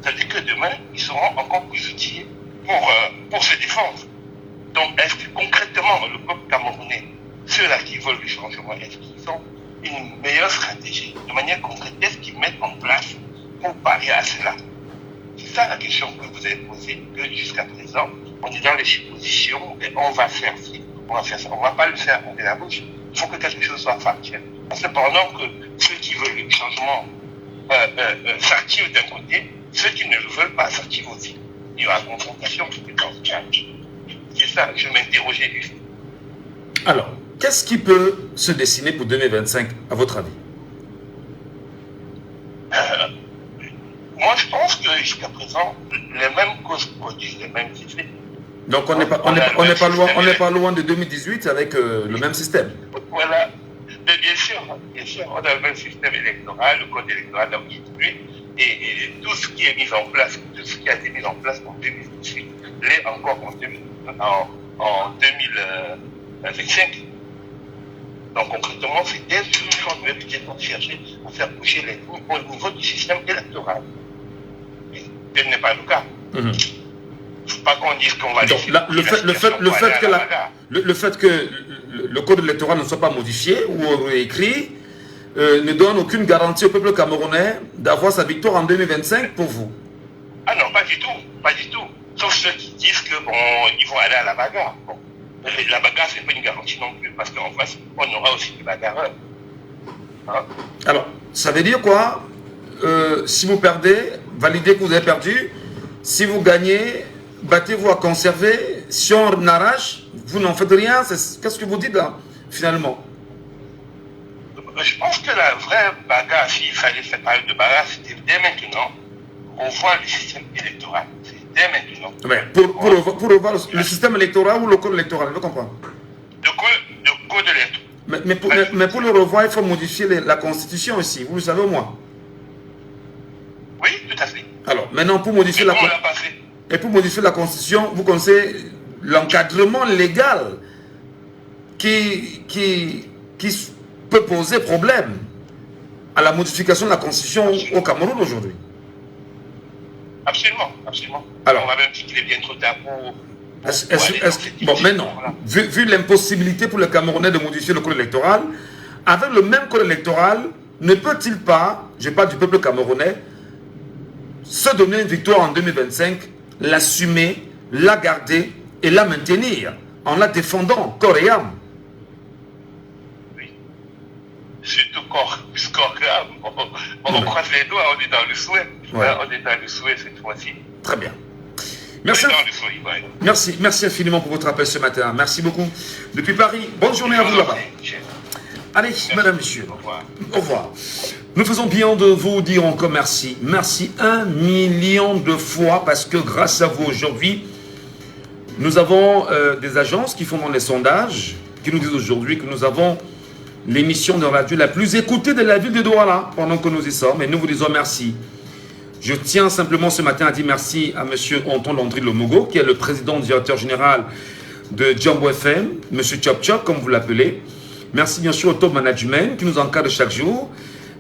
ça veut dire que demain, ils seront encore plus outillés pour se défendre. Donc, est-ce que concrètement, le peuple camerounais, ceux-là qui veulent le changement, est-ce qu'ils ont une meilleure stratégie, de manière concrète, est-ce qu'ils mettent en place pour parer à cela? C'est ça la question que vous avez posée, que jusqu'à présent, on est dans les suppositions, et on va faire ci, on va faire ça. On ne va pas le faire de la bouche. Il faut que quelque chose soit factuel. Parce que pendant que ceux qui veulent le changement s'activent d'un côté, ceux qui ne le veulent pas s'activent aussi. Il y aura confrontation qui est dans ce challenge. C'est ça, je m'interrogeais juste. Alors, qu'est-ce qui peut se dessiner pour 2025, à votre avis? Moi, je pense que jusqu'à présent, les mêmes causes produisent les mêmes effets. Donc, on n'est pas loin de 2018 avec le même système. Voilà. Mais bien sûr, on a le même système électoral, le code électoral a évolué, et tout ce qui est mis en place, tout ce qui a été mis en place en 2018, l'est encore en 2025. Donc concrètement, c'est des solutions de budget qu'on cherchait à faire bouger les lignes au niveau du système électoral. Mais tel n'est pas le cas. Il ne faut pas qu'on dise qu'on va... Donc, le fait que le code électoral ne soit pas modifié ou réécrit ne donne aucune garantie au peuple camerounais d'avoir sa victoire en 2025 pour vous. Ah non, pas du tout. Sauf ceux qui disent que ils vont aller à la bagarre. Bon. La bagarre, ce n'est pas une garantie non plus, parce qu'en face, on aura aussi des bagarreurs. Hein? Alors, ça veut dire quoi? Si vous perdez, validez que vous avez perdu. Si vous gagnez, battez-vous à conserver. Si on arrache, vous n'en faites rien. Qu'est-ce que vous dites là, finalement? Je pense que la vraie bagarre, s'il fallait faire parler de bagarre, c'était dès maintenant revoir le système électoral. C'est dès maintenant. Mais pour revoir le système électoral ou le code électoral, je comprends. Le code électoral. Mais pour le revoir, il faut modifier la Constitution aussi, vous le savez au moins. Oui, tout à fait. Alors, maintenant, pour modifier la Constitution, vous connaissez l'encadrement légal qui peut poser problème à la modification de la Constitution au Cameroun aujourd'hui. Absolument. Alors, on va même dire qu'il est bien trop tard pour bon, mais non. Voilà. Vu l'impossibilité pour les Camerounais de modifier le code électoral, avec le même code électoral, ne peut-il pas, je parle du peuple camerounais, se donner une victoire en 2025, l'assumer, la garder et la maintenir en la défendant corps et âme? Oui. Surtout corps et âme. On croise les doigts, on est dans le souhait. Ouais. On est dans le souhait cette fois-ci. Très bien. Merci. Merci infiniment pour votre appel ce matin. Merci beaucoup. Depuis Paris, bonne journée à vous là-bas. Allez, mesdames, messieurs, au revoir. Nous faisons bien de vous dire encore merci. Merci 1 million de fois parce que grâce à vous aujourd'hui, nous avons des agences qui font dans les sondages, qui nous disent aujourd'hui que nous avons l'émission de radio la plus écoutée de la ville de Douala pendant que nous y sommes. Et nous vous disons merci. Je tiens simplement ce matin à dire merci à M. Anton Landry Lomogo, qui est le président directeur général de Jumbo FM, M. Chop Chop, comme vous l'appelez. Merci bien sûr au top management qui nous encadre chaque jour.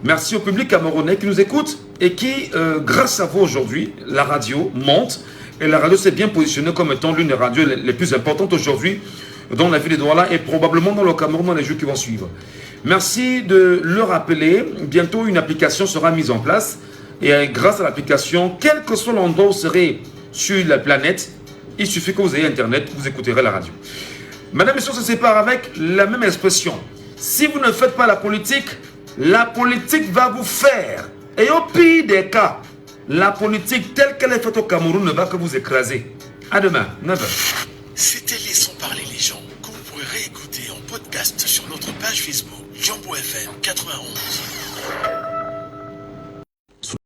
Merci au public camerounais qui nous écoute et qui, grâce à vous aujourd'hui, la radio monte Et la radio s'est bien positionnée comme étant l'une des radios les plus importantes aujourd'hui dans la ville de Douala et probablement dans le Cameroun dans les jours qui vont suivre. Merci de le rappeler. Bientôt, une application sera mise en place. Et grâce à l'application, quel que soit l'endroit où vous serez sur la planète, il suffit que vous ayez Internet, vous écouterez la radio. Madame et messieurs, on se sépare avec la même expression. Si vous ne faites pas la politique va vous faire. Et au pire des cas, la politique telle qu'elle est faite au Cameroun ne va que vous écraser. À demain, 9h. C'était Laissons parler les gens, que vous pourrez réécouter en podcast sur notre page Facebook Jambo FM 91.